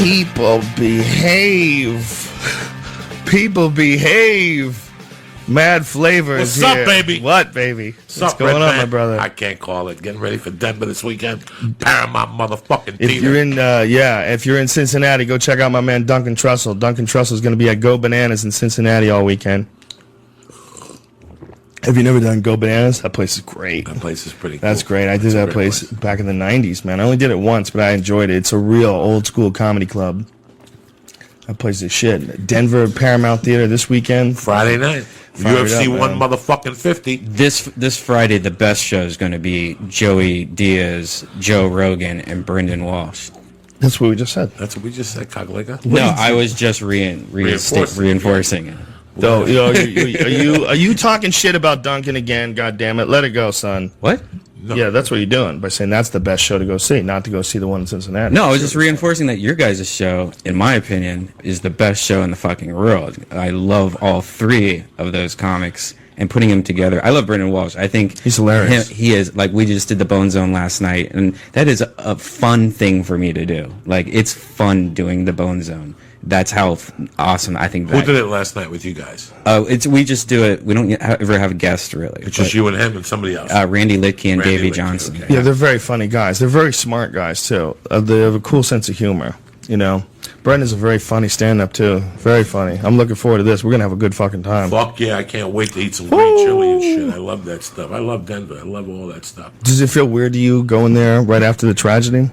People behave. People behave. Mad Flavor is What's here. up, baby? What, baby? What's up, going Red on, Man? my brother? I can't call it. Getting ready for Denver this weekend. Paramount motherfucking If theater. you're in, if you're in Cincinnati, go check out my man Duncan Trussell. Duncan Trussell is going to be at Go Bananas in Cincinnati all weekend. Have you never done Go Bananas? That place is great. That place is pretty cool. That's great. I did that place back in the 90s, man. I only did it once, but I enjoyed it. It's a real old-school comedy club. That place is shit. Denver Paramount Theater this weekend. Friday night. UFC 1 motherfucking 50. This Friday, the best show is going to be Joey Diaz, Joe Rogan, and Brendan Walsh. That's what we just said. That's what we just said, Coglica. No, I was just reinforcing it. So, are you talking shit about Duncan again? God damn it, let it go, son. What? No. Yeah, that's what you're doing by saying that's the best show to go see, not to go see the one in Cincinnati. No, I was just reinforcing that your guys' show, in my opinion, is the best show in the fucking world. I love all three of those comics and putting them together. I love Brendan Walsh. I think he's hilarious. He is. Like, we just did the Bone Zone last night, and that is a fun thing for me to do. Like, it's fun doing the Bone Zone. That's how awesome I think that. Who did it last night with you guys? We just do it. We don't ever have a guest, really. It's just you and him and somebody else. Randy Litke and Davey Johnson. Okay. Yeah, they're very funny guys. They're very smart guys, too. They have a cool sense of humor, you know. Brendan's a very funny stand-up, too. Very funny. I'm looking forward to this. We're going to have a good fucking time. Fuck yeah, I can't wait to eat some green chili and shit. I love that stuff. I love Denver. I love all that stuff. Does it feel weird to you going there right after the tragedy?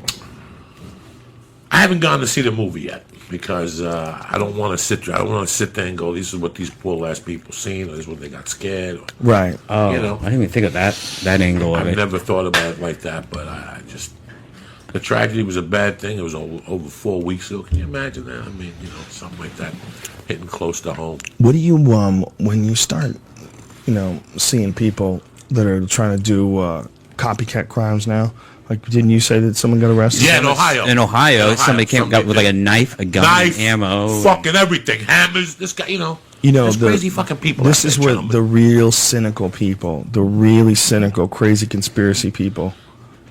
I haven't gone to see the movie yet because I don't want to sit there. I don't want to sit there and go, "This is what these poor last people seen," or "This is what they got scared." Or, Right. Oh, you know, I didn't even think of that angle of I've it. never thought about it like that, but I just the tragedy was a bad thing. It was over 4 weeks ago. Can you imagine that? I mean, you know, something like that hitting close to home. What do you when you start, seeing people that are trying to do copycat crimes now? Like, didn't you say that someone got arrested? Yeah, in Ohio. In Ohio, somebody came out with like a knife, a gun, ammo, fucking everything, hammers. This guy, there's crazy fucking people. This is where the real cynical people, the really cynical, crazy conspiracy people.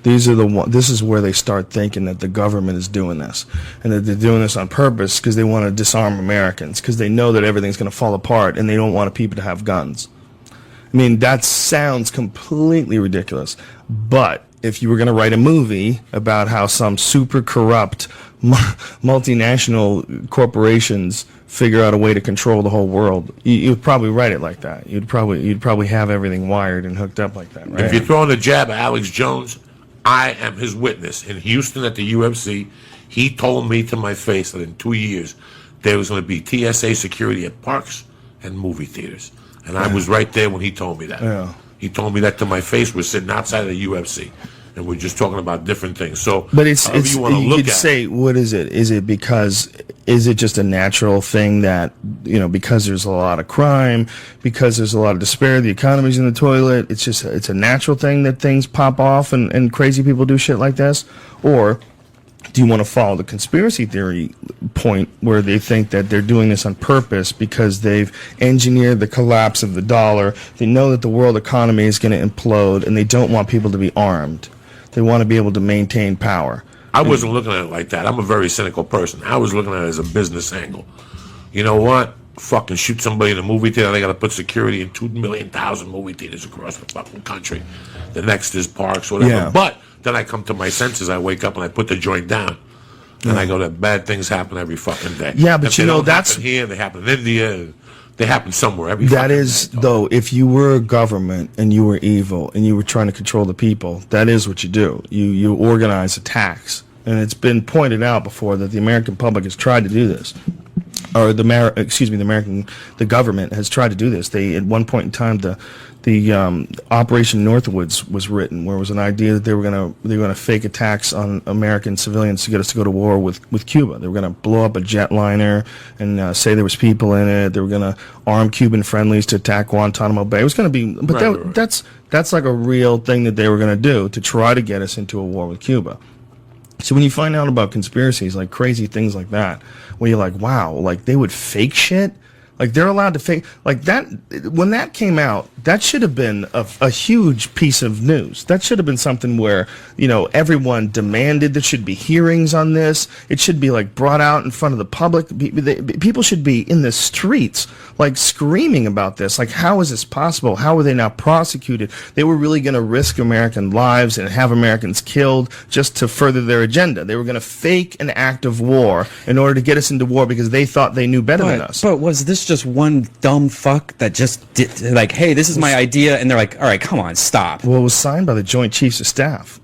These are This is where they start thinking that the government is doing this, and that they're doing this on purpose because they want to disarm Americans, because they know that everything's going to fall apart, and they don't want people to have guns. I mean, that sounds completely ridiculous, but if you were going to write a movie about how some super corrupt multinational corporations figure out a way to control the whole world, you'd probably write it like that. You'd probably have everything wired and hooked up like that, right? If you're throwing a jab at Alex Jones, I am his witness. In Houston at the UFC, he told me to my face that in 2 years there was going to be TSA security at parks and movie theaters. And I was right there when he told me that. Yeah. He told me that to my face. We're sitting outside of the UFC, and we're just talking about different things. So, but it's you want to look could at say, what is it? Is it just a natural thing that, because there's a lot of crime, because there's a lot of despair, the economy's in the toilet, it's a natural thing that things pop off and crazy people do shit like this? Or do you want to follow the conspiracy theory point where they think that they're doing this on purpose because they've engineered the collapse of the dollar? They know that the world economy is going to implode, and they don't want people to be armed. They want to be able to maintain power. I wasn't looking at it like that. I'm a very cynical person. I was looking at it as a business angle. You know what? Fucking shoot somebody in a movie theater. They got to put security in 2 million movie theaters across the fucking country. The next is parks, whatever. Yeah. But then I come to my senses. I wake up and I put the joint down. And I go, that bad things happen every fucking day. Yeah, but if they don't that's happen here. They happen in India. They happen somewhere every. That is, though, if you were a government and you were evil and you were trying to control the people, that is what you do. You organize attacks, and it's been pointed out before that the American public has tried to do this, or the government has tried to do this. They, at one point in time, the Operation Northwoods was written, where it was an idea that they were gonna fake attacks on American civilians to get us to go to war with Cuba. They were gonna blow up a jetliner and say there was people in it. They were gonna arm Cuban friendlies to attack Guantanamo Bay. It was gonna be, but that's like a real thing that they were gonna do to try to get us into a war with Cuba. So when you find out about conspiracies, like crazy things like that, where you're like, wow, like they would fake shit. Like they're allowed to fake like that. When that came out, that should have been a huge piece of news. That should have been something where, you know, everyone demanded there should be hearings on this. It should be like brought out in front of the public. People should be in the streets like screaming about this. Like, how is this possible? How are they not prosecuted? They were really going to risk American lives and have Americans killed just to further their agenda. They were going to fake an act of war in order to get us into war because they thought they knew better than us. But was this just one dumb fuck that just did, like, hey, this is my idea, and they're like, all right, come on, stop. Well, it was signed by the Joint Chiefs of Staff.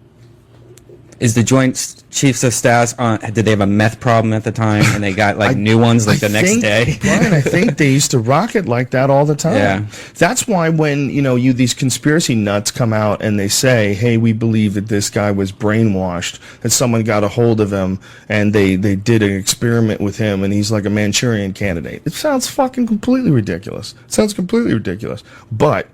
Is the Joint Chiefs of Staff did they have a meth problem at the time, and they got like new ones like the next day? Brian, I think they used to rock it like that all the time. Yeah. That's why when, you know, these conspiracy nuts come out and they say, hey, we believe that this guy was brainwashed, that someone got a hold of him and they did an experiment with him and he's like a Manchurian candidate. It sounds fucking completely ridiculous. It sounds completely ridiculous. But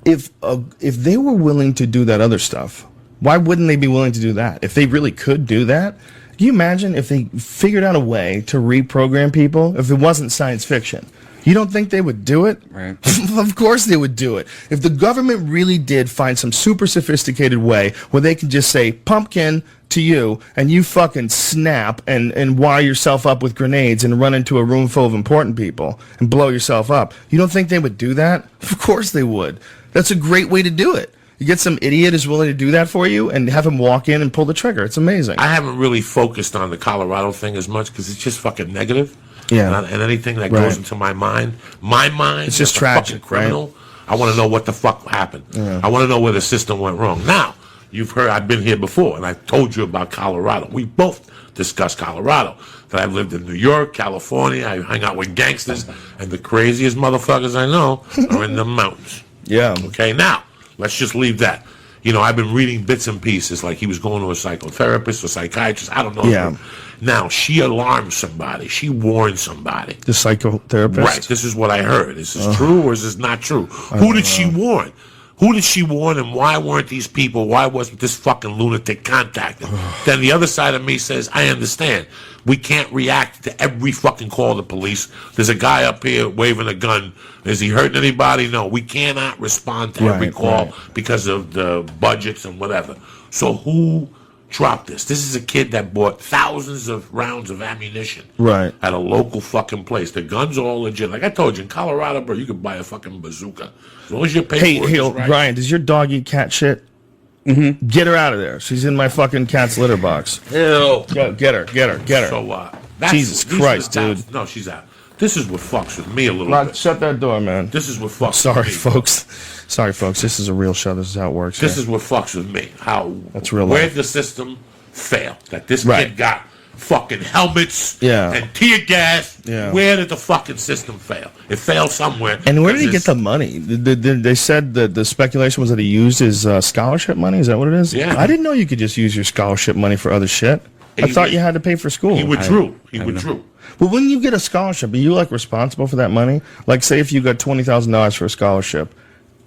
if they were willing to do that other stuff, why wouldn't they be willing to do that? If they really could do that, can you imagine if they figured out a way to reprogram people if it wasn't science fiction? You don't think they would do it? Right. Of course they would do it. If the government really did find some super sophisticated way where they can just say pumpkin to you and you fucking snap and wire yourself up with grenades and run into a room full of important people and blow yourself up, you don't think they would do that? Of course they would. That's a great way to do it. You get some idiot who's willing to do that for you and have him walk in and pull the trigger. It's amazing. I haven't really focused on the Colorado thing as much because it's just fucking negative. Yeah. And anything that Right. goes into my mind, it's just as a tragic, fucking criminal. right? I want to know what the fuck happened. I want to know where the system went wrong. Now, you've heard I've been here before, and I told you about Colorado. We both discussed Colorado. That I've lived in New York, California. I hang out with gangsters, and the craziest motherfuckers I know are in the mountains. Yeah. Okay, now, let's just leave that. You know, I've been reading bits and pieces, like he was going to a psychotherapist or psychiatrist. I don't know. Yeah. Now, she alarmed somebody. She warned somebody. The psychotherapist? Right. This is what I heard. Is this true or is this not true? Who did she warn? Who did she warn and why weren't these people, why wasn't this fucking lunatic contacted? Then the other side of me says, I understand. We can't react to every fucking call to police. There's a guy up here waving a gun. Is he hurting anybody? No. We cannot respond to every call because of the budgets and whatever. So who dropped this? This is a kid that bought thousands of rounds of ammunition at a local fucking place. The guns are all legit. Like I told you, in Colorado, bro, you could buy a fucking bazooka. As long as you pay for it. Hey, right. Brian, does your dog eat cat shit? Mm-hmm. Get her out of there. She's in my fucking cat's litter box. Ew. Get her. So, Jesus Christ, dude. No, she's out. This is what fucks with me a little bit. Shut that door, man. This is what fucks Sorry, with me. Sorry, folks. This is a real show. This is how it works. This is what fucks with me. That's real where life. the system failed. That this kid got fucking helmets and tear gas. Yeah. Where did the fucking system fail? It failed somewhere. And where did he get the money? They said that the speculation was that he used his scholarship money. Is that what it is? Yeah. I didn't know you could just use your scholarship money for other shit. I thought you had to pay for school. He withdrew. Well, when you get a scholarship, are you like responsible for that money? Like, say if you got $20,000 for a scholarship,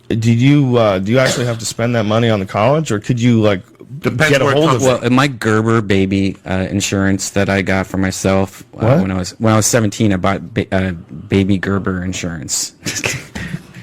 do you actually have to spend that money on the college, or could you like get a hold of it? Well, my Gerber baby insurance that I got for myself when I was 17, I bought baby Gerber insurance.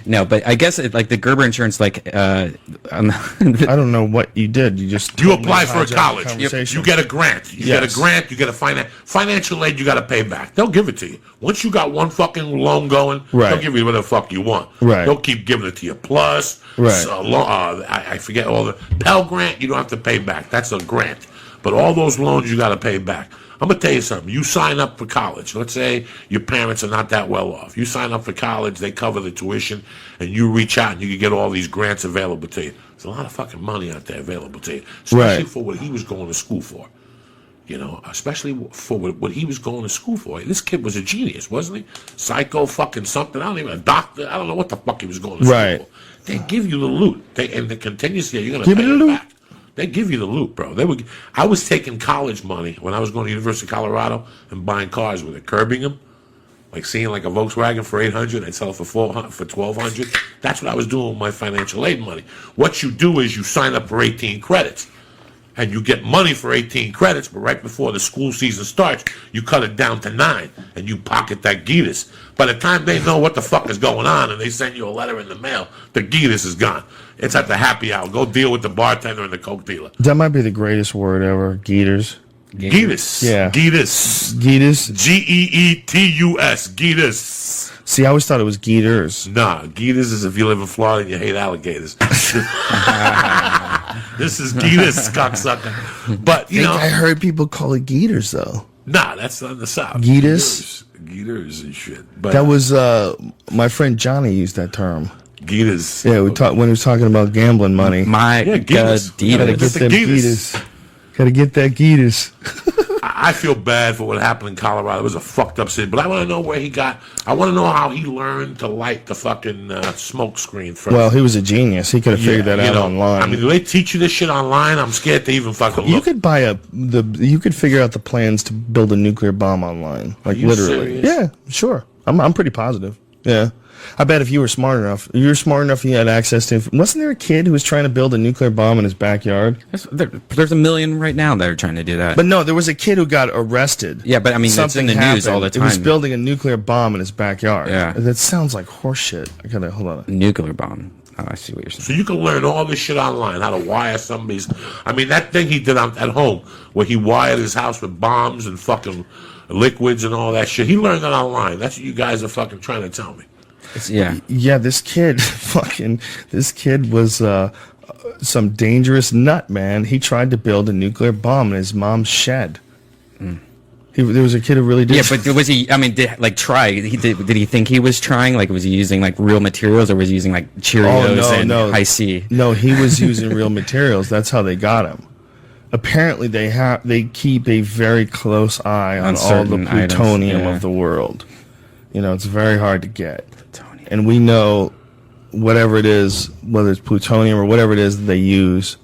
No, but I guess like the Gerber insurance, like I don't know what you did. You apply for a college. You get a grant. You get a grant. You get a financial aid. You got to pay back. They'll give it to you once you got one fucking loan going. They'll give you whatever the fuck you want. They'll keep giving it to you. Plus, I forget all the Pell Grant. You don't have to pay back. That's a grant. But all those loans you got to pay back. I'm going to tell you something. You sign up for college. Let's say your parents are not that well off. You sign up for college, they cover the tuition, and you reach out and you can get all these grants available to you. There's a lot of fucking money out there available to you, especially for what he was going to school for. You know, especially for what he was going to school for. This kid was a genius, wasn't he? Psycho fucking something. I don't even, a doctor. I don't know what the fuck he was going to school for. They give you the loot. And the continuous, you're going to pay it back. They give you the loot, bro. I was taking college money when I was going to University of Colorado and buying cars with it, curbing them, like seeing like a Volkswagen for $800, I'd sell it for $1,200. That's what I was doing with my financial aid money. What you do is you sign up for 18 credits. and you get money for 18 credits, but right before the school season starts, you cut it down to 9, and you pocket that Gitas. By the time they know what the fuck is going on and they send you a letter in the mail, the Gitas is gone. It's at the happy hour. Go deal with the bartender and the coke dealer. That might be the greatest word ever. Geeters. Gitas. Yeah. Gitas. Geetus. Geetus. Gitas. See, I always thought it was Geeters. Nah, Gitas is if you live in Florida and you hate alligators. This is Gitas, cocksucker. But, you know. I heard people call it Geeters, though. Nah, that's on the South. Geetus? Geeters and shit. But That was, my friend Johnny used that term. Geeters. Yeah, when he was talking about gambling money. My Yeah, God, Gitas. Gotta Diaz. get them Geeters. Geeters. Gotta get that Geeters. I feel bad for what happened in Colorado. It was a fucked up city. But I want to know where he got. I want to know how he learned to light the fucking smoke screen first. Well, he was a genius. He could have figured that you out know, online. I mean, do they teach you this shit online? I'm scared to even fucking you look. could buy you could figure out the plans to build a nuclear bomb online. Like you literally. serious? Yeah, sure. I'm pretty positive. Yeah. I bet if you were smart enough, you had access to. Wasn't there a kid who was trying to build a nuclear bomb in his backyard? There's a million right now that are trying to do that. But no, there was a kid who got arrested. Yeah, but I mean, that's in the news all the He was time. building a nuclear bomb in his backyard. Yeah. That sounds like horseshit. I gotta hold on. Nuclear bomb. Oh, I see what you're saying. So you can learn all this shit online, how to wire somebody's. I mean, that thing he did at home, where he wired his house with bombs and fucking liquids and all that shit. He learned that online. That's what you guys are fucking trying to tell me. Yeah. Yeah, this kid was some dangerous nut, man. He tried to build a nuclear bomb in his mom's shed. There was a kid who really did. Yeah, but was he? I mean, did he think he was trying? Like, was he using like real materials, or was he using like Cheerios and High C? No, he was using real materials. That's how they got him. Apparently, they keep a very close eye on all the certain plutonium items, yeah. of the world. You know, it's very hard to get. And we know whatever it is, whether it's plutonium or whatever it is that they use,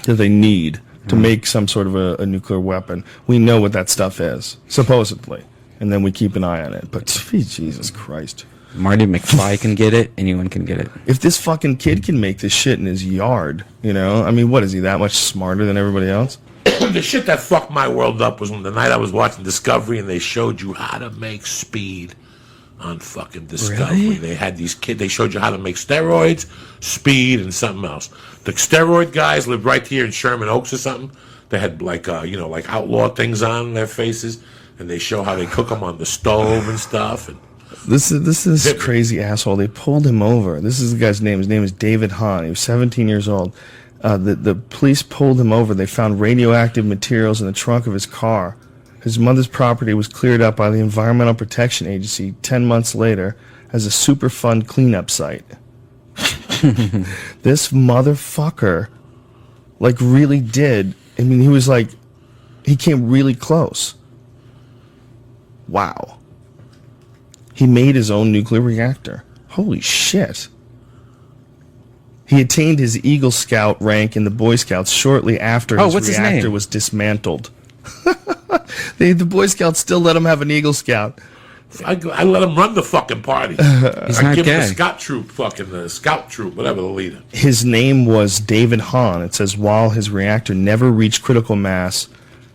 that they need to make some sort of a nuclear weapon. We know what that stuff is, supposedly. And then we keep an eye on it. But Jesus Christ. Marty McFly can get it. Anyone can get it. If this fucking kid can make this shit in his yard, you know? I mean, what, is he that much smarter than everybody else? The shit that fucked my world up was when the night I was watching Discovery and they showed you how to make speed on fucking Discovery. Really? They had these kids. They showed you how to make steroids, speed, and something else. The steroid guys lived right here in Sherman Oaks or something. They had like like outlaw things on their faces, and they show how they cook them on the stove and stuff. And This is crazy asshole. They pulled him over. This is the guy's name. His name is David Hahn. He was 17 years old. The police pulled him over. They found radioactive materials in the trunk of his car. His mother's property was cleared up by the Environmental Protection Agency 10 months later as a Superfund cleanup site. This motherfucker, like, really did. I mean, he came really close. Wow. He made his own nuclear reactor. Holy shit. He attained his Eagle Scout rank in the Boy Scouts shortly after what's his his reactor name? was dismantled. The Boy Scouts still let him have an Eagle Scout. I let him run the fucking party. He's I not give him the gay. scout troop, whatever the leader. His name was David Hahn. It says while his reactor never reached critical mass,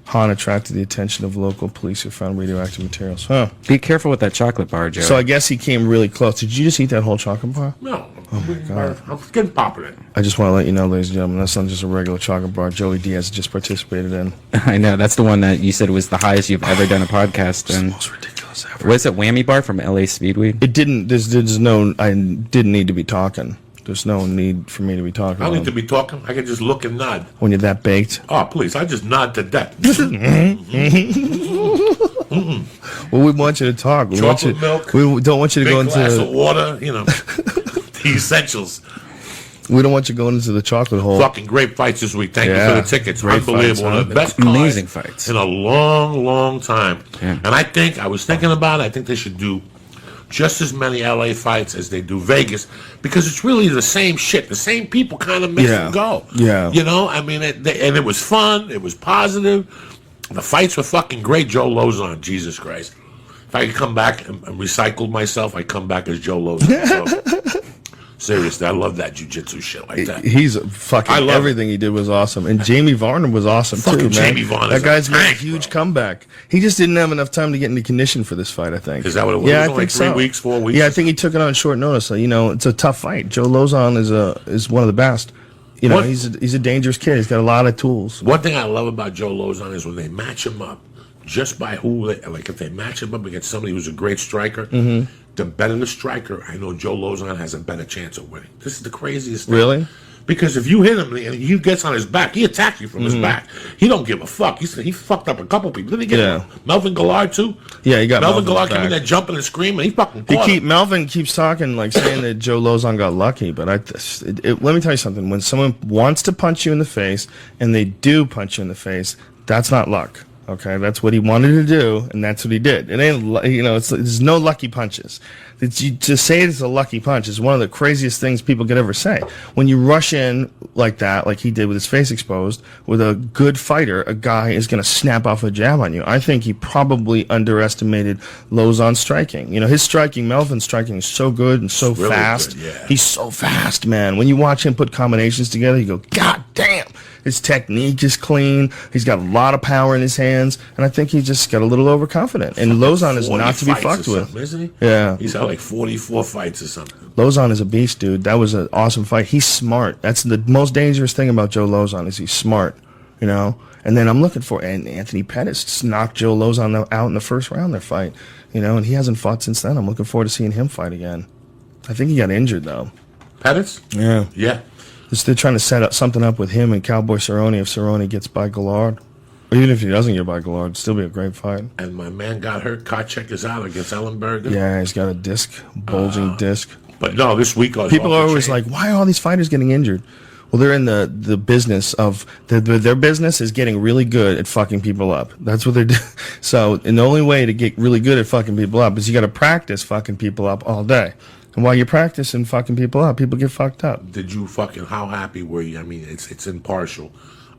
Hahn attracted the attention of local police who found radioactive materials. Huh. Be careful with that chocolate bar, Joe. So I guess he came really close. Did you just eat that whole chocolate bar? No, I'm getting popular. I just want to let you know, ladies and gentlemen, that's not just a regular chocolate bar Joey Diaz just participated in. I know that's the one that you said was the highest you've ever done a podcast. And Most ridiculous ever. was it Whammy Bar from LA Speedweed? It didn't. There's no. I didn't need to be talking. There's no need for me to be talking. I don't need to be talking. I can just look and nod. When you're that baked. Oh, please, I just nod to death. Well, we want you to talk. We want you. Chocolate milk, We don't want you to Big go glass of into. water, the essentials. We don't want you going into the chocolate hole. Fucking great fights this week. Thank you Yeah. for the tickets. Great Unbelievable. fights, One of the huh? best cards Amazing fights. in a long, long time. Yeah. And I was thinking about it. I think they should do just as many LA fights as they do Vegas because it's really the same shit. The same people kind of make Yeah. them go. Yeah. You know, I mean, and it was fun. It was positive. The fights were fucking great. Joe Lozon, Jesus Christ. If I could come back and recycle myself, I'd come back as Joe Lozon. So, Seriously, I love that jiu-jitsu shit like that. He's fucking everything he did was awesome, and Jamie Varner was awesome too, man. Jamie Varner, that guy's made a huge comeback. He just didn't have enough time to get into condition for this fight. I think. Is that what it was? Yeah, it was I think 3 so. weeks, 4 weeks. Yeah, I think he took it on short notice. So, you know, it's a tough fight. Joe Lozon is one of the best. You know, he's a dangerous kid. He's got a lot of tools. One thing I love about Joe Lozon is when they match him up, just by if they match him up against somebody who's a great striker. Mm-hmm. The better the striker, I know Joe Lozon has a better chance of winning. This is the craziest thing. Really? Because if you hit him and he gets on his back, he attacks you from his back. He don't give a fuck. He fucked up a couple people. Didn't he get Melvin Gillard too? Yeah, he got Melvin Gillard came in there jumping and screaming. He fucking caught him. Melvin keeps talking like saying that Joe Lozon got lucky, but let me tell you something. When someone wants to punch you in the face and they do punch you in the face, that's not luck. Okay, that's what he wanted to do, and that's what he did. It ain't, you know, there's no lucky punches. To say it's a lucky punch is one of the craziest things people could ever say. When you rush in like that, like he did with his face exposed, with a good fighter, a guy is going to snap off a jab on you. I think he probably underestimated Lozon's striking. You know, his striking, Melvin's striking is so good and so fast. Good, yeah. He's so fast, man. When you watch him put combinations together, you go, God damn. His technique is clean. He's got a lot of power in his hands, and I think he just got a little overconfident. And Lozon is not to be fucked with, isn't he? Yeah, he's had like 44 fights or something. Lozon is a beast, dude. That was an awesome fight. He's smart. That's the most dangerous thing about Joe Lozon is he's smart. You know. And then I'm looking for and Anthony Pettis knocked Joe Lozon out in the first round. Their fight, you know, and he hasn't fought since then. I'm looking forward to seeing him fight again. I think he got injured though. Pettis? Yeah. Yeah. They're trying to set up something up with him and Cowboy Cerrone if Cerrone gets by Gillard. Or even if he doesn't get by Gillard, it'd still be a great fight. And my man got hurt. Kochek is out against Ellenberger. Yeah, he's got a bulging disc. But no, this week people are always like, why are all these fighters getting injured? Well, they're in the business of their business is getting really good at fucking people up. That's what they're doing. So, and the only way to get really good at fucking people up is you got to practice fucking people up all day. And while you're practicing fucking people up, people get fucked up. Did you how happy were you? I mean, it's impartial.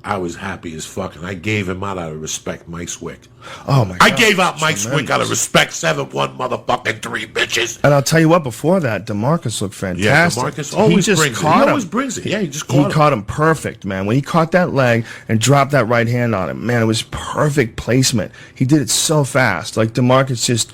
I was happy as fuck, and I gave him out of respect, Mike Swick. Oh, my God. I gave out Mike Swick out of respect, 7-1 motherfucking 3 bitches. And I'll tell you what, before that, DeMarcus looked fantastic. Yeah, DeMarcus always brings it. He always brings it. Yeah, he just caught him. He caught him perfect, man. When he caught that leg and dropped that right hand on him, man, it was perfect placement. He did it so fast. Like, DeMarcus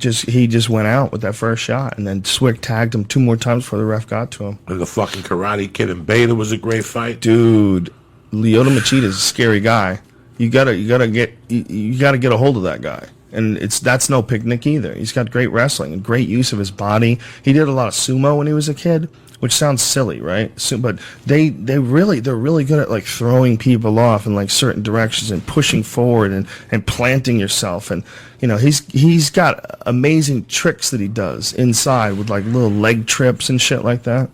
he just went out with that first shot, and then Swick tagged him 2 more times before the ref got to him. And the fucking Karate Kid and Bader was a great fight. Dude, Lyoto Machida is a scary guy. You gotta get a hold of that guy. And that's no picnic either. He's got great wrestling and great use of his body. He did a lot of sumo when he was a kid, which sounds silly, right? But they're really good at like throwing people off in like certain directions and pushing forward and planting yourself. And you know, he's got amazing tricks that he does inside with like little leg trips and shit like that.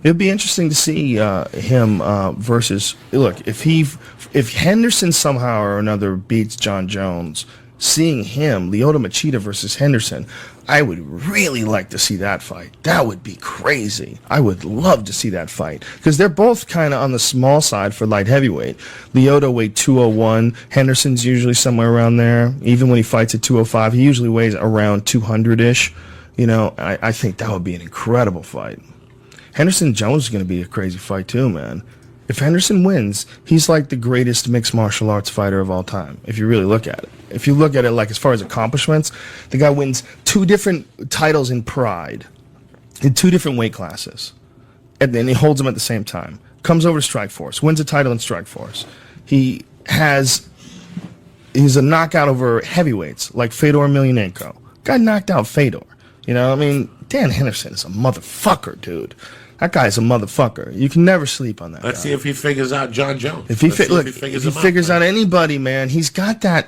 It'd be interesting to see him versus if Henderson somehow or another beats John Jones. Seeing him, Lyoto Machida versus Henderson, I would really like to see that fight. That would be crazy. I would love to see that fight because they're both kind of on the small side for light heavyweight. Lyoto weighed 201. Henderson's usually somewhere around there. Even when he fights at 205, he usually weighs around 200-ish. You know, I think that would be an incredible fight. Henderson Jones is going to be a crazy fight too, man. If Henderson wins, he's like the greatest mixed martial arts fighter of all time, if you really look at it. If you look at it like as far as accomplishments, the guy wins 2 different titles in Pride in 2 different weight classes. And then he holds them at the same time. Comes over to Strikeforce, wins a title in Strikeforce. He's a knockout over heavyweights like Fedor Emelianenko. Guy knocked out Fedor. You know, I mean, Dan Henderson is a motherfucker, dude. That guy's a motherfucker. You can never sleep on that guy. Let's see if he figures out John Jones. If he figures out anybody, man, he's got that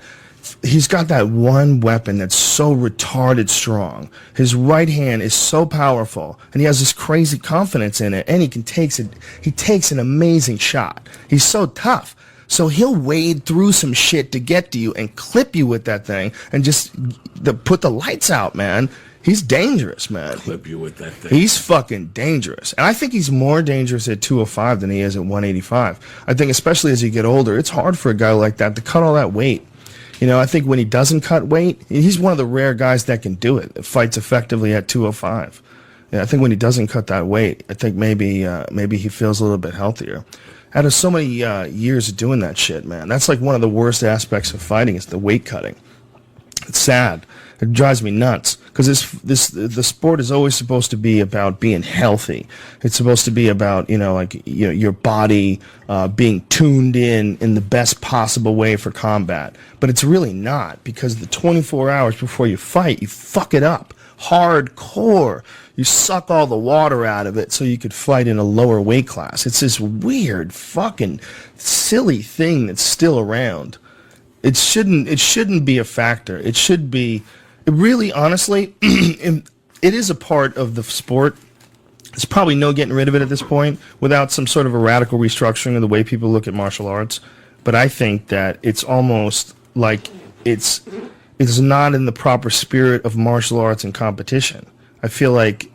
one weapon that's so retarded strong. His right hand is so powerful, and he has this crazy confidence in it, and he takes an amazing shot. He's so tough. So he'll wade through some shit to get to you and clip you with that thing and just put the lights out, man. He's dangerous, man. Clip you with that thing. He's fucking dangerous. And I think he's more dangerous at 205 than he is at 185. I think especially as you get older, it's hard for a guy like that to cut all that weight. You know, I think when he doesn't cut weight, he's one of the rare guys that can do it, that fights effectively at 205. Yeah, I think when he doesn't cut that weight, I think maybe he feels a little bit healthier. Out of so many years of doing that shit, man, that's like one of the worst aspects of fighting is the weight cutting. It's sad. It drives me nuts because the sport is always supposed to be about being healthy. It's supposed to be about your body being tuned in the best possible way for combat. But it's really not, because the 24 hours before you fight, you fuck it up hardcore. You suck all the water out of it so you could fight in a lower weight class. It's this weird fucking silly thing that's still around. It shouldn't be a factor. It should be. It really, honestly, it is a part of the sport. There's probably no getting rid of it at this point without some sort of a radical restructuring of the way people look at martial arts. But I think that it's almost like it's not in the proper spirit of martial arts and competition. I feel like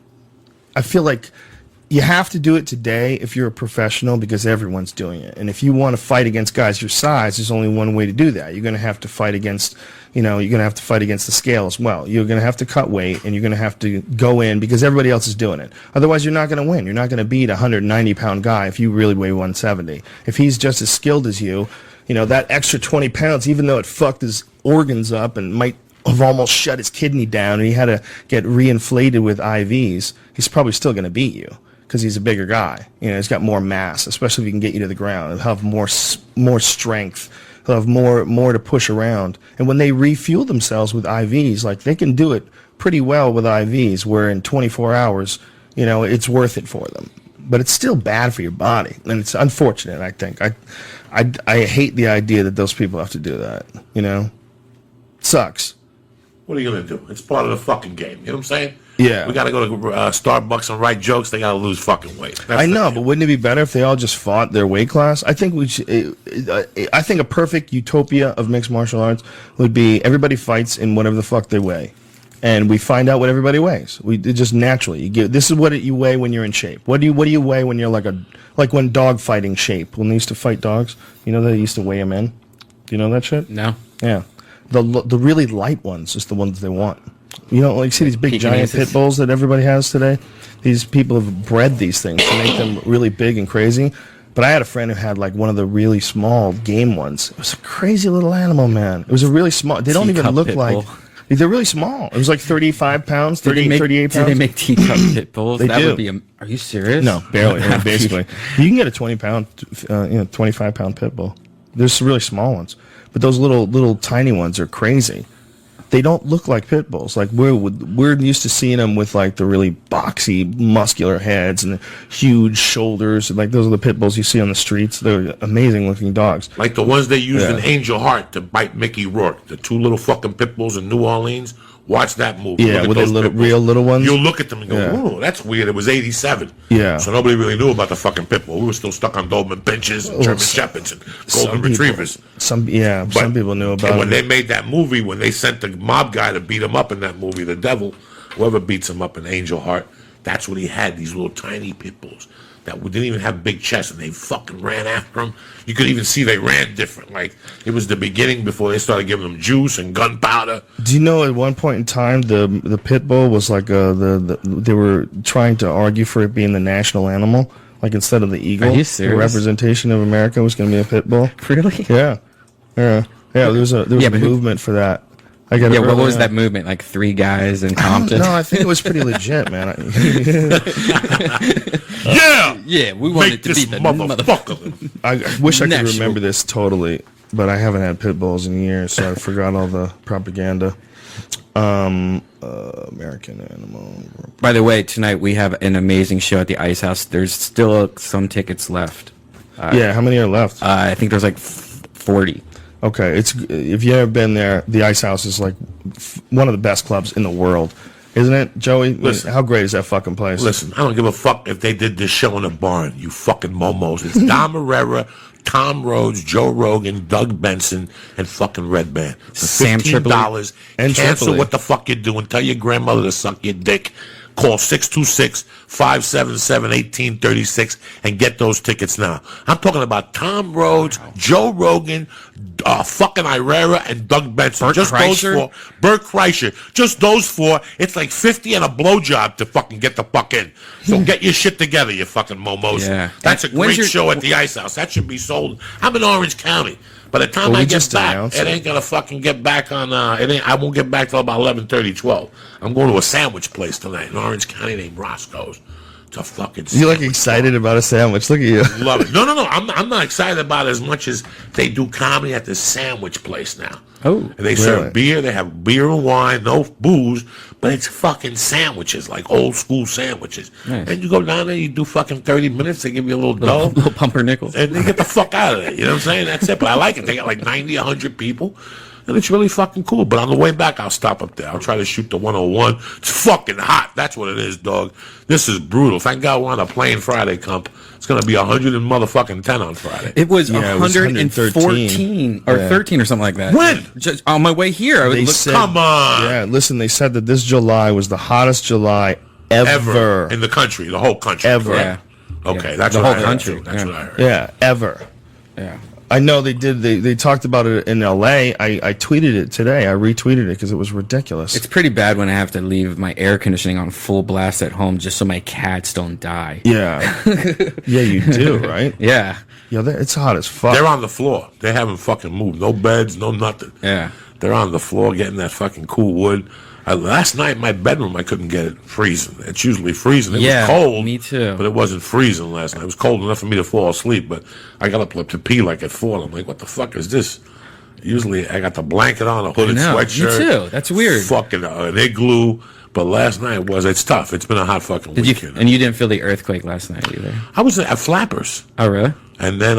you have to do it today if you're a professional, because everyone's doing it. And if you want to fight against guys your size, there's only one way to do that. You're going to have to fight against, the scale as well. You're going to have to cut weight, and you're going to have to go in because everybody else is doing it. Otherwise, you're not going to win. You're not going to beat a 190-pound guy if you really weigh 170. If he's just as skilled as you, that extra 20 pounds, even though it fucked his organs up and might have almost shut his kidney down and he had to get reinflated with IVs, he's probably still going to beat you, because he's a bigger guy. He's got more mass, especially if he can get you to the ground. He'll have more strength. He'll have more to push around. And when they refuel themselves with IVs, like, they can do it pretty well with IVs, where in 24 hours, it's worth it for them. But it's still bad for your body, and it's unfortunate, I think. I hate the idea that those people have to do that, It sucks. What are you going to do? It's part of the fucking game. You know what I'm saying? Yeah. We got to go to Starbucks and write jokes. They got to lose fucking weight. I know, but wouldn't it be better if they all just fought their weight class? I think I think a perfect utopia of mixed martial arts would be everybody fights in whatever the fuck they weigh, and we find out what everybody weighs. It just naturally, this is what you weigh when you're in shape. What do you weigh when you're like when dog fighting shape? When they used to fight dogs, they used to weigh them in. Do you know that shit? No. Yeah, the really light ones is the ones they want. See these big giant pit bulls that everybody has today? These people have bred these things to make them really big and crazy. But I had a friend who had like one of the really small game ones. It was a crazy little animal, man. It was a really small. They don't even look like. They're really small. It was like 35 pounds, 38 pounds. Do they make teacup pit bulls? They do. Would be are you serious? No, barely. Basically, you can get a 25-pound pit bull. There's really small ones, but those little tiny ones are crazy. They don't look like pit bulls. Like we're used to seeing them with like the really boxy, muscular heads and the huge shoulders. Like those are the pit bulls you see on the streets. They're amazing looking dogs. Like the ones they used in Angel Heart to bite Mickey Rourke. The two little fucking pit bulls in New Orleans. Watch that movie. Yeah, with the real little ones. You'll look at them and go, "Oh, that's weird." It was '87. Yeah. So nobody really knew about the fucking pit bull. We were still stuck on Doberman Pinschers and German Shepherds and Golden Retrievers. Some people knew about it. And when they made that movie, when they sent the mob guy to beat him up in that movie, the devil, whoever beats him up in Angel Heart, that's what he had, these little tiny pit bulls that didn't even have big chests, and they fucking ran after him. You could even see they ran different. Like, it was the beginning before they started giving them juice and gunpowder. Do you know at one point in time the pit bull was like they were trying to argue for it being the national animal, like instead of the eagle. Are you serious? The representation of America was going to be a pit bull. Really? Yeah. There was a movement for that. What was that movement? Like 3 guys in Compton? No, I think it was pretty legit, man. Yeah, we wanted to this be the motherfucker. I wish I could remember this totally, but I haven't had pit bulls in years, so I forgot all the propaganda. American animal. By the way, tonight we have an amazing show at the Ice House. There's still some tickets left. How many are left? I think there's like 40. Okay, if you've ever been there, the Ice House is like one of the best clubs in the world, isn't it, Joey? Listen, how great is that fucking place? Listen, I don't give a fuck if they did this show in a barn, you fucking momos. It's Dom Herrera, Tom Rhodes, Joe Rogan, Doug Benson, and fucking Red Band. For $15, and cancel Tripoli. what the fuck you're doing. Tell your grandmother to suck your dick. Call 626-577-1836 and get those tickets now. I'm talking about Tom Rhodes, Joe Rogan, fucking Irera and Doug Benson. Bert Just Kreischer? those 4. Bert Kreischer. Just those 4. It's like 50 and a blowjob to fucking get the fuck in. So get your shit together, you fucking momos. Yeah. That's a When's great show at the Ice House. That should be sold. I'm in Orange County. By the time I get back, it ain't gonna fucking get back on. I won't get back till about 11:30, 12. I'm going to a sandwich place tonight in Orange County named Roscoe's. It's a fucking. You like excited about a sandwich? Look at you. Love it. No. I'm not excited about it as much as they do comedy at the sandwich place now. Oh, and they serve beer. They have beer and wine, no booze, but it's fucking sandwiches, like old school sandwiches. Nice. And you go down there, you do fucking 30 minutes. They give you a little dough, little pumpernickel, and they get the fuck out of there. You know what I'm saying? That's it. But I like it. They got like 90, 100 people. And it's really fucking cool. But on the way back, I'll stop up there. I'll try to shoot the 101. It's fucking hot. That's what it is, dog. This is brutal. Thank God we're on a plane Friday, comp. It's going to be 100 and motherfucking 10 on Friday. It was 114 or 13 or something like that. When? Just on my way here. Come on. Yeah, listen, they said that this July was the hottest July ever. In the country, the whole country. Ever. Yeah. Okay, that's the what whole I heard, country. too. That's what I heard. Yeah, ever. Yeah. I know they did. They talked about it in L.A. I tweeted it today. I retweeted it because it was ridiculous. It's pretty bad when I have to leave my air conditioning on full blast at home just so my cats don't die. Yeah. Yeah, you do, right? Yeah. Yeah, it's hot as fuck. They're on the floor. They haven't fucking moved. No beds, no nothing. Yeah. They're on the floor getting that fucking cool wood. Last night, my bedroom, I couldn't get it freezing. It's usually freezing. It was cold. Me too. But it wasn't freezing last night. It was cold enough for me to fall asleep, but I got up to pee like at 4. And I'm like, what the fuck is this? Usually, I got the blanket on, a hooded sweatshirt. Me too. That's weird. Fucking an igloo. But last night it's tough. It's been a hot fucking weekend. And you didn't feel the earthquake last night either? I was at Flappers. Oh, really? And then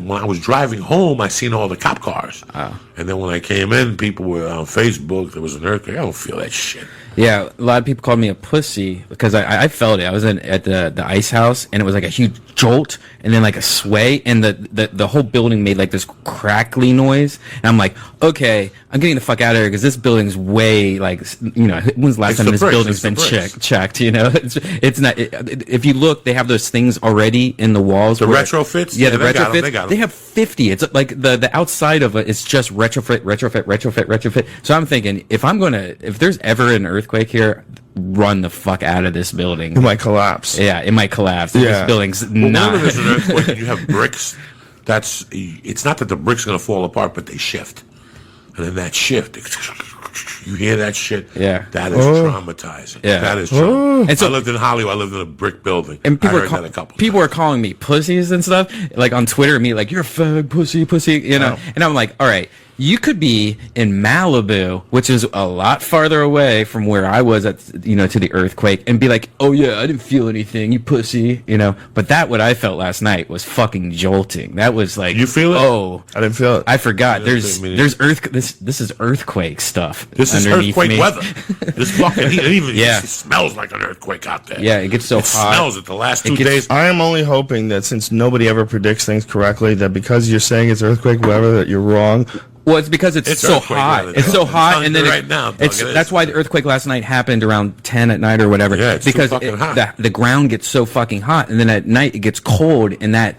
when I was driving home, I seen all the cop cars. Oh. And then when I came in, people were on Facebook. There was an earthquake. I don't feel that shit. Yeah, a lot of people called me a pussy because I felt it. I was at the ice house, and it was like a huge jolt, and then like a sway, and the whole building made like this crackly noise. And I'm like, okay, I'm getting the fuck out of here because this building's way like, when's the last time this building's been checked? You know, it's not. If you look, they have those things already in the walls. The retrofits. Yeah, the retrofits. They got 'em. They have 50. It's like the outside of it is just retrofit. So I'm thinking if there's ever an earthquake here, run the fuck out of this building. It might collapse. Yeah, it might collapse. Yeah. This building's not. Whenever there's an earthquake and you have bricks, it's not that the bricks are going to fall apart, but they shift. And then that shift, you hear that shit? Yeah. That is traumatizing. Yeah. That is traumatizing. And so, I lived in Hollywood. I lived in a brick building. And people I heard that a couple people times. were calling me pussies and stuff, like on Twitter, me like, you're a fag, pussy, you know. And I'm like, all right, you could be in Malibu, which is a lot farther away from where I was at, to the earthquake, and be like, oh yeah, I didn't feel anything, you pussy, But what I felt last night was fucking jolting. That was like, you feel it? Oh, I didn't feel it. I forgot. There's this is earthquake stuff. This is underneath earthquake me. weather. This fucking heat. It it smells like an earthquake out there. Yeah, it gets so hot. It smells it the last 2 days. I am only hoping that since nobody ever predicts things correctly, that because you're saying it's earthquake weather, that you're wrong. Well, it's because it's so earthquake hot. weather, It's so dog. hot, I'm and then telling you right now, dog, that's why the earthquake last night happened around 10 at night or whatever. Yeah, it's too because fucking hot. The ground gets so fucking hot, and then at night it gets cold, and that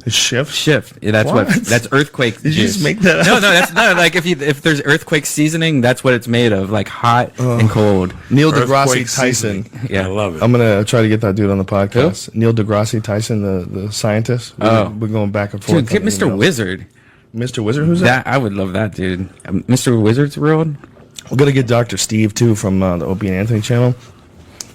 Shift. Yeah, that's What? that's earthquake. Did you juice. just make that up? No, that's no. Like if there's earthquake seasoning, that's what it's made of, like hot and cold. Neil Earthquake deGrasse Tyson. seasoning. Yeah. I love it. I'm gonna try to get that dude on the podcast. Neil deGrasse Tyson, the scientist. We're going back and forth. Dude, get on Mr. emails. Wizard. Mr. Wizard, who's that? I would love that, dude. Mr. Wizard's world. We're gonna get Dr. Steve too from the Opie and Anthony channel.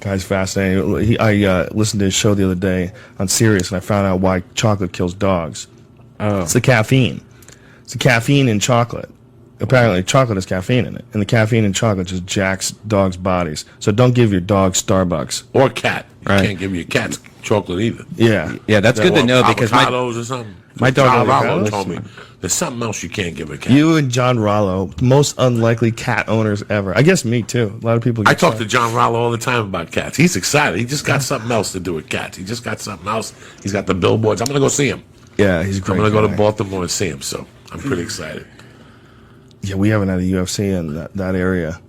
Guy's fascinating. I listened to his show the other day on Sirius, and I found out why chocolate kills dogs. Oh, It's the caffeine. It's the caffeine in chocolate. Apparently, chocolate has caffeine in it, and the caffeine in chocolate just jacks dogs' bodies. So don't give your dog Starbucks. Or cat. You Right. can't give your cat chocolate either. Yeah, that's good to know because Avocados or something. my dog John always Rollo avocados? told me there's something else you can't give a cat. You and John Rollo, most unlikely cat owners ever. I guess me too. A lot of people. I Get talk to John Rollo all the time about cats. He's excited. He just got something else to do with cats. He just got something else. He's got the billboards. I'm going to go see him. Yeah, he's a great. I'm going to go guy. to Baltimore and see him. So I'm pretty excited. Yeah, we haven't had a UFC in that area.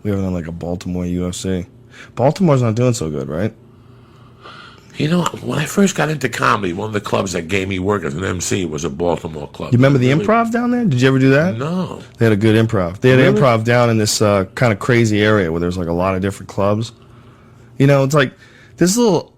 We haven't had like a Baltimore UFC. Baltimore's not doing so good, right? You know, when I first got into comedy, one of the clubs that gave me work as an MC was a Baltimore club. You remember the improv down there? Did you ever do that? No. They had a good improv. They had Really? improv down in this kind of crazy area where there's like a lot of different clubs. You know, it's like there's little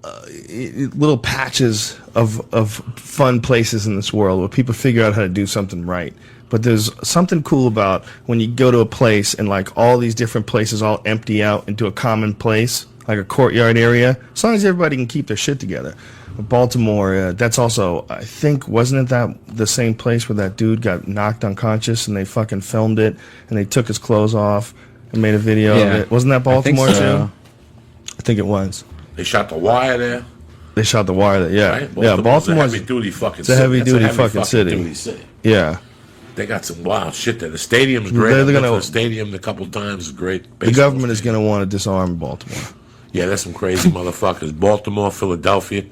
patches of fun places in this world where people figure out how to do something right. But there's something cool about when you go to a place and like all these different places all empty out into a common place, like a courtyard area, as long as everybody can keep their shit together. But Baltimore, that's also, I think, wasn't it that the same place where that dude got knocked unconscious and they fucking filmed it and they took his clothes off and made a video of it? Wasn't that Baltimore so. too? I think it was. They shot The Wire there. They shot The Wire there, yeah. Right? Yeah, Baltimore's a heavy-duty fucking it's a city. heavy-duty That's a fucking duty city. city. Yeah. They got some wild shit there. The stadium's great. They're I've been gonna- to the stadium a couple times. It's great. The government is going to want to disarm Baltimore. Yeah, there's some crazy motherfuckers. Baltimore, Philadelphia.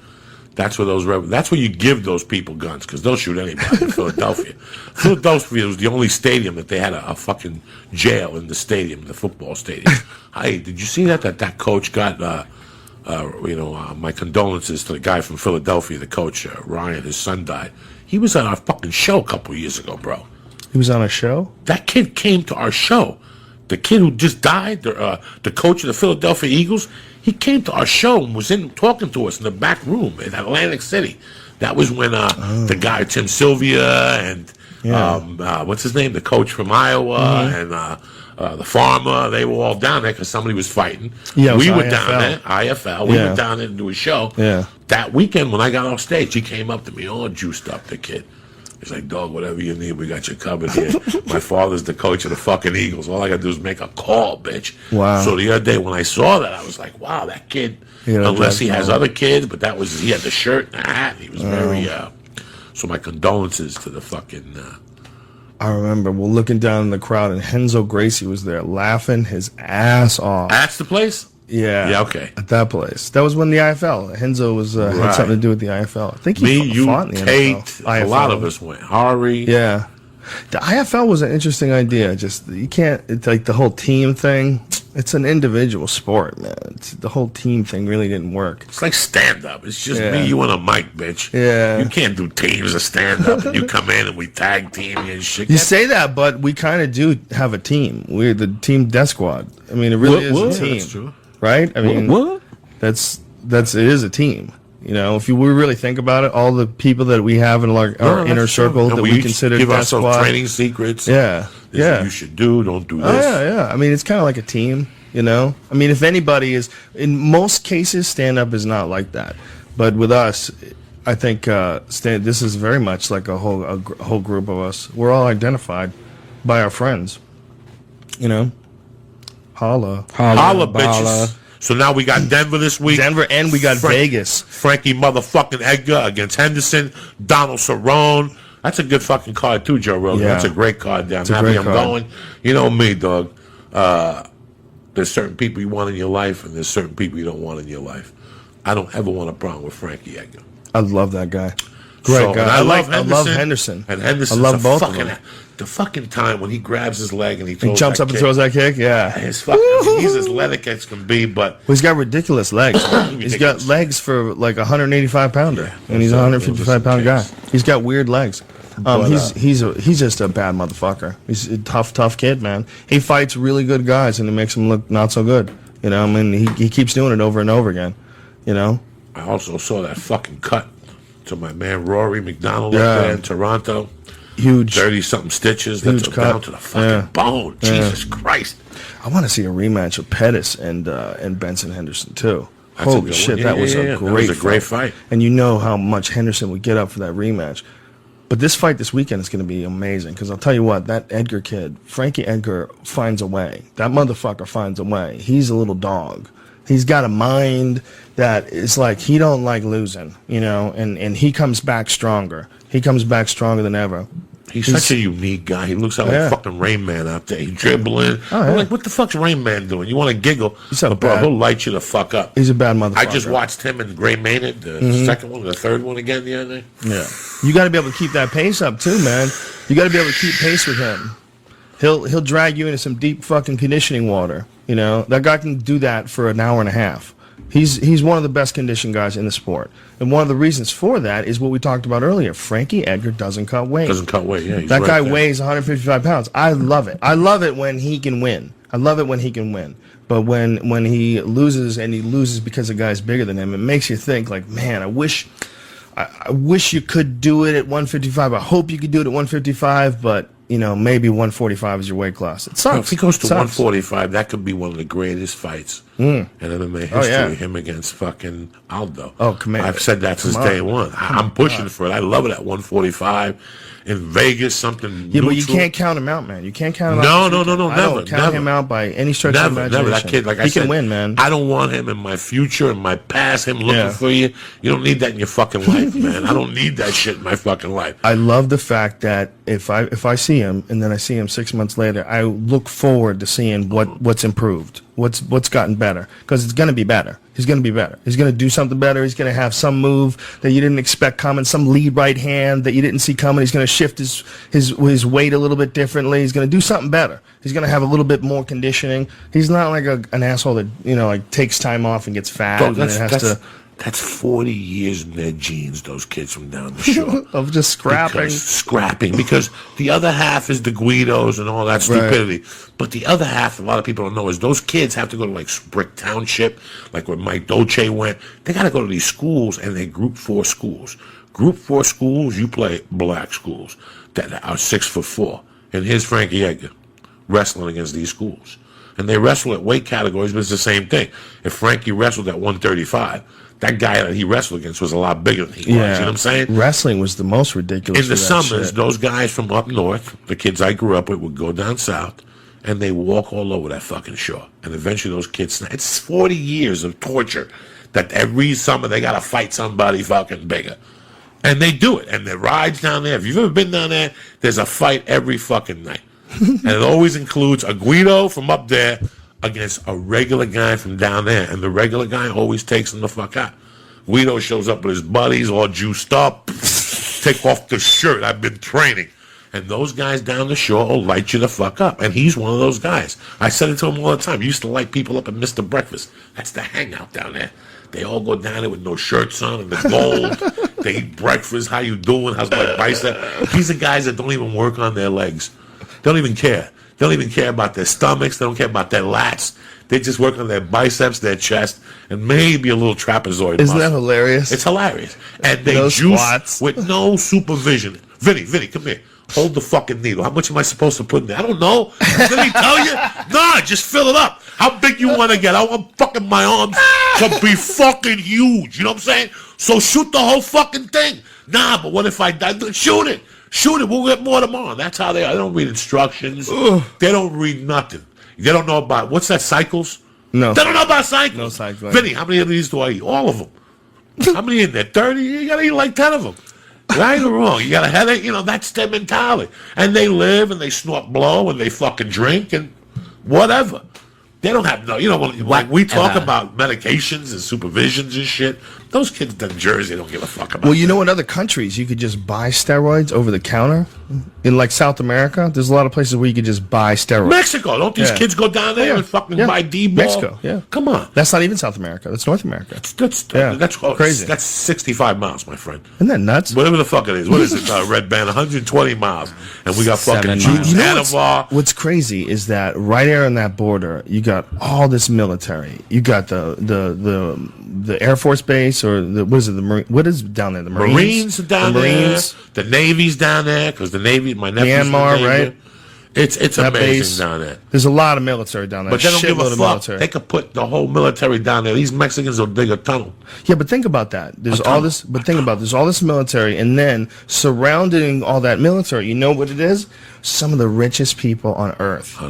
That's where that's where you give those people guns, because they'll shoot anybody in Philadelphia. Philadelphia was the only stadium that they had a fucking jail in the stadium, the football stadium. Hey, did you see that coach got? My condolences to the guy from Philadelphia, the coach Ryan. His son died. He was on our fucking show a couple years ago, bro. He was on a show? That kid came to our show. The kid who just died, the coach of the Philadelphia Eagles, he came to our show and was in talking to us in the back room in Atlantic City. That was when the guy Tim Sylvia and what's his name, the coach from Iowa and the farmer, they were all down there because somebody was fighting. Yeah, we were IFL. down there, IFL. We went down there to do a show. Yeah. That weekend when I got off stage, he came up to me all juiced up, the kid. He's like, dog, whatever you need, we got you covered here. My father's the coach of the fucking Eagles. All I got to do is make a call, bitch. Wow. So the other day when I saw that, I was like, wow, that kid, unless he has other kids, but he had the shirt and the hat. He was very, so my condolences to the fucking... I remember we're looking down in the crowd and Henzo Gracie was there laughing his ass off. That's the place? Yeah. Yeah, okay. At that place. That was when the IFL. Henzo was had something to do with the IFL. I think he fought in the Tate, NFL. a lot of us went. Hari. Yeah. The IFL was an interesting idea. Just, you can't, it's like the whole team thing. It's an individual sport, man. The whole team thing really didn't work. It's like stand-up. It's just me, you, and a mic, bitch. Yeah. You can't do teams of stand-up, and you come in and we tag team you and shit. You say that, but we kind of do have a team. We're the team Death Squad. I mean, it really is a team. That's true. Right? I mean, What? it is a team. You know, if we really think about it, all the people that we have in our inner circle that we consider give Death ourselves Squad. training secrets. Yeah. This is what you should do. Don't do this. Oh, yeah. I mean, it's kind of like a team, you know? I mean, if anybody is, in most cases, stand-up is not like that. But with us, I think this is very much like a whole group of us. We're all identified by our friends, you know? Holla, bitches. So now we got Denver this week. Denver, and we got Vegas. Frankie motherfucking Edgar against Henderson. Donald Cerrone. That's a good fucking card too, Joe Rogan. Yeah. That's a great card. I'm It's a happy great I'm card. going. You know me, dog. There's certain people you want in your life, and there's certain people you don't want in your life. I don't ever want a problem with Frankie Edgar. I love that guy. Great guy. I love Henderson. And Henderson. I love both of them. The fucking time when he grabs his leg and he He jumps up and throws that kick. Yeah. He's as athletic as can be, but Well, he's got ridiculous legs. He's got legs for like a 185 pounder, and he's a 155 pound guy. He's got weird legs. He's just a bad motherfucker. He's a tough kid, man. He fights really good guys, and it makes him look not so good. You know, I mean, he keeps doing it over and over again. You know. I also saw that fucking cut to my man Rory McDonald up there in Toronto. Huge. 30-something stitches. Huge That's cut. down to the fucking bone. Jesus Christ. I want to see a rematch of Pettis and Benson Henderson too. That's a Holy good shit, one. that was a That great was a great fight. And you know how much Henderson would get up for that rematch. But this fight this weekend is going to be amazing because I'll tell you what, that Edgar kid, Frankie Edgar, finds a way. That motherfucker finds a way. He's a little dog. He's got a mind that is like he don't like losing, you know, and he comes back stronger. He comes back stronger than ever. He's such a unique guy. He looks like fucking Rain Man out there. He's dribbling. I'm like, what the fuck's Rain Man doing? You want to giggle, but bro, he'll light you the fuck up. He's a bad motherfucker. I just watched him in Gray Maynard, the second one, the third one again the other day. Yeah. You got to be able to keep that pace up too, man. You got to be able to keep pace with him. He'll drag you into some deep fucking conditioning water. You know, that guy can do that for an hour and a half. He's one of the best conditioned guys in the sport. And one of the reasons for that is what we talked about earlier. Frankie Edgar doesn't cut weight. Doesn't cut weight, yeah. That guy weighs 155 pounds. I love it. I love it when he can win. I love it when he can win. But when he loses, and he loses because the guy's bigger than him, it makes you think, like, man, I wish you could do it at 155. I hope you could do it at 155, but maybe 145 is your weight class. It sucks. Well, if he goes to 145, that could be one of the greatest fights in MMA history. Him against fucking Aldo. Oh, come on. I've said that since day one. I'm pushing for it. I love it at 145 in Vegas. Something. Yeah, neutral. but you can't count him out, man. You can't count him out. No, I don't count him out by any stretch of imagination. Never. That kid, like I he said, can win, man. I don't want him in my future, in my past. Him looking for you. You don't need that in your fucking life, man. I don't need that shit in my fucking life. I love the fact that if I see him and then I see him 6 months later, I look forward to seeing what's improved, what's gotten better, because it's going to be better. He's going to be better. He's going to do something better. He's going to have some move that you didn't expect coming, some lead right hand that you didn't see coming. He's going to shift his weight a little bit differently. He's going to do something better. He's going to have a little bit more conditioning. He's not like an asshole that like takes time off and gets fat and then has to. That's 40 years in their genes, those kids from down the shore. Of just scrapping. Because the other half is the Guidos and all that stupidity. Right. But the other half, a lot of people don't know, is those kids have to go to like Brick Township, like where Mike Dolce went. They got to go to these schools, and they're Group 4 schools. Group 4 schools, you play black schools that are 6'4". And here's Frankie Edgar wrestling against these schools. And they wrestle at weight categories, but it's the same thing. If Frankie wrestled at 135, that guy that he wrestled against was a lot bigger than he was. You know what I'm saying? Wrestling was the most ridiculous. In the summers, those guys from up north, the kids I grew up with, would go down south, and they walk all over that fucking shore. And eventually those kids, it's 40 years of torture that every summer they got to fight somebody fucking bigger. And they do it. And the rides down there, if you've ever been down there, there's a fight every fucking night. And it always includes a Guido from up there against a regular guy from down there, and the regular guy always takes him the fuck out. Guido shows up with his buddies, all juiced up, take off the shirt, I've been training. And those guys down the shore will light you the fuck up, and he's one of those guys. I said it to him all the time. He used to light people up at Mr. Breakfast. That's the hangout down there. They all go down there with no shirts on and the gold. They eat breakfast. How you doing? How's my bicep? These are guys that don't even work on their legs. They don't even care. They don't even care about their stomachs. They don't care about their lats. They just work on their biceps, their chest, and maybe a little trapezoid Isn't muscle. that hilarious? It's hilarious. And they No juice squats. with no supervision. Vinny, come here. Hold the fucking needle. How much am I supposed to put in there? I don't know. Did he tell you? Nah, just fill it up. How big you want to get? I want fucking my arms to be fucking huge. You know what I'm saying? So shoot the whole fucking thing. Nah, but what if I die? Shoot it. Shoot it. We'll get more tomorrow. That's how they are. They don't read instructions. Ugh. They don't read nothing. They don't know about, what's that, cycles? No. They don't know about cycles. No cycling. Vinny, how many of these do I eat? All of them. How many in there? 30? You got to eat like 10 of them. Right or wrong? You got a headache? That's their mentality. And they live and they snort blow and they fucking drink and whatever. They don't have like we talk about medications and supervisions and shit. Those kids in Jersey don't give a fuck about. Well, in other countries, you could just buy steroids over the counter. In like South America, there's a lot of places where you could just buy steroids. Mexico, don't these kids go down there and fucking buy D-ball? Mexico, yeah. Come on. That's not even South America. That's North America. That's crazy. That's 65 miles, my friend. Isn't that nuts? Whatever the fuck it is. What is it? Red Band, 120 miles. And we got fucking Jews. What's crazy is that right there on that border, you got all this military. You got the Air Force Base, or what is down there? The Marines are down there. The Navy's down there, because the Navy, my nephew's Myanmar, right? It's amazing base. Down there. There's a lot of military down there. But they don't give a fuck. Military. They could put the whole military down there. These Mexicans will dig a tunnel. Yeah, but think about that. There's all this military, and then surrounding all that military, you know what it is? Some of the richest people on Earth.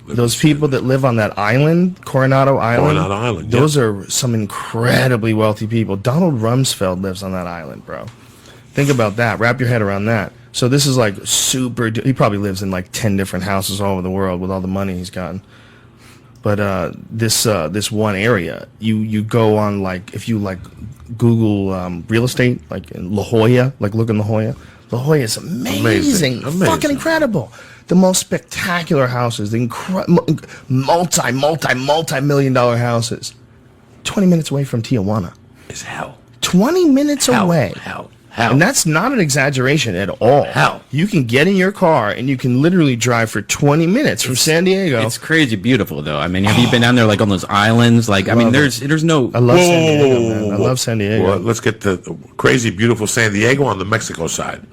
Those people that live on that island, Coronado Island. Those are some incredibly wealthy people. Donald Rumsfeld lives on that island, bro. Think about that. Wrap your head around that. So this is like super. He probably lives in like 10 different houses all over the world with all the money he's gotten. But this one area, you go on, like, if you like Google real estate, like in La Jolla, like look in La Jolla. La Jolla is amazing. Fucking incredible. The most spectacular houses, the multi-million-dollar houses. 20 minutes away from Tijuana. It's hell. 20 minutes away. Hell. And that's not an exaggeration at all. Hell. You can get in your car and you can literally drive for 20 minutes from San Diego. It's crazy beautiful, though. I mean, have you been down there, like, on those islands? Like, I mean, there's no... I love San Diego, man. I love San Diego. Well, let's get the crazy, beautiful San Diego on the Mexico side.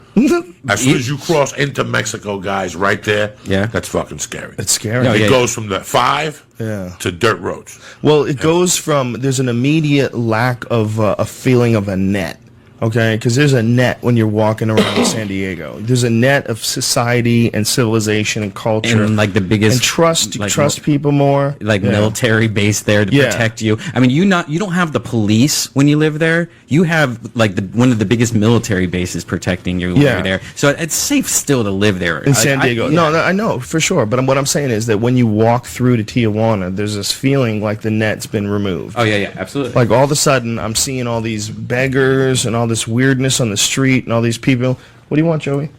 As soon as you cross into Mexico, guys, right there, that's fucking scary. It's scary. No, It goes from the 5 to dirt roads. Well, it goes from, there's an immediate lack of a feeling of a net. Okay, because there's a net when you're walking around San Diego. There's a net of society and civilization and culture, and like the biggest, and trust. like, trust people more. Like military base there to protect you. I mean, you don't have the police when you live there. You have like one of the biggest military bases protecting you when you're there. So it's safe still to live there in San Diego. No, I know for sure. But what I'm saying is that when you walk through to Tijuana, there's this feeling like the net's been removed. Oh yeah, absolutely. Like all of a sudden, I'm seeing all these beggars and all this weirdness on the street and all these people. What do you want, Joey?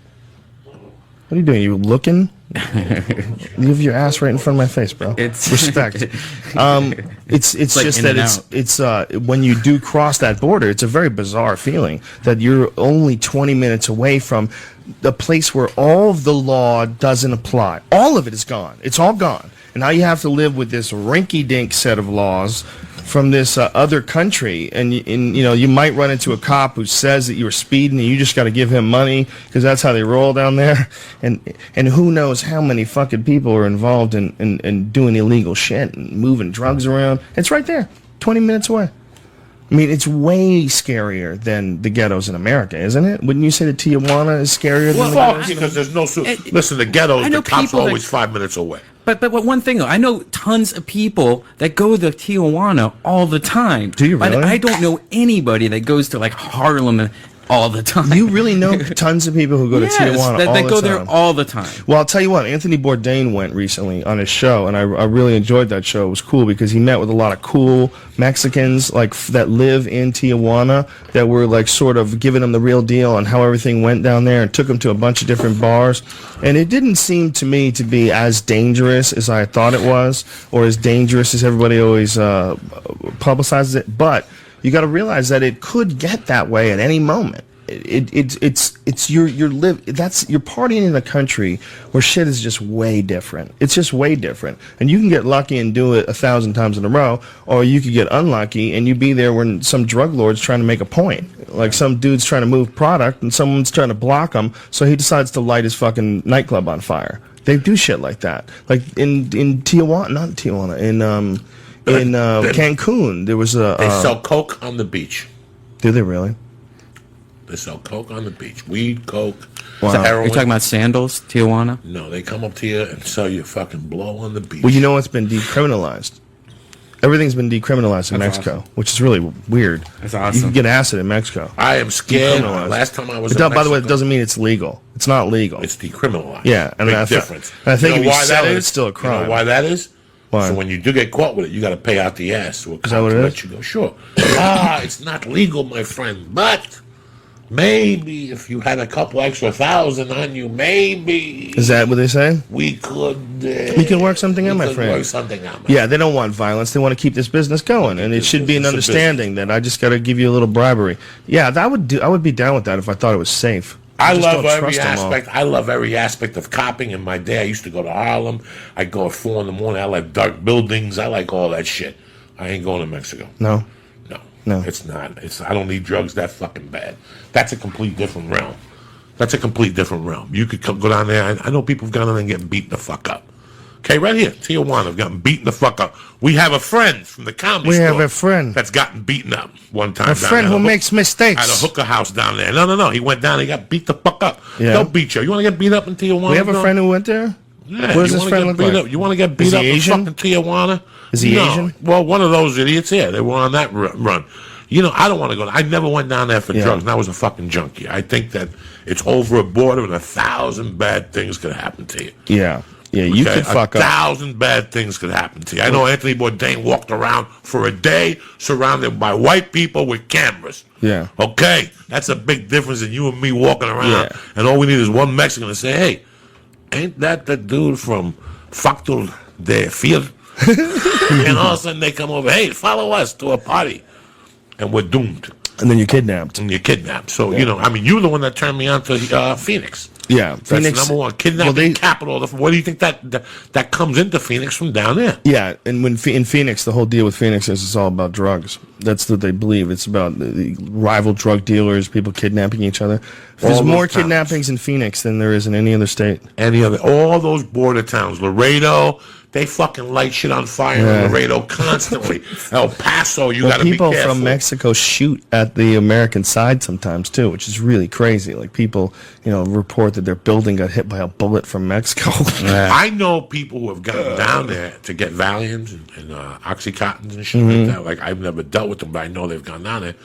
What are you doing? You looking? You have your ass right in front of my face, bro. It's respect. It's like just that it's when you do cross that border, it's a very bizarre feeling that you're only 20 minutes away from the place where all of the law doesn't apply. All of it is gone. It's all gone. And now you have to live with this rinky-dink set of laws from this other country, and you know, you might run into a cop who says that you were speeding and you just got to give him money because that's how they roll down there, and who knows how many fucking people are involved in doing illegal shit and moving drugs around. It's right there, 20 minutes away. I mean, it's way scarier than the ghettos in America, isn't it? Wouldn't you say that Tijuana is scarier than the ghettos? Because there's no... Listen, the ghettos, the cops are always 5 minutes away. But one thing, though, I know tons of people that go to Tijuana all the time. Do you really? I don't know anybody that goes to, like, Harlem all the time. You really know tons of people who go to Tijuana all the time. That go there all the time. Well, I'll tell you what, Anthony Bourdain went recently on his show, and I really enjoyed that show. It was cool because he met with a lot of cool Mexicans like that live in Tijuana that were like sort of giving him the real deal on how everything went down there, and took him to a bunch of different bars. And it didn't seem to me to be as dangerous as I thought it was, or as dangerous as everybody always publicizes it. But you got to realize that it could get that way at any moment. It's you're partying in a country where shit is just way different. It's just way different, and you can get lucky and do it 1,000 times in a row, or you could get unlucky and you be there when some drug lord's trying to make a point, like some dude's trying to move product and someone's trying to block him, so he decides to light his fucking nightclub on fire. They do shit like that, like in Tijuana, not Tijuana, in Cancun. There was a they sell coke on the beach. Do they really? They sell coke on the beach. Weed, coke, wow. heroin. You're talking about Sandals, Tijuana? No, they come up to you and sell you fucking blow on the beach. Well, you know what's been decriminalized? Everything's been decriminalized in Mexico, which is really weird. That's awesome. You can get acid in Mexico. I am scared. Last time I was in Mexico. By the way, it doesn't mean it's legal. It's not legal. It's decriminalized. Yeah. And Big difference. And I think you know if you sell it, it's still a crime. You know why that is? Why? So when you do get caught with it, you got to pay out the ass. So is that what it is? You go, sure. It's not legal, my friend, but... maybe if you had a couple extra thousand on you, maybe. Is that what they say? We could. We can work something out, my friend. Work something out. Yeah, they don't want violence. They want to keep this business going, and it should be an understanding that I just got to give you a little bribery. Yeah, I would be down with that if I thought it was safe. I love every aspect. I love every aspect of copping. In my day, I used to go to Harlem. I'd go at 4 in the morning. I like dark buildings. I like all that shit. I ain't going to Mexico. No. No, it's not. I don't need drugs that fucking bad. That's a complete different realm. You could go down there. I know people have gone down there and getting beaten the fuck up. Okay, right here, Tijuana, have gotten beaten the fuck up. We have a friend from the comedy store. We have a friend that's gotten beaten up one time. A friend who makes mistakes. At a hookah house down there. No. He went down. He got beat the fuck up. Yeah. They'll beat you. You want to get beat up in Tijuana? We have a friend who went there. Yeah. What does this friend look like? You want to get beat up in fucking Tijuana? Is he Asian? Well, one of those idiots. Yeah, they were on that run. You know, I don't want to go. I never went down there for drugs, and I was a fucking junkie. I think that it's over a border, and 1,000 bad things could happen to you. Yeah, you could fuck up. 1,000 bad things could happen to you. I know Anthony Bourdain walked around for a day surrounded by white people with cameras. Yeah. Okay, that's a big difference than you and me walking around, and all we need is one Mexican to say, "Hey, ain't that the dude from Factor de Fiel?" And all of a sudden they come over, hey, follow us to a party. And we're doomed. And then you're kidnapped. And you're kidnapped. So, you know, I mean, you're the one that turned me on to Phoenix. Yeah, That's Phoenix, number one. Kidnapping capital. What do you think that comes into Phoenix from down there? Yeah, and when in Phoenix, the whole deal with Phoenix is it's all about drugs. That's what they believe. It's about the rival drug dealers, people kidnapping each other. There's more kidnappings in Phoenix than there is in any other state. All those border towns, Laredo, they fucking light shit on fire in Laredo constantly. El Paso, you got to be careful. People from Mexico shoot at the American side sometimes too, which is really crazy. Like people, you know, report that their building got hit by a bullet from Mexico. I know people who have gone down there to get Valiums and Oxycontins and shit like that. Like I've never dealt with them, but I know they've gone down there.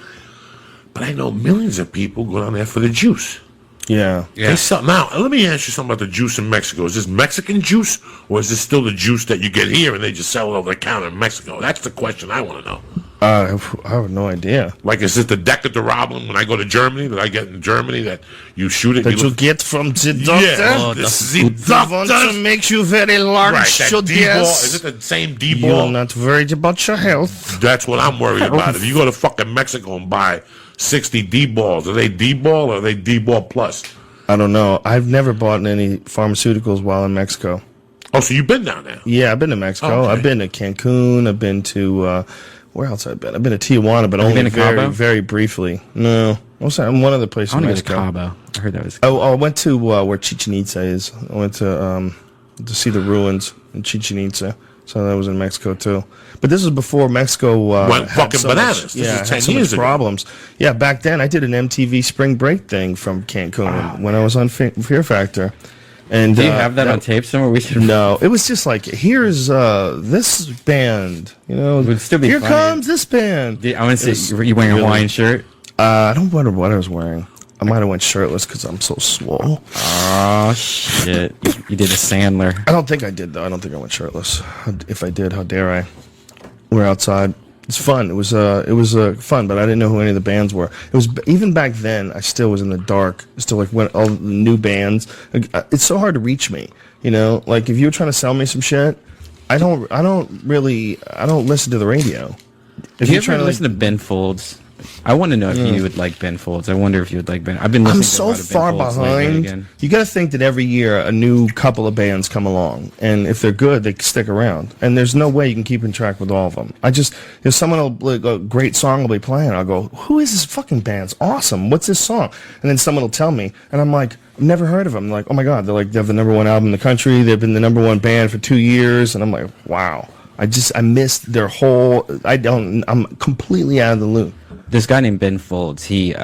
But I know millions of people go down there for the juice. Yeah. Now, let me ask you something about the juice in Mexico. Is this Mexican juice, or is this still the juice that you get here and they just sell it over the counter in Mexico? That's the question I want to know. I have no idea. Like, is it the Decadurablum when I go to Germany that I get in Germany that you shoot it? That you get from the doctor? Yeah, the want to make you very large. Right, that D-ball. Is it the same D-ball? You're not worried about your health. That's what I'm worried about. If you go to fucking Mexico and buy 60 D-balls, are they D-ball or are they D-ball plus? I don't know. I've never bought any pharmaceuticals while in Mexico. Oh, so you've been down there? Yeah, I've been to Mexico. Okay. I've been to Cancun. I've been to... where else have I been? I've been to Tijuana, but only very briefly. No. I'm one other place in Mexico. I want to go to Cabo. I heard that was... I went to where Chichen Itza is. I went to see the ruins in Chichen Itza. So that was in Mexico, too. But this was before Mexico went fucking bananas. This is 10 years ago. Problems. Yeah, back then, I did an MTV Spring Break thing from Cancun when I was on Fear Factor. And, do you have that on tape somewhere? We should. No, it was just like, here's this band. You know, it would still be here funny. Comes this band. I want to see, you wearing a Hawaiian shirt? I don't remember what I was wearing. I might have went shirtless because I'm so swole. Oh, shit. You did a Sandler. I don't think I did, though. I don't think I went shirtless. If I did, how dare I? We're outside. It's fun. It was fun, but I didn't know who any of the bands were. It was even back then. I still was in the dark. Still like when all the new bands. It's so hard to reach me. You know, like if you were trying to sell me some shit, I don't listen to the radio. If you're trying to listen to Ben Folds, I want to know if you would like Ben Folds. I wonder if you would like Ben. I've been listening to a lot of Ben far Folds lately behind. again. You got to think that every year a new couple of bands come along, and if they're good, they stick around. And there's no way you can keep in track with all of them. If someone a great song will be playing, I'll go, "Who is this fucking band? It's awesome. What's this song?" And then someone will tell me, and I'm like, "I've never heard of them." I'm like, "Oh my god, they have the #1 album in the country. They've been the #1 band for 2 years," and I'm like, "Wow." I missed their whole. I'm completely out of the loop. This guy named Ben Folds, he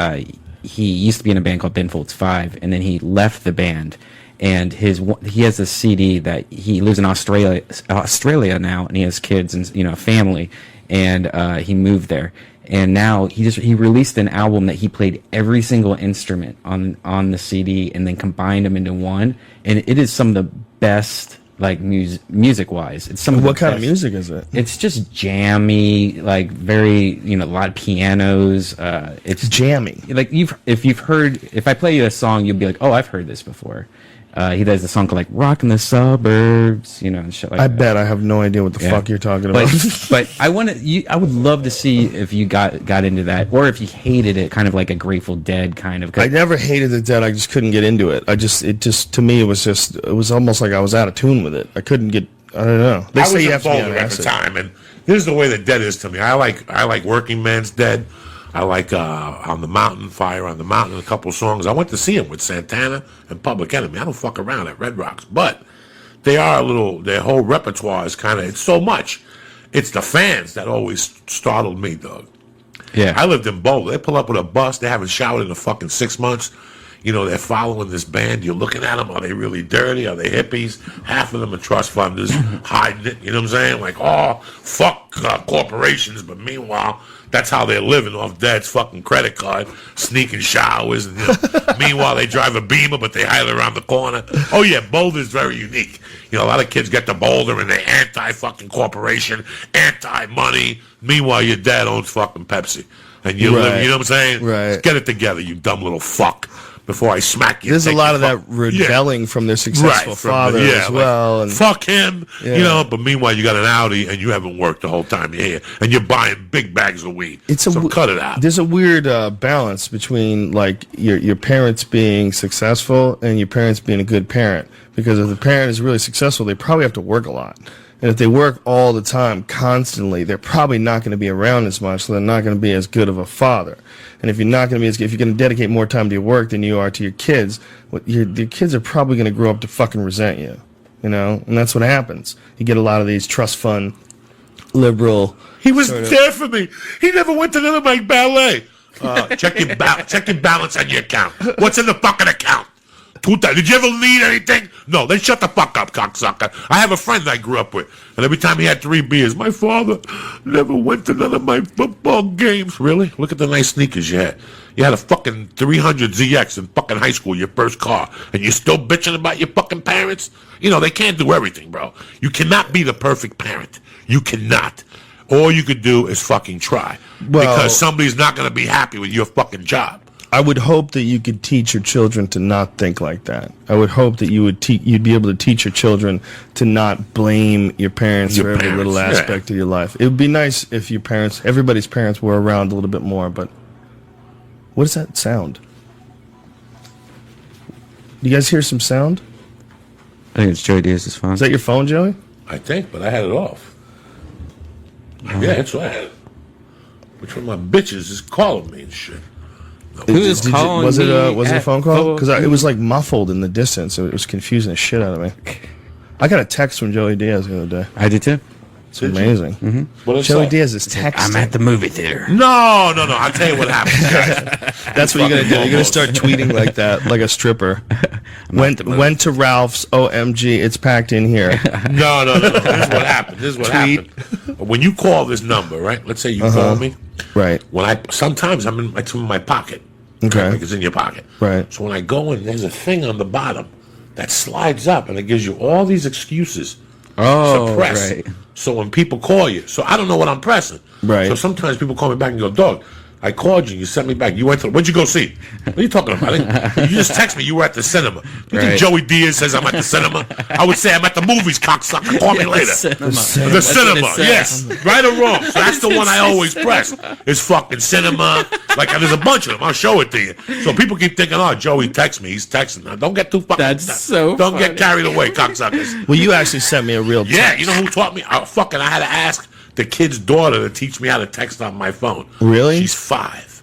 used to be in a band called Ben Folds 5, and then he left the band. And he has a CD that he lives in Australia now, and he has kids and a family, and he moved there. And now he released an album that he played every single instrument on the CD, and then combined them into one. And it is some of the best. Like music wise, it's some. What kind of music is it? It's just jammy, like very a lot of pianos. It's jammy. Like if I play you a song, you'll be like, oh, I've heard this before. He does a song called like "Rockin' the Suburbs," and shit like that. I bet I have no idea what the fuck you're talking about. But I would love to see if you got into that, or if you hated it, kind of like a Grateful Dead kind of. I never hated the Dead. I just couldn't get into it. To me, it was almost like I was out of tune with it. I couldn't get. I don't know. I was a Boulder at the time, and here's the way the Dead is to me. I like Working Man's Dead. I like On the Mountain, Fire on the Mountain, a couple songs. I went to see them with Santana and Public Enemy. I don't fuck around at Red Rocks, but they are their whole repertoire is it's so much. It's the fans that always startled me, dog. Yeah. I lived in Boulder. They pull up with a bus. They haven't showered in fucking 6 months. They're following this band. You're looking at them. Are they really dirty? Are they hippies? Half of them are trust funders hiding it. You know what I'm saying? Like, oh, fuck corporations. But meanwhile, that's how they're living off Dad's fucking credit card, sneaking showers. And, meanwhile, they drive a Beamer, but they hide around the corner. Oh, yeah, Boulder's very unique. A lot of kids get to Boulder, and they're anti-fucking corporation, anti-money. Meanwhile, your dad owns fucking Pepsi. And you live, you know what I'm saying? Right. Get it together, you dumb little fuck. before I smack you. There's a Take lot your of that rebelling from their successful father as well. And fuck him, but meanwhile you got an Audi and you haven't worked the whole time you're here, and you're buying big bags of weed. So cut it out. There's a weird balance between like your parents being successful and your parents being a good parent. Because if the parent is really successful, they probably have to work a lot. And if they work all the time, constantly, they're probably not going to be around as much, so they're not going to be as good of a father. And if you're not going to be if you're going to dedicate more time to your work than you are to your kids, your kids are probably going to grow up to fucking resent you. And that's what happens. You get a lot of these trust fund, liberal. He was there for me. He never went to none of my ballet. Check your balance on your account. What's in the fucking account? Did you ever need anything? No, then shut the fuck up, cocksucker. I have a friend I grew up with, and every time he had 3 beers, my father never went to none of my football games. Really? Look at the nice sneakers you had. You had a fucking 300 ZX in fucking high school, your first car, and you're still bitching about your fucking parents? They can't do everything, bro. You cannot be the perfect parent. You cannot. All you could do is fucking try. Because somebody's not going to be happy with your fucking job. I would hope that you could teach your children to not think like that. I would hope that you'd be able to teach your children to not blame your parents for every little aspect of your life. It would be nice if everybody's parents were around a little bit more, but what does that sound? Do you guys hear some sound? I think it's Joey Diaz's phone. Is that your phone, Joey? I think, but I had it off. Yeah, that's what I had. Which one of my bitches is calling me and shit. Who's calling was me? Was it a phone call? Because it was like muffled in the distance. It was confusing the shit out of me. I got a text from Joey Diaz the other day. I did too. It's amazing. Mm-hmm. Joey Diaz is texting. I'm at the movie theater. No. I'll tell you what happened, guys. That's what you're gonna do. You're gonna start tweeting like that, like a stripper. Went to Ralph's. OMG, it's packed in here. No. This is what happened. When you call this number, right? Let's say you call me. Right. Sometimes it's in my pocket. Okay. Like it's in your pocket. Right. So when I go in, there's a thing on the bottom that slides up and it gives you all these excuses. Oh, press. right. So when people call you, so I don't know what I'm pressing. Right. So sometimes people call me back and go, "Dog, I called you. You sent me back. What'd you go see? What are you talking about? You just text me. You were at the cinema. You think Joey Diaz says I'm at the cinema? I would say I'm at the movies, cocksucker. Call me later. The cinema. Yes. Right or wrong. So that's the one I always press. It's fucking cinema. Like there's a bunch of them. I'll show it to you. So people keep thinking, "Oh, Joey texts me. He's texting." Now, don't get too fucking. That's so. Don't get carried away, cocksuckers. Well, you actually sent me a real text. Yeah, you know who taught me? I had to ask the kid's daughter to teach me how to text on my phone. Really? She's 5.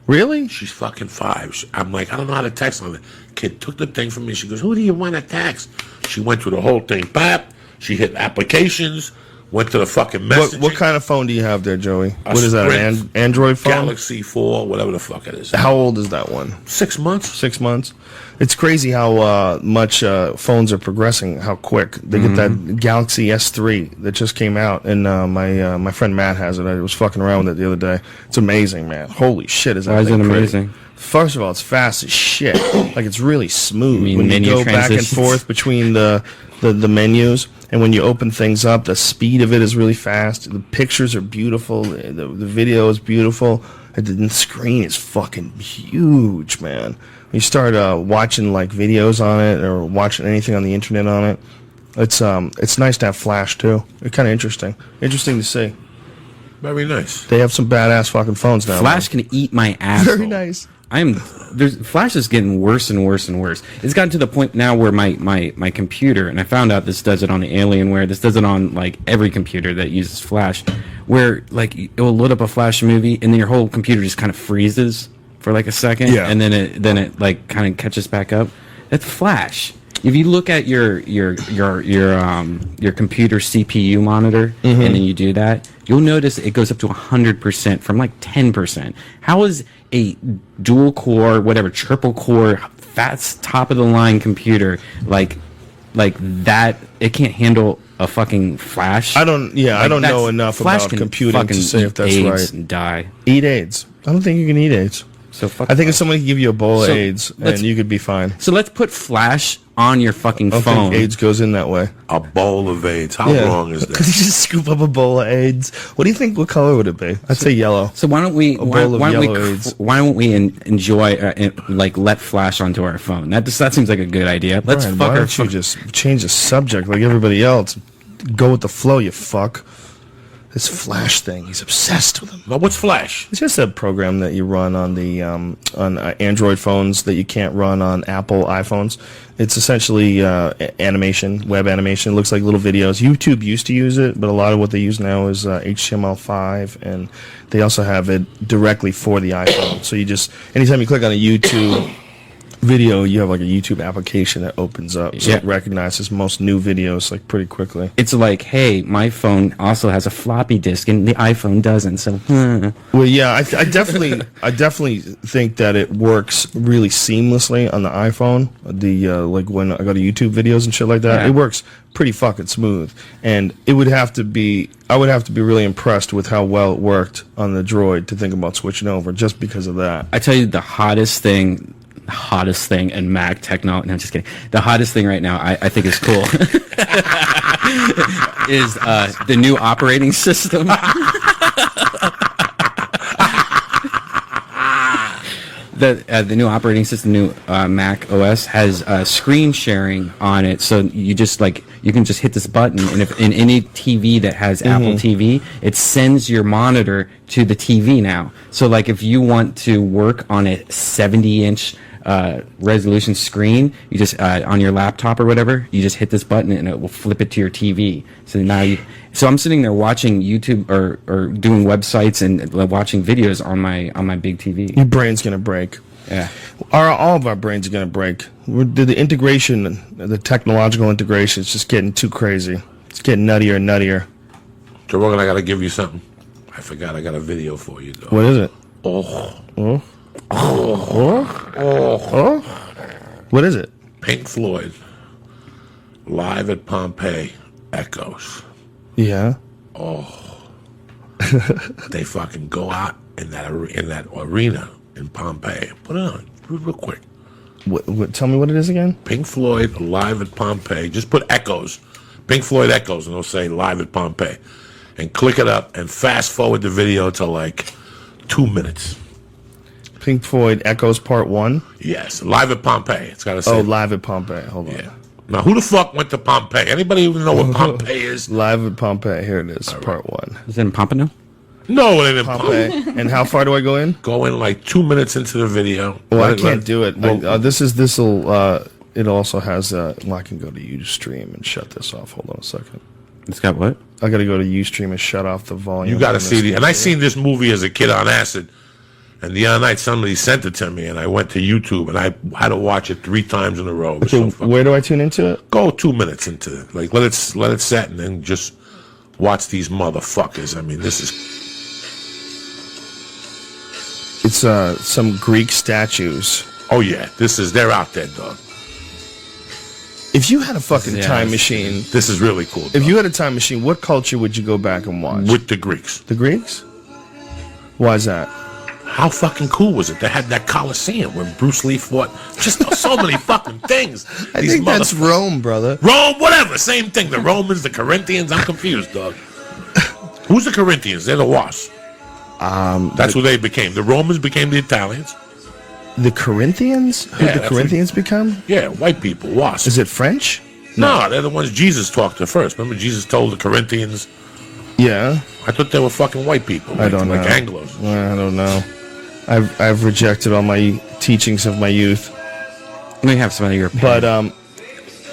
Really? She's fucking 5. I'm like, I don't know how to text on it. Kid took the thing from me. She goes, "Who do you want to text?" She went through the whole thing. Bap. She hit applications. Went to the fucking message. What kind of phone do you have there, Joey? What is that? An Android phone? Galaxy 4, whatever the fuck it is. How old is that one? 6 months. 6 months. It's crazy how much phones are progressing. How quick they get that Galaxy S3 that just came out, and my friend Matt has it. I was fucking around with it the other day. It's amazing, man. Holy shit, is that Why is it thing pretty? amazing? First of all, it's fast as shit. Like it's really smooth when you menu go back and transitions? forth between the menus. And when you open things up, the speed of it is really fast. The pictures are beautiful. The video is beautiful. And the screen is fucking huge, man. When you start watching like videos on it or watching anything on the internet on it, it's nice to have Flash too. It's kind of interesting. Interesting to see. Very nice. They have some badass fucking phones now. Flash can eat my ass. Very nice. Flash is getting worse and worse and worse. It's gotten to the point now where my computer, and I found out this does it on the Alienware, this does it on like every computer that uses Flash, where like it will load up a Flash movie and then your whole computer just kind of freezes for like a second, and then it like kind of catches back up. That's Flash. If you look at your computer CPU monitor and then you do that, you'll notice it goes up to 100% from like 10%. How is a dual core, whatever, triple core, fast top of the line computer like that? It can't handle a fucking Flash. I don't know enough Flash about computing to say if that's right. And die. Eat AIDS. I don't think you can eat AIDS. So I think if somebody could give you a bowl of AIDS, and you could be fine. So let's put Flash on your fucking I don't phone. think AIDS goes in that way. A bowl of AIDS. How wrong is Because you that? just scoop up a bowl of AIDS. What do you think? What color would it be? I'd say yellow. So why don't we bowl of yellow AIDS. why don't we enjoy like let flash onto our phone? That seems like a good idea. Let's Brian, fuck why our don't you just change the subject like everybody else? Go with the flow, you fuck. This Flash thing, he's obsessed with him. Now, what's Flash? It's just a program that you run on the on Android phones that you can't run on Apple iPhones. It's essentially animation, web animation. It looks like little videos. YouTube used to use it, but a lot of what they use now is HTML5, and they also have it directly for the iPhone. So you just, anytime you click on a YouTube video, you have like a YouTube application that opens up, so it recognizes most new videos like pretty quickly. It's like, hey, my phone also has a floppy disk and the iPhone doesn't. So, Well, yeah, I definitely think that it works really seamlessly on the iPhone. The like when I go to YouTube videos and shit like that, it works pretty fucking smooth. And it would have to be, I would have to be really impressed with how well it worked on the Droid to think about switching over, just because of that. I tell you, the hottest thing in Mac technology. No, I'm just kidding. The hottest thing right now, I think is cool, is the new operating system. The new operating system, new Mac OS, has screen sharing on it. So you just you can just hit this button, and if in any TV that has Apple TV, it sends your monitor to the TV now. So like if you want to work on a 70-inch resolution screen, you just on your laptop or whatever, you just hit this button and it will flip it to your TV. So now so I'm sitting there watching YouTube or doing websites and watching videos on my big TV. Your brain's gonna break. Yeah. All of our brains are gonna break. The integration, the technological integration, is just getting too crazy. It's getting nuttier and nuttier. Joe Rogan, I gotta give you something. I forgot I got a video for you, though. What is it? What is it? Pink Floyd, live at Pompeii, Echoes. Yeah. They fucking go out in that arena in Pompeii. Put it on real quick. Tell me what it is again. Pink Floyd live at Pompeii. Just put Echoes, Pink Floyd Echoes, and it'll say live at Pompeii. And click it up and fast forward the video to like 2 minutes. Pink Floyd Echoes Part 1? Yes, live at Pompeii. It's got to say. Oh, live at Pompeii. Hold on. Yeah. Now, who the fuck went to Pompeii? Anybody even know what Pompeii is? Live at Pompeii. Here it is, Part 1. Is it in Pompano? No, it ain't in Pompeii. Pompeii. And how far do I go in? Go in like 2 minutes into the video. Well, I can't do it. Well, It also has, well, I can go to Ustream and shut this off. Hold on a second. It's got what? I got to go to Ustream and shut off the volume. you got to see the. And I seen this movie as a kid on acid. And the other night, somebody sent it to me, and I went to YouTube, and I had to watch it 3 times in a row. It was so fucking- Where do I tune into it? Go 2 minutes into it. Like, let it set, and then just watch these motherfuckers. I mean, this is... It's some Greek statues. Oh, yeah. They're out there, dog. If you had a fucking Yeah, time that's- machine, This is really cool, dog. if you had a time machine, what culture would you go back and watch? With the Greeks. The Greeks? Why is that? How fucking cool was it? They had that Colosseum where Bruce Lee fought. Just so many fucking things. I These think that's motherfuckers- Rome, brother. Rome, whatever. Same thing. The Romans, the Corinthians. I'm confused, dog. Who's the Corinthians? They're the Wasps. That's who they became. The Romans became the Italians. The Corinthians? Who Yeah, the that's Corinthians become? Yeah, white people, Wasps. Is it French? No, they're the ones Jesus talked to first. Remember, Jesus told the Corinthians. Yeah. I thought they were fucking white people. I don't know. Like Anglos. I don't know. I've rejected all my teachings of my youth. Let me have some of your. But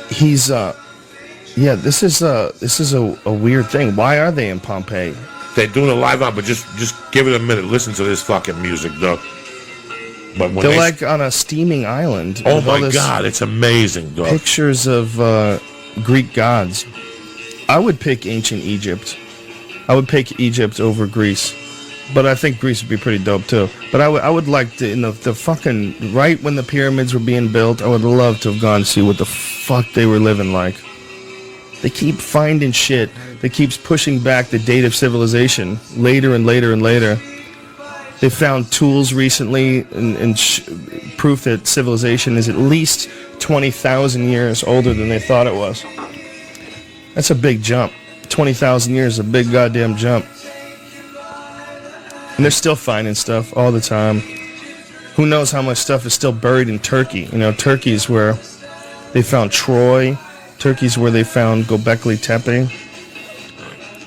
he's yeah. This is a weird thing. Why are they in Pompeii? They're doing a live on, but just give it a minute. Listen to this fucking music, dog. But when They're like on a steaming island. oh with all my this God, it's amazing, dog. pictures of Greek gods. I would pick ancient Egypt. I would pick Egypt over Greece. But I think Greece would be pretty dope too. But I would like to, in the fucking, right when the pyramids were being built, I would love to have gone and see what the fuck they were living like. They keep finding shit that keeps pushing back the date of civilization later and later and later. They found tools recently and proof that civilization is at least 20,000 years older than they thought it was. That's a big jump. 20,000 years is a big goddamn jump. And they're still finding stuff all the time. Who knows how much stuff is still buried in Turkey? You know, Turkey's where they found Troy. Turkey's where they found Göbekli Tepe.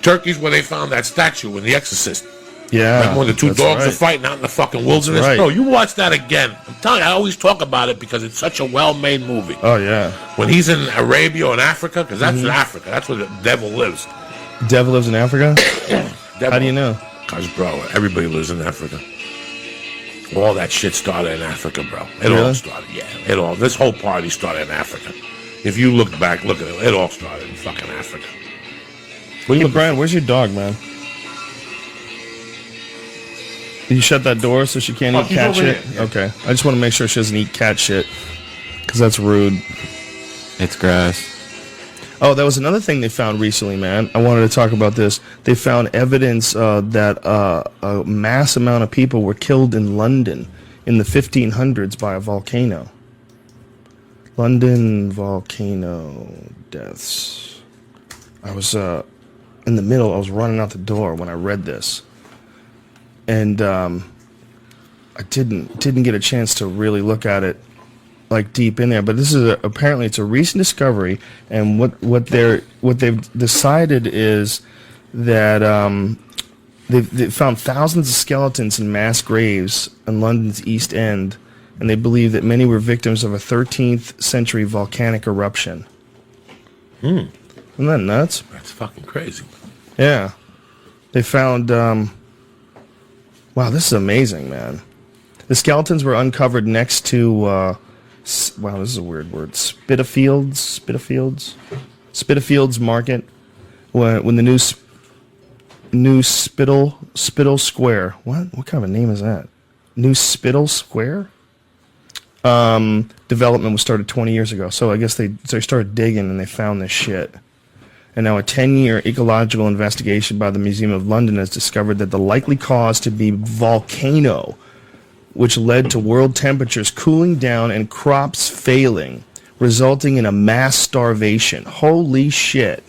Turkey's where they found that statue in The Exorcist. Yeah. Remember when the two dogs are fighting out in the fucking wilderness? Right. Bro, you watch that again. I'm telling you, I always talk about it because it's such a well-made movie. Oh, yeah. When he's in Arabia or in Africa, because that's in Africa. That's where the devil lives. Devil lives in Africa? Devil, How do you know? Because, bro, everybody lives in Africa. All that shit started in Africa, bro. It Really? all started, yeah. This whole party started in Africa. If you look back, look at it. It all started in fucking Africa. Hey, Brian, where's your dog, man? Did you shut that door so she can't eat she's cat over shit? here, yeah. Okay. I just want to make sure she doesn't eat cat shit. Because that's rude. It's gross. Oh, that was another thing they found recently, man. I wanted to talk about this. They found evidence that a mass amount of people were killed in London in the 1500s by a volcano. London volcano deaths. I was in the middle. I was running out the door when I read this, and I didn't get a chance to really look at it like deep in there. But this is apparently it's a recent discovery, and what they've decided is that they've found thousands of skeletons in mass graves in London's East End, and they believe that many were victims of a 13th century volcanic eruption. Isn't that nuts? That's fucking crazy. Yeah. They found, wow, this is amazing, man. The skeletons were uncovered next to, wow, this is a weird word, Spitalfields Market, when the new Spittle Square, what kind of a name is that? New Spittle Square? Development was started 20 years ago. So I guess they started digging and they found this shit. And now a 10-year ecological investigation by the Museum of London has discovered that the likely cause to be volcano, which led to world temperatures cooling down and crops failing, resulting in a mass starvation. Holy shit.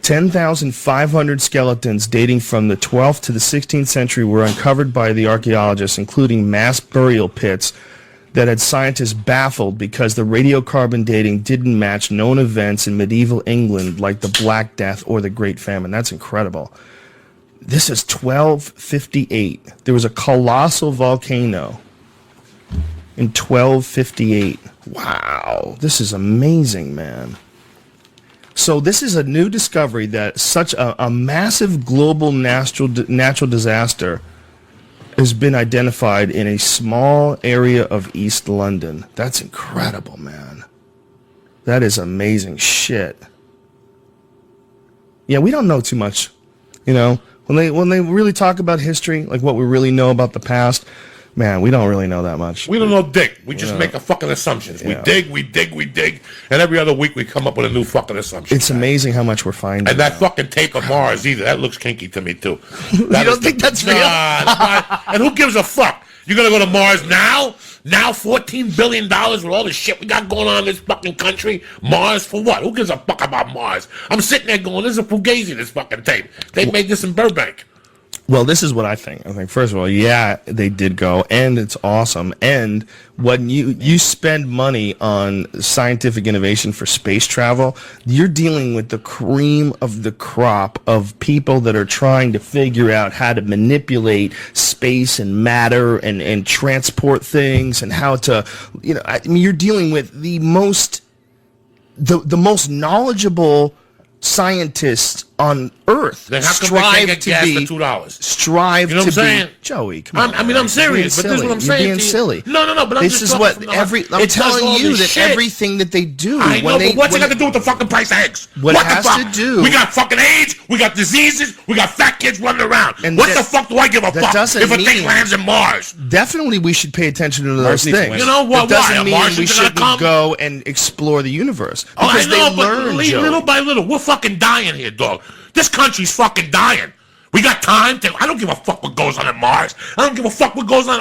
10,500 skeletons dating from the 12th to the 16th century were uncovered by the archaeologists, including mass burial pits that had scientists baffled because the radiocarbon dating didn't match known events in medieval England like the Black Death or the Great Famine. That's incredible. This is 1258. There was a colossal volcano in 1258. Wow. This is amazing, man. So this is a new discovery that such a massive global natural disaster has been identified in a small area of East London. That's incredible, man. That is amazing shit. Yeah, we don't know too much. You know, when they really talk about history, like what we really know about the past, man, we don't really know that much. We don't know dick. We just make a fucking assumptions. Yeah. We dig, and every other week we come up with a new fucking assumption. It's amazing how much we're finding. And that fucking tape of Mars either. That looks kinky to me too. You don't think that's real? Nah, and who gives a fuck? You're gonna go to Mars now? Now $14 billion with all the shit we got going on in this fucking country? Mars for what? Who gives a fuck about Mars? I'm sitting there going, this is a fugazi, this fucking tape. They made this in Burbank. Well, this is what I think. I think, first of all, yeah, they did go, and it's awesome. And when you spend money on scientific innovation for space travel, you're dealing with the cream of the crop of people that are trying to figure out how to manipulate space and matter and transport things and how to, you know, I mean, you're dealing with the most knowledgeable scientists on Earth. Then how come they can't get gas for $2? Strive You know what I'm to saying? be Joey. Come on, I mean, I'm serious, but this is what I'm saying. You're being to you. silly. No, but I'm this just is what talking from the heart. I'm It does telling all you this that shit. everything that they do. I know, but what's it got to do with the fucking price of eggs? What it the has fuck? to do- We got fucking AIDS. We got diseases. We got fat kids running around. And What that- the fuck do I give a that fuck doesn't if a thing mean- lands in Mars? Definitely, we should pay attention to those needs to things. win. You know what? That Why? doesn't A mean Martians we are gonna shouldn't come? go and explore the universe Oh, I because know, they but learn, Joey. little by little, we're fucking dying here, dog. This country's fucking dying. We got time to. I don't give a fuck what goes on in Mars. I don't give a fuck what goes on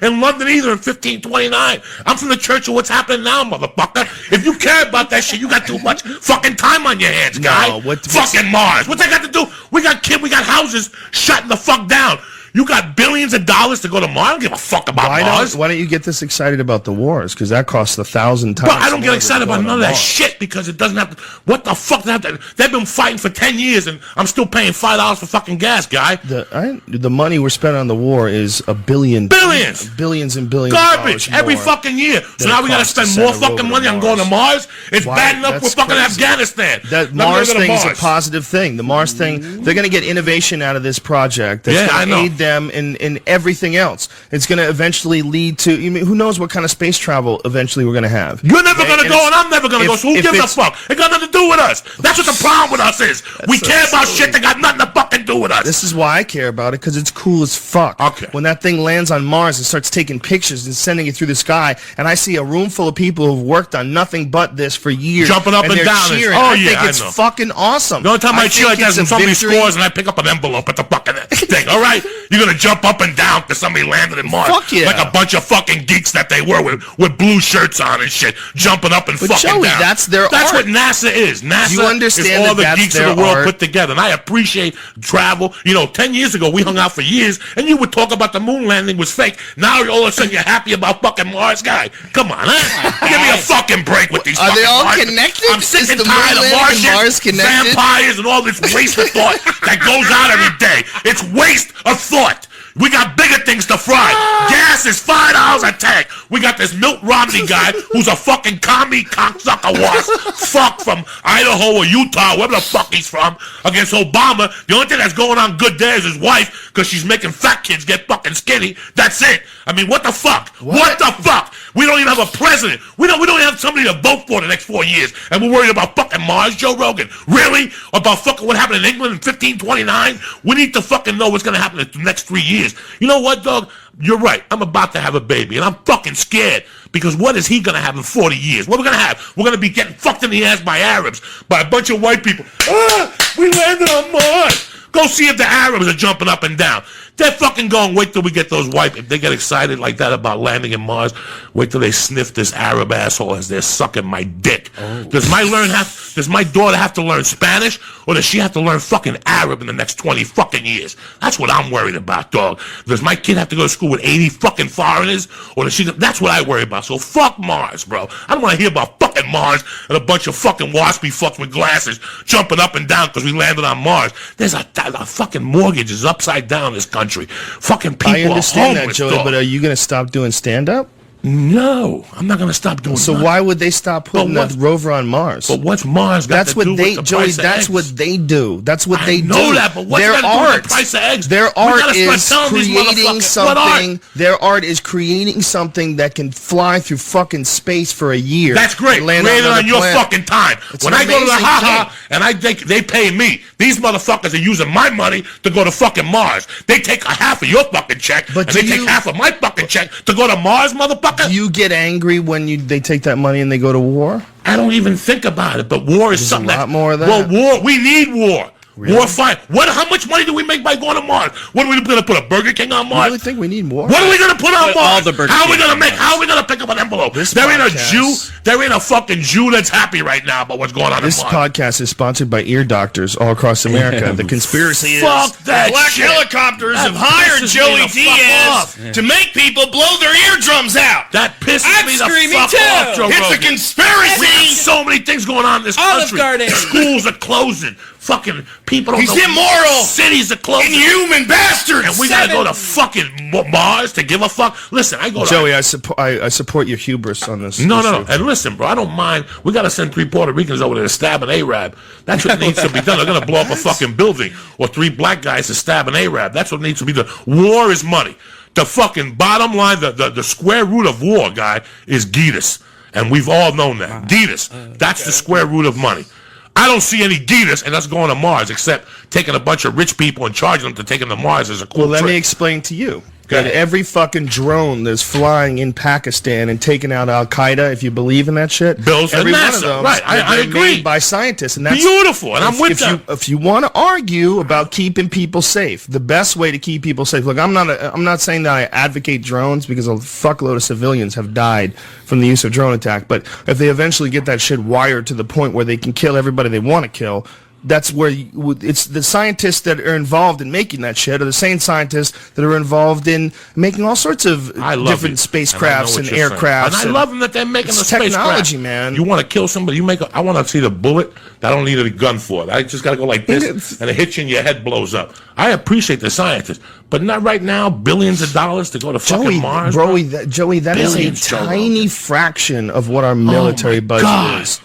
in London either in 1529. I'm from the church of what's happening now, motherfucker. If you care about that shit, you got too much fucking time on your hands, guy. Fucking Mars. What's that got to do? We got houses shutting the fuck down. You got billions of dollars to go to Mars. I don't give a fuck about Mars. Why don't you get this excited about the wars? Because that costs 1,000 times. But I don't get excited about none of that shit because it doesn't have to. What the fuck? They've been fighting for 10 years and I'm still paying $5 for fucking gas, guy. The money we're spending on the war is billions and billions. Garbage every fucking year. So now we got to spend more fucking money on going to Mars. It's bad enough with fucking Afghanistan. That Mars thing is a positive thing. The Mars thing, they're going to get innovation out of this project. That's going to aid them in everything else. It's going to eventually lead to, who knows what kind of space travel eventually we're going to have. You're never going to go and I'm never going to go, so who gives a fuck? It got nothing to do with us. That's what the problem with us is. We care about shit that got nothing to fucking do with us. This is why I care about it, because it's cool as fuck. Okay. When that thing lands on Mars and starts taking pictures and sending it through the sky, and I see a room full of people who've worked on nothing but this for years. Jumping up and down. Cheering. I think it's fucking awesome. The only time I cheer like that is when somebody scores and I pick up an envelope at the fucking thing, all right? You're going to jump up and down because somebody landed in Mars. Fuck yeah. Like a bunch of fucking geeks that they were with blue shirts on and shit, jumping up and fucking Joey, down. That's their That's art. what NASA is. NASA you understand is all the that's geeks of the world put together. And I appreciate travel. 10 years ago, we hung out for years, and you would talk about the moon landing was fake. Now, all of a sudden, you're happy about fucking Mars, guy. Come on, huh? Give me a fucking break with these fucking Are they all Mars. connected? I'm sick Is and the tired moon of landing and Martians, Mars connected? vampires, and all this waste of thought that goes on every day. It's waste of thought. We got bigger things to fry. Gas is $5 a tank. We got this Milt Romney guy who's a fucking commie cocksucker fuck from Idaho or Utah, wherever the fuck he's from, against Obama. The only thing that's going on good there is his wife, because she's making fat kids get fucking skinny. That's it. I mean, what the fuck? What the fuck? We don't even have a president. We don't even have somebody to vote for the next 4 years, and we're worried about fucking Mars, Joe Rogan. Really? About fucking what happened in England in 1529? We need to fucking know what's gonna happen in the next 3 years. You know what, dog? You're right. I'm about to have a baby, and I'm fucking scared because what is he gonna have in 40 years? What are we gonna have? We're gonna be getting fucked in the ass by Arabs, by a bunch of white people. We landed on Mars. Go see if the Arabs are jumping up and down. They're fucking going, wait till we get those white. If they get excited like that about landing in Mars, wait till they sniff this Arab asshole as they're sucking my dick. Oh. Does my daughter have to learn Spanish, or does she have to learn fucking Arab in the next 20 fucking years? That's what I'm worried about, dog. Does my kid have to go to school with 80 fucking foreigners, or does she? That's what I worry about. So fuck Mars, bro. I don't want to hear about fucking Mars and a bunch of fucking waspy fucks with glasses jumping up and down because we landed onArs. There's a fucking mortgage is upside down in this country. Fucking people I understand are homeless, that, Joey, dog. but are you going to stop doing stand-up? No, I'm not going to stop doing So nothing. why would they stop putting that rover on Mars? But what's Mars got That's to what do they, with the Joey. price of That's eggs? what they do. That's what they do. I know that, but what's their that to do art? with the price of eggs? Their We art gotta start is telling these creating motherfuckers- what art? something. Their art is creating something that can fly through fucking space for a year. That's great. and land Created another on your planet. fucking time. It's When an I go to the amazing ha-ha thing. and I think they pay me, these motherfuckers are using my money to go to fucking Mars. They take a half of your fucking check, But and they do take you- half of my fucking check to go to Mars, motherfucker. Do you get angry when they take that money and they go to war? I don't even think about it, but war is There's something a lot that... more of that. Well, war, we need war. Really? War fine. How much money do we make by going to Mars? What are we going to put a Burger King on I Mars? really think we need war. What are we going to put on Put all Mars? the Burger How are we King going to on make? Mars. How are we going to pick up an envelope? This There ain't a podcast- Jew. There ain't a fucking Jew that's happy right now about what's going on This in Mars. podcast is sponsored by ear doctors all across America. The conspiracy is Fuck that Black shit. helicopters That have hired pisses me Joey the fuck Diaz off. to make people blow their eardrums out. That pisses I'm me the screaming fuck too. off, Joe It's a Rogan. We conspiracy. have so many things going on in this Olive country. Garden. Schools are closing. Fucking people don't He's know. immoral. Cities are closing. Inhuman bastards. And we gotta go to fucking Mars to give a fuck. Listen, I go to Joey, I support your hubris on this. No. issue. And listen, bro, I don't mind. We gotta send 3 Puerto Ricans over there to stab an Arab. That's what needs to be done. They're gonna blow up a fucking building, or 3 black guys to stab an Arab. That's what needs to be done. War is money. The fucking bottom line, the square root of war, guy, is Gitas. And we've all known that. Gitas. That's the square root of money. I don't see any Gitas and us going to Mars, except taking a bunch of rich people and charging them to take them to Mars as a cool Well, let trip. me explain to you. that ahead. every fucking drone that's flying in Pakistan and taking out Al Qaeda, if you believe in that shit, Bills every and one NASA. of them, Right, I they're agree. made by scientists, and that's Beautiful, and I'm with them. If you want to argue about keeping people safe, the best way to keep people safe. Look, I'm not saying that I advocate drones because a fuckload of civilians have died from the use of drone attack. But if they eventually get that shit wired to the point where they can kill everybody they want to kill, that's where it's the scientists that are involved in making that shit are the same scientists that are involved in making all sorts of different spacecrafts and aircrafts. And I love them that they're making the technology, spacecraft. man. You want to kill somebody? I want to see the bullet that I don't need a gun for. I just got to go like this, and it hits you and your head blows up. I appreciate the scientists, but not right now. Billions of dollars to go to fucking Mars, Joey, that is a tiny fraction of what our military budget is.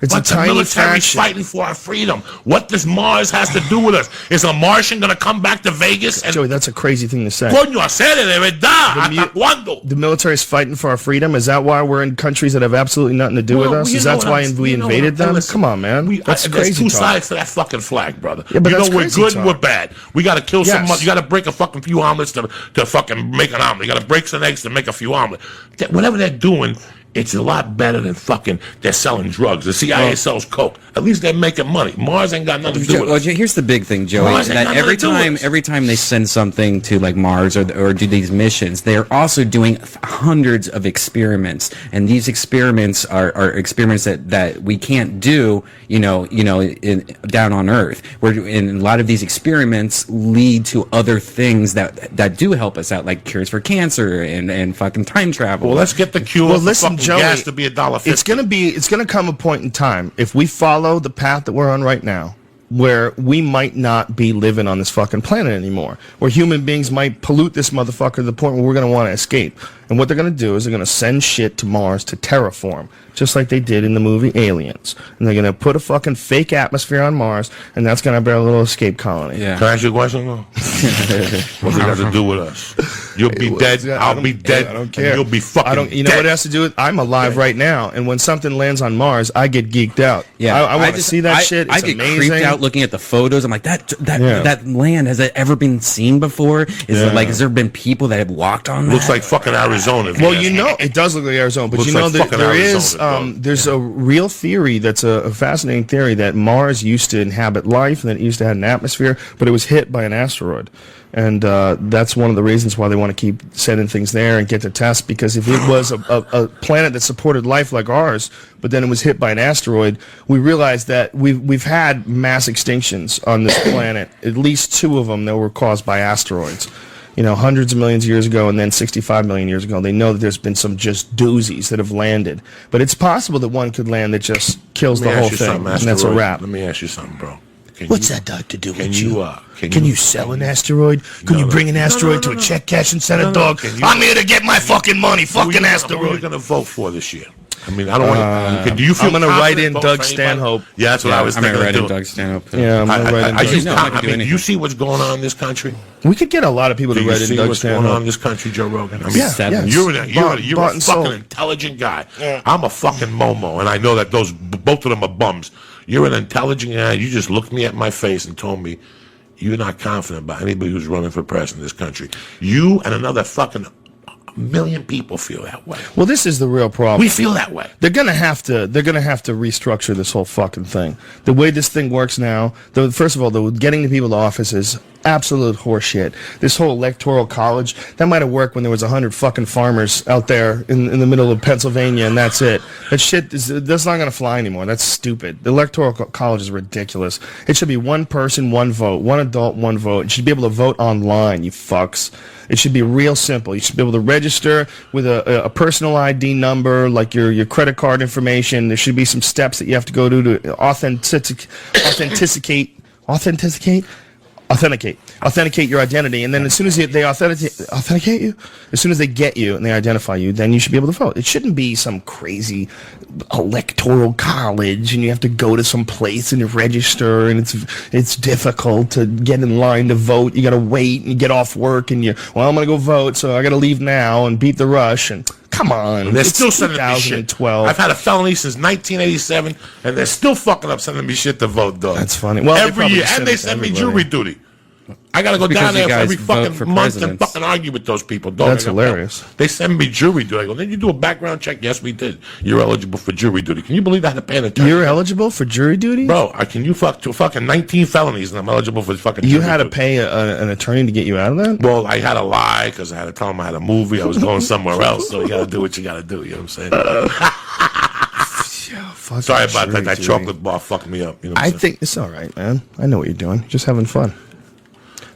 It's but a tiny the military's fraction. fighting for our freedom. What does Mars has to do with us? Is a Martian going to come back to Vegas? And Joey, that's a crazy thing to say. Coño, hacer de verdad. ¿Hasta cuándo? The military's fighting for our freedom. Is that why we're in countries that have absolutely nothing to do with us? Is that why we invaded them? Listen, Come on, man. That's crazy There's two talk. sides to that fucking flag, brother. Yeah, but you know that's we're crazy good talk. and we're bad. We got to kill some. Yes. You got to break a fucking few omelets to fucking make an omelet. You got to break some eggs to make a few omelets. Whatever they're doing, it's a lot better than fucking they're selling drugs. The CIA sells coke. At least they're making money. Mars ain't got nothing to do with Well, it. here's the big thing, Joey. Mars ain't That got nothing to do with it. every time they send something to like Mars or do these missions, they are also doing hundreds of experiments, and these experiments are experiments that we can't do, down on Earth. And a lot of these experiments lead to other things that do help us out, like cures for cancer and fucking time travel. Well, let's get the cure Well, for listen, fucking Joey, gas to be $1.50. It's gonna come a point in time if we follow the path that we're on right now, where we might not be living on this fucking planet anymore, where human beings might pollute this motherfucker to the point where we're going to want to escape. And what they're going to do is they're going to send shit to Mars to terraform, just like they did in the movie Aliens. And they're going to put a fucking fake atmosphere on Mars, and that's going to be our little escape colony. Yeah. Can I ask you a question, though? What's it got to do with us? You'll be dead. I'll be dead. I don't care. And you'll be fucking You know dead. what it has to do with? I'm alive right now, and when something lands on Mars, I get geeked out. Yeah, I want to see that shit. It's I get amazing. creeped out looking at the photos. I'm like, that land, has it ever been seen before? Has there been people that have walked on that? Looks like fucking Arizona. Well, it does look like Arizona, but Looks you know like that fucking there Arizona, is there's a real theory that's a fascinating theory that Mars used to inhabit life and that it used to have an atmosphere, but it was hit by an asteroid. And that's one of the reasons why they want to keep sending things there and get to test, because if it was a planet that supported life like ours, but then it was hit by an asteroid, we realized that we've had mass extinctions on this planet, at least 2 of them that were caused by asteroids. Hundreds of millions of years ago and then 65 million years ago. They know that there's been some just doozies that have landed. But it's possible that one could land that just kills the whole thing, and that's a wrap. Let me ask you something, bro. What's that got to do with you? Can you sell an asteroid? Can you bring an asteroid to a check cashing center, dog? I'm here to get my fucking money. Fucking asteroid. Who are you going to vote for this year? I mean, I don't want to. Do you feel I'm going to write confident in voting Doug for anybody? Stanhope. Yeah, that's what I was I'm thinking gonna of write in doing. Doug Stanhope. Yeah, I'm going to write in Doug Stanhope. I mean, you see what's going on in this country? We could get a lot of people to Do you write in see Doug what's going on in Stanhope. this country, Joe Rogan? I mean, Yeah. you're Bought a and fucking sold. intelligent guy. I'm a fucking Momo, and I know that both of them are bums. You're an intelligent guy. You just looked me at my face and told me you're not confident about anybody who's running for president in this country. You and another fucking million people feel that way. Well, this is the real problem. We feel that way. They're gonna have to restructure this whole fucking thing. The way this thing works now, first of all, getting the people to office is absolute horseshit. This whole electoral college, that might have worked when there was 100 fucking farmers out there in the middle of Pennsylvania, and that's it. That's not gonna fly anymore. That's stupid. The electoral college is ridiculous. It should be one person, one vote, one adult, one vote. You should be able to vote online, you fucks. It should be real simple. You should be able to register with a personal ID number, like your credit card information. There should be some steps that you have to go to authenticate your identity, and then as soon as they authenticate you, as soon as they get you and they identify you, then you should be able to vote. It shouldn't be some crazy electoral college and you have to go to some place and register, and it's difficult to get in line to vote. You got to wait and you get off work and I'm gonna go vote, so I got to leave now and beat the rush. And come on, They're it's still sending me shit. 2012. I've had a felony since 1987, and they're still fucking up sending me shit to vote, dog. That's funny. Well, they every probably year, send and they it to send me everybody. jury duty. I got to go Because down you there guys every vote fucking for month and presidents. fucking argue with those people. Dog. That's hilarious. They send me jury duty. I go, then you do a background check? Yes, we did. You're eligible for jury duty. Can you believe I had to pay an attorney? You're eligible for jury duty? Bro, can you fuck to fucking 19 felonies and I'm eligible for fucking You jury had to duty. pay an attorney to get you out of that? Well, I had to lie because I had to tell them I had a movie. I was going somewhere else, so you got to do what you got to do. You know what I'm saying? Fucking Sorry about that. jury That duty. chocolate bar fucked me up. You know what I I'm saying? think it's all right, man. I know what you're doing. Just having fun.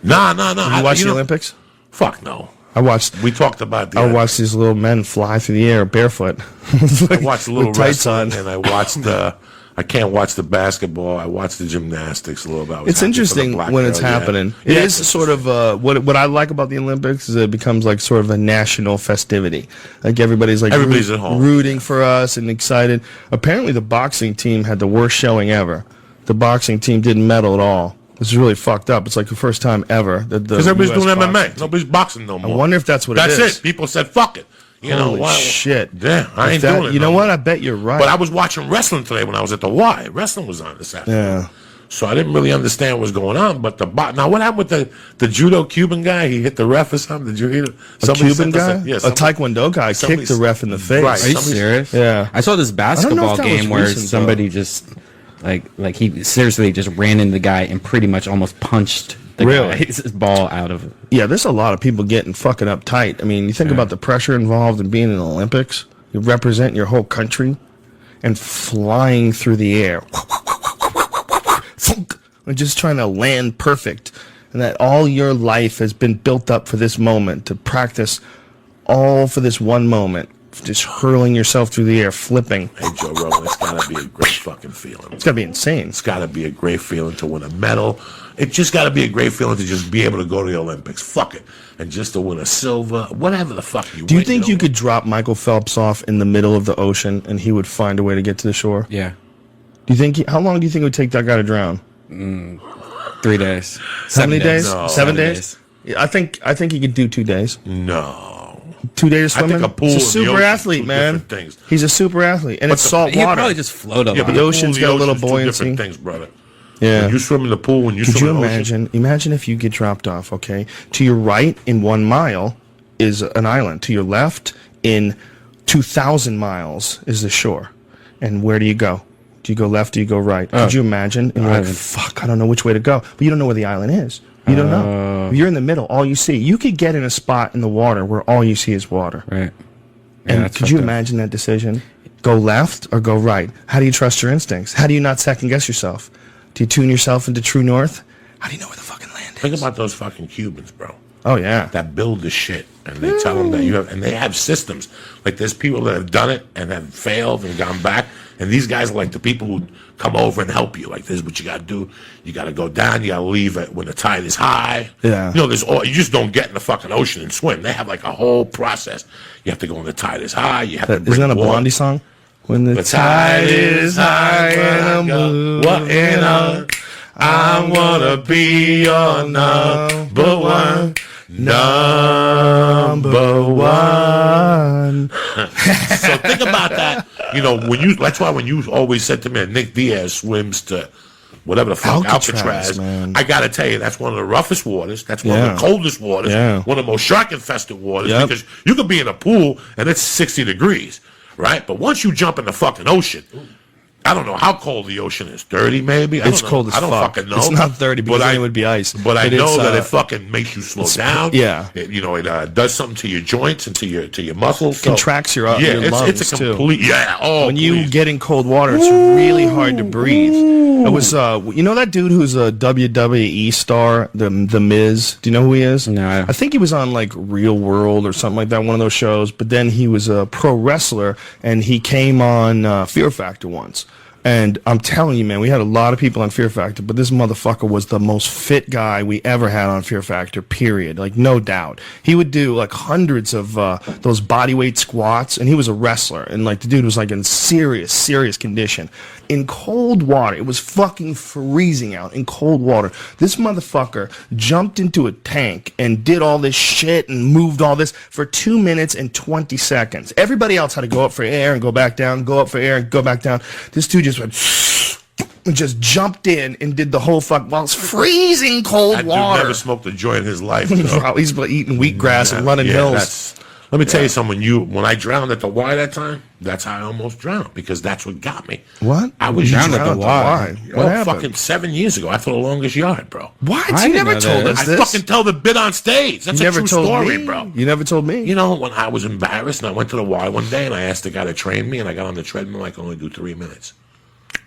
Nah. You watch the Olympics? Fuck no. I watched. We talked about the I watched these little men fly through the air barefoot. I watched the little with tights wrestling, on. and I watched I can't watch the basketball. I watched the gymnastics a little bit. I was It's happy for the interesting black when it's girl, yeah. happening. Yeah, It is it's- sort of what I like about the Olympics is it becomes like sort of a national festivity. Like everybody's Everybody's at home. rooting for us and excited. Apparently, the boxing team had the worst showing ever. The boxing team didn't medal at all. This is really fucked up. It's like the first time ever that the Because everybody's US doing boxing MMA. team- Nobody's boxing no more. I wonder if that's what That's it is. it. People said, fuck it. You know Holy why? shit. Yeah, I If ain't that- doing it. You know no what? more. I bet you're right. But I was watching wrestling today when I was at the Y. Wrestling was on this afternoon. Yeah. So I didn't really understand what was going on. But now what happened with the judo Cuban guy? He hit the ref or something. Did you hear it? A Cuban guy? Yeah, a Taekwondo guy somebody- kicked the ref in the face. Right. Are you Somebody's- serious? Yeah. I saw this know if basketball that was game where recent, somebody just like he seriously just ran into the guy and pretty much almost punched the Really? guy's ball out of. Yeah, there's a lot of people getting fucking uptight. I mean, you think about the pressure involved in being in the Olympics. You represent your whole country and flying through the air. And just trying to land perfect. And that all your life has been built up for this moment, to practice all for this one moment. Just hurling yourself through the air, flipping. Hey, Joe Rogan, it's got to be a great fucking feeling. It's got to be insane. It's got to be a great feeling to win a medal. It just got to be a great feeling to just be able to go to the Olympics. Fuck it. And just to win a silver, whatever the fuck you Do you win, think know? you could drop Michael Phelps off in the middle of the ocean and he would find a way to get to the shore? Yeah, Do you think? How long do you think it would take that guy to drown? 3 days. How many days? No. 7 days? Yeah, I think he could do 2 days. No. 2 days I think swimming. a pool He's a and the super ocean, athlete, two man. different things. He's a super athlete, and it's salt He'd water. probably just float a Yeah, lot. but The ocean's got a little ocean's two buoyancy. different things, brother. Yeah. When you swim in the pool, when you Could swim you in the ocean, imagine if you get dropped off, okay? To your right in 1 mile is an island. To your left in 2,000 miles is the shore. And where do you go? Do you go left? Do you go right? Could you imagine? And you're like, Island. fuck, I don't know which way to go. But you don't know where the island is. You don't know. You're in the middle. All you see. You could get in a spot in the water where all you see is water. Right. Yeah, And that's could you fucked up. imagine that decision? Go left or go right? How do you trust your instincts? How do you not second guess yourself? Do you tune yourself into true north? How do you know where the fucking land is? think about those fucking Cubans, bro. Oh, yeah. That build the shit, and they tell them that you have, and they have systems. Like there's people that have done it and have failed and gone back, and these guys are like the people who come over and help you. Like this is what you got to do. You got to go down. You got to leave it when the tide is high. Yeah. You know, you just don't get in the fucking ocean and swim. They have like a whole process. You have to go when the tide is high. You have to bring Isn't that a water. Blondie song? When the Tide is high and I'm walking on. I wanna be your number one. Number one. So think about that. You know, that's why when you always said to me, Nick Diaz swims to whatever the fuck, Alcatraz, Alcatraz, man. I gotta tell you, that's one of the roughest waters. That's one of Yeah. the coldest waters. Yeah. One of the most shark-infested waters. Yep. Because you could be in a pool and it's 60 degrees, right? But once you jump in the fucking ocean, I don't know how cold the ocean is. 30 maybe? It's cold as I don't fuck. fucking know. It's not 30 because then it would be ice. But I But know it's, that it fucking makes you slow down. yeah. It does something to your joints and to your muscles. So, Contracts your it's lungs, a too. complete, yeah. Oh, When you please. get in cold water, it's really hard to breathe. It was, you know that dude who's a WWE star, the Miz? Do you know who he is? No. I think he was on like Real World or something like that, one of those shows. But then he was a pro wrestler, and he came on Fear Factor once. And I'm telling you, man, we had a lot of people on Fear Factor, but this motherfucker was the most fit guy we ever had on Fear Factor, period. Like, no doubt. He would do, like, hundreds of those bodyweight squats, and he was a wrestler. And, like, the dude was, like, in serious, serious condition. In cold water. It was fucking freezing out in cold water. This motherfucker jumped into a tank and did all this shit and moved all this for 2 minutes and 20 seconds. Everybody else had to go up for air and go back down, go up for air and go back down. This dude just went and just jumped in and did the whole fuck while it's freezing cold That dude water. never smoked a joint in his life. You know? He's eating wheatgrass and running hills. Let me tell you something. When I drowned at the Y that time, that's how I almost drowned, because that's what got me. What? I was Drowned drowned at the Y. What Well, happened? fucking 7 years ago. I for the longest yard, bro. What? I You didn't never know told this. us I this. fucking tell the bit on stage. That's You a never true told story, me, bro. You never told me. You know, when I was embarrassed and I went to the Y one day and I asked the guy to train me, and I got on the treadmill, I could only do 3 minutes.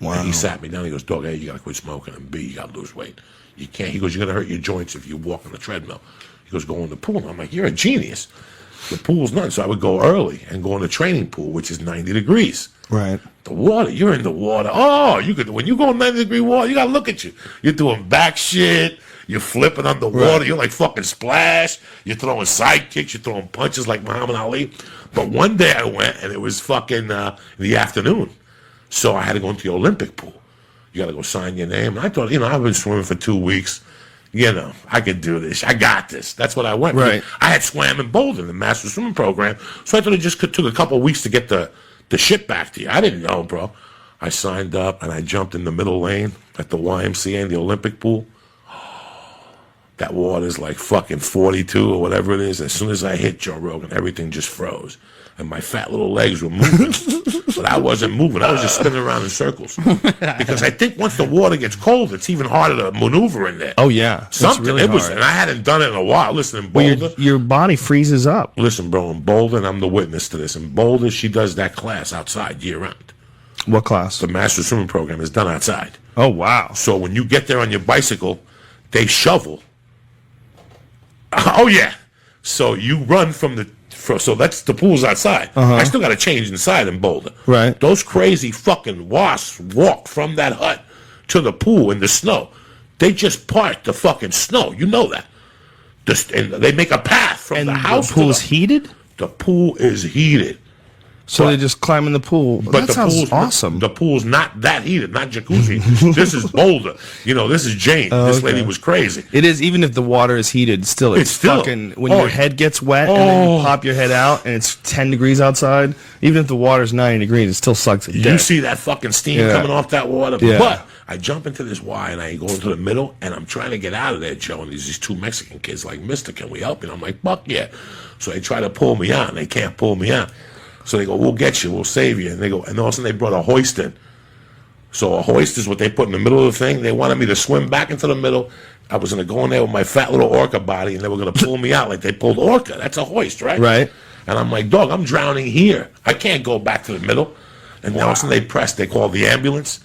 Wow. And he sat me down. He goes, "Dog, A, you got to quit smoking, and B, you got to lose weight. You can't." He goes, "You're going to hurt your joints if you walk on the treadmill." He goes, "Go in the pool." I'm like, "You're a genius. The pool's nothing." So I would go early and go in the training pool, which is 90 degrees. Right. The water, you're in the water. Oh, you could, when you go in 90-degree water, you got to look at you. You're doing back shit. You're flipping underwater. Right. You're like fucking Splash. You're throwing side kicks. You're throwing punches like Muhammad Ali. But one day I went, and it was fucking in the afternoon. So I had to go into the Olympic pool. You got to go sign your name. And I thought, I've been swimming for 2 weeks. I could do this. I got this. That's what I went. Right. I had swam in Boulder in the master swimming program, so I thought it just took a couple of weeks to get the shit back to you. I didn't know, bro. I signed up and I jumped in the middle lane at the YMCA in the Olympic pool. That water's like fucking 42 or whatever it is. As soon as I hit Joe Rogan, everything just froze. And my fat little legs were moving. But I wasn't moving. I was just spinning around in circles. Because I think once the water gets cold, it's even harder to maneuver in there. Oh yeah. Something. Really It was, hard. and I hadn't done it in a while. Listen, in Well, Boulder. your body freezes up. Listen, bro, in Boulder, and I'm the witness to this. In Boulder, she does that class outside year round. What class? The master swimming program is done outside. Oh wow. So when you get there on your bicycle, they shovel. Oh yeah. So you run from the. So that's the pool's outside. I still got to change inside in Boulder. Right. Those crazy fucking wasps walk from that hut to the pool in the snow. They just part the fucking snow. You know that. And they make a path from And the house. the pool's to heated? the pool is heated. So But- they just climb in the pool. But That the sounds pool's awesome. The pool's not that heated, not jacuzzi. This is Boulder. This is Jane. This lady was crazy. It is, even if the water is heated, still It's still- fucking, when oh, your head gets wet and then you pop your head out and it's 10 degrees outside, even if the water's 90 degrees, it still sucks a You dick. see that fucking steam Yeah. coming off that water. Yeah. But I jump into this Y and I go into the middle and I'm trying to get out of there, Joe. And these two Mexican kids like, "Mister, can we help you?" And I'm like, "Fuck yeah." So they try to pull me out and they can't pull me out. So they go, "We'll get you. We'll save you." And they go, and all of a sudden they brought a hoist in. So a hoist is what they put in the middle of the thing. They wanted me to swim back into the middle. I was going to go in there with my fat little orca body, and they were going to pull me out like they pulled orca. That's a hoist, right? Right. And I'm like, "Dog, I'm drowning here. I can't go back to the middle." And all of a sudden they pressed. They called the ambulance.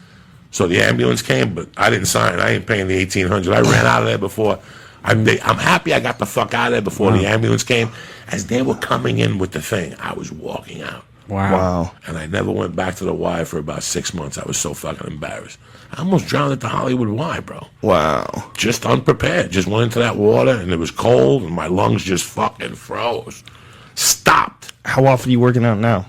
So the ambulance came, but I didn't sign. I ain't paying the $1,800. I ran out of there before. I'm happy I got the fuck out of there before the ambulance came. As they were coming in with the thing, I was walking out. Wow. And I never went back to the Y for about 6 months. I was so fucking embarrassed. I almost drowned at the Hollywood Y, bro. Wow. Just unprepared. Just went into that water, and it was cold, and my lungs just fucking froze. Stopped. How often are you working out now?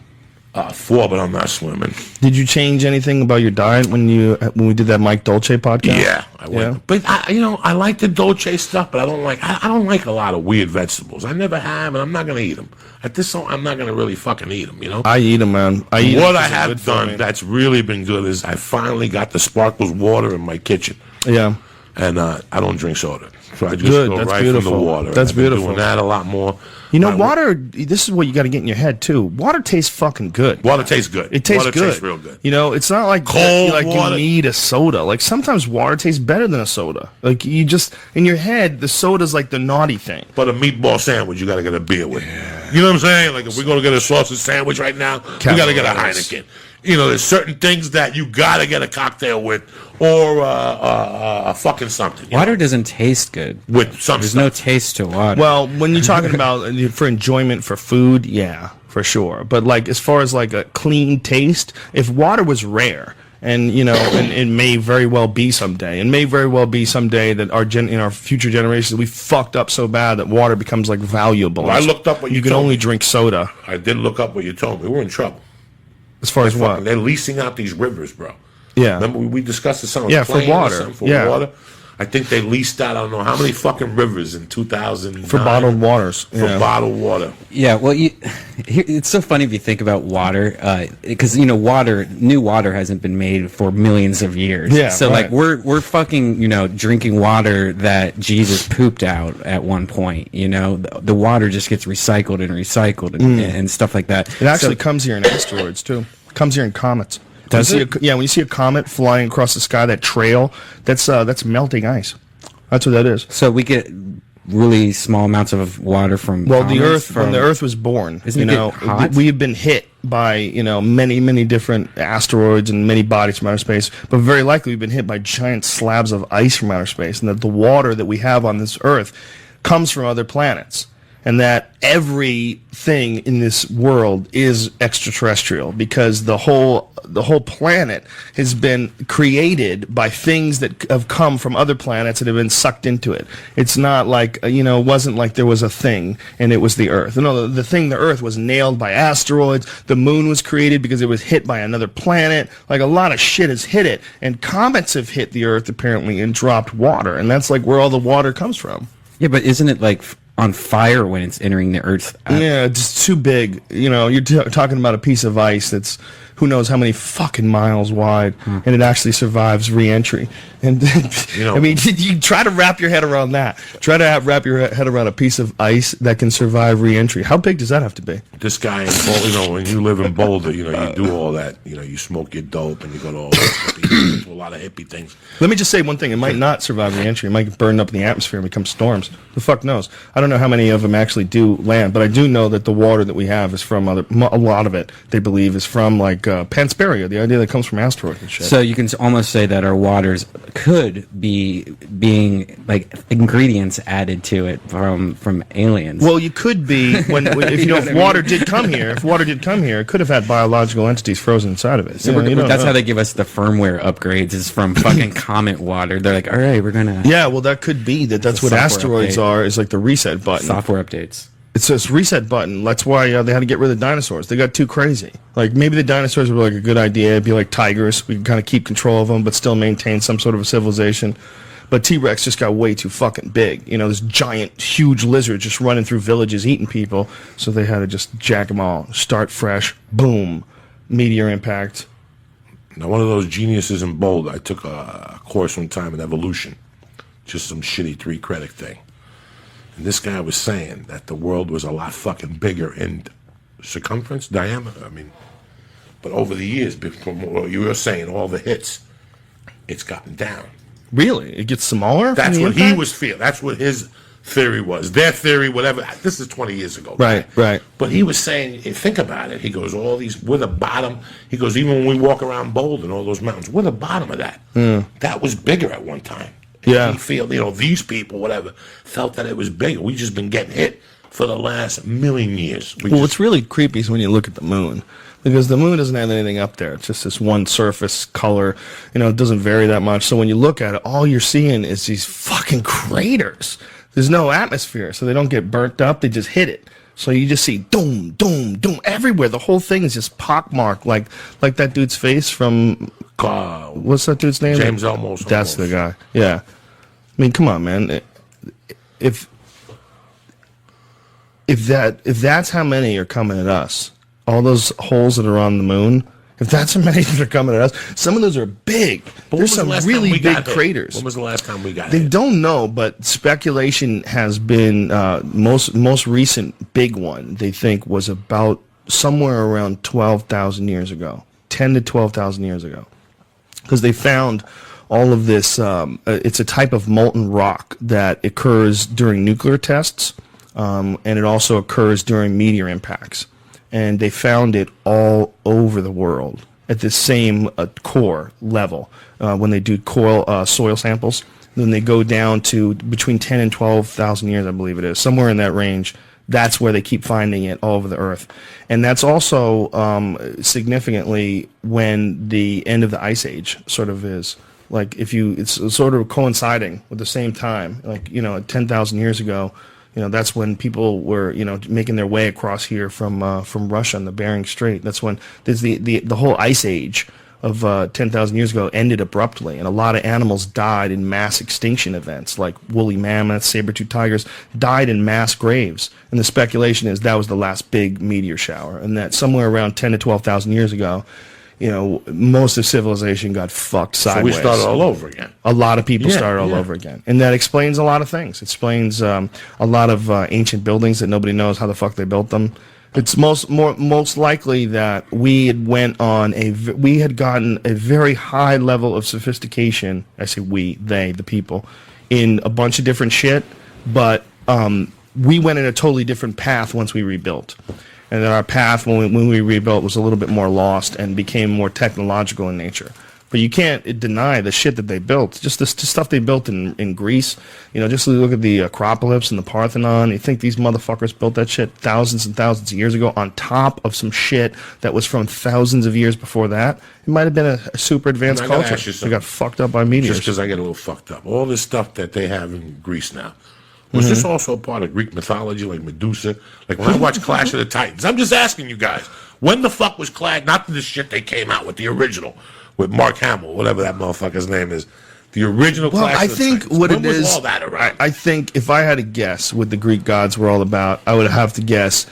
4, but I'm not swimming. Did you change anything about your diet when we did that Mike Dolce podcast? Yeah, I went. Yeah. But I like the Dolce stuff, but I don't like a lot of weird vegetables. I never have, and I'm not gonna eat them. At this point, I'm not gonna really fucking eat them. I eat them, man. I eat 'em What 'cause I they're have good for me. done that's really been good is I finally got the Sparkles water in my kitchen, Yeah. and I don't drink soda, so I just Good, go that's right from the beautiful. water. That's I've been beautiful. Doing that a lot more. Water, this is what you got to get in your head, too. Water tastes fucking good. Water tastes good. It tastes water good. Tastes real good. It's not like Cold like water. you need a soda. Like sometimes water tastes better than a soda. Like you just in your head, the soda's like the naughty thing. But a meatball sandwich, you got to get a beer with. You know what I'm saying? Like if we're gonna get a sausage sandwich right now, we got to get a Heineken. There's certain things that you got to get a cocktail with, or a fucking something. Water doesn't taste good. With some There's stuff. no taste to water. Well, when you're talking about for enjoyment for food, yeah, for sure. But like as far as like a clean taste, if water was rare, and and it may very well be someday, that in our future generations we fucked up so bad that water becomes like valuable. Well, I looked up what you can told only me. drink soda. I did look up what you told me. We're in trouble. As far as Fucking- what? They're leasing out these rivers, bro. Yeah. Remember we discussed this on Yeah, for plane or water. something, for Yeah. water. I think they leased out, I don't know how many fucking rivers in 2000 For bottled waters. For bottled water. Yeah, well, it's so funny if you think about water, because new water hasn't been made for millions of years. Yeah, so right. like we're fucking drinking water that Jesus pooped out at one point. The water just gets recycled and stuff like that. It actually comes here in asteroids too. It comes here in comets. Does it? When you see a comet flying across the sky, that trail, that's melting ice. That's what that is. So we get really small amounts of water from Well, the comets Earth, when the Earth was born, Isn't it hot? we have been hit by many different asteroids and many bodies from outer space, but very likely we've been hit by giant slabs of ice from outer space, and that the water that we have on this Earth comes from other planets. And that everything in this world is extraterrestrial, because the whole planet has been created by things that have come from other planets that have been sucked into it. It's not like it wasn't like there was a thing and it was the Earth. No, the Earth was nailed by asteroids. The moon was created because it was hit by another planet. Like, a lot of shit has hit it, and comets have hit the Earth apparently and dropped water, and that's like where all the water comes from. Yeah, but isn't it like on fire when it's entering the Earth's Yeah, it's too big. You're talking about a piece of ice that's who knows how many fucking miles wide, and it actually survives re-entry. And I mean, you try to wrap your head around that. Try to wrap your head around a piece of ice that can survive re-entry. How big does that have to be? This guy in Boulder, when you live in Boulder, you do all that. You smoke your dope and you go to all that. You do a lot of hippie things. Let me just say one thing. It might not survive re-entry. It might get burned up in the atmosphere and become storms. The fuck knows? I don't know how many of them actually do land, but I do know that the water that we have is from a lot of it, they believe, is from like Panspermia, the idea that comes from asteroids and shit. So you can almost say that our waters could be being like ingredients added to it from aliens. Well, you could be if water did come here. If water did come here, it could have had biological entities frozen inside of it. So that's how they give us the firmware upgrades, is from fucking comet water. They're like, all right, we're gonna. Yeah, well, that could be that's what asteroids are. Is like the reset button. Software updates. It's this reset button. That's why they had to get rid of the dinosaurs. They got too crazy. Like, maybe the dinosaurs were like a good idea. It'd be like tigers. We can kind of keep control of them, but still maintain some sort of a civilization. But T-Rex just got way too fucking big. This giant, huge lizard just running through villages eating people. So they had to just jack them all. Start fresh. Boom. Meteor impact. Now, one of those geniuses in Boulder, I took a course one time in evolution. Just some shitty 3-credit thing. And this guy was saying that the world was a lot fucking bigger in circumference, diameter. I mean, but over the years, from what you were saying, all the hits, it's gotten down. Really? It gets smaller? That's what he was feeling. That's what his theory was. Their theory, whatever. This is 20 years ago. Right. But he was saying, think about it. He goes, we're the bottom. He goes, even when we walk around Boulder and all those mountains, we're the bottom of that. That was bigger at one time. Yeah. We feel, these people, whatever, felt that it was bigger. We've just been getting hit for the last million years. What's really creepy is when you look at the moon. Because the moon doesn't have anything up there. It's just this one surface color. It doesn't vary that much. So when you look at it, all you're seeing is these fucking craters. There's no atmosphere, so they don't get burnt up. They just hit it. So you just see doom, doom, doom everywhere. The whole thing is just pockmarked, like that dude's face from what's that dude's name? James Olmos. That's the guy. Yeah. I mean, come on, man. If that's how many are coming at us, all those holes that are on the moon, if that's how many that are coming at us, some of those are big. There's some really big craters. When was the last time we got They hit? don't know, but speculation has been most recent big one. They think was about somewhere around 12,000 years ago, 10 to 12,000 years ago, because they found all of this. It's a type of molten rock that occurs during nuclear tests, and it also occurs during meteor impacts. And they found it all over the world at the same core level when they do soil samples. Then they go down to between 10 and 12,000 years, I believe it is, somewhere in that range. That's where they keep finding it all over the earth. And that's also significantly when the end of the ice age sort of is. Like, it's sort of coinciding with the same time, like, 10,000 years ago. That's when people were, making their way across here from Russia and the Bering Strait. That's when there's the whole ice age of 10,000 years ago ended abruptly, and a lot of animals died in mass extinction events, like woolly mammoths, saber-toothed tigers, died in mass graves. And the speculation is that was the last big meteor shower, and that somewhere around 10 to 12,000 years ago, most of civilization got fucked sideways. So we started all over again. A lot of people started all over again. And that explains a lot of things. It explains a lot of ancient buildings that nobody knows how the fuck they built them. It's most likely that we had gotten a very high level of sophistication. I say we, they, the people, in a bunch of different shit, but we went in a totally different path once we rebuilt. And then our path when we rebuilt was a little bit more lost and became more technological in nature. But you can't deny the shit that they built. Just the stuff they built in Greece. Just look at the Acropolis and the Parthenon. You think these motherfuckers built that shit thousands and thousands of years ago on top of some shit that was from thousands of years before that? It might have been a super advanced culture. They got fucked up by meteors. Just because I get a little fucked up. All this stuff that they have in Greece now. Was this also part of Greek mythology, like Medusa? Like when I watch Clash of the Titans, I'm just asking you guys, when the fuck was Clash? Not this shit they came out with, the original, with Mark Hamill, whatever that motherfucker's name is. The original Clash of the Titans. What when it was is, all that around? I think if I had to guess what the Greek gods were all about, I would have to guess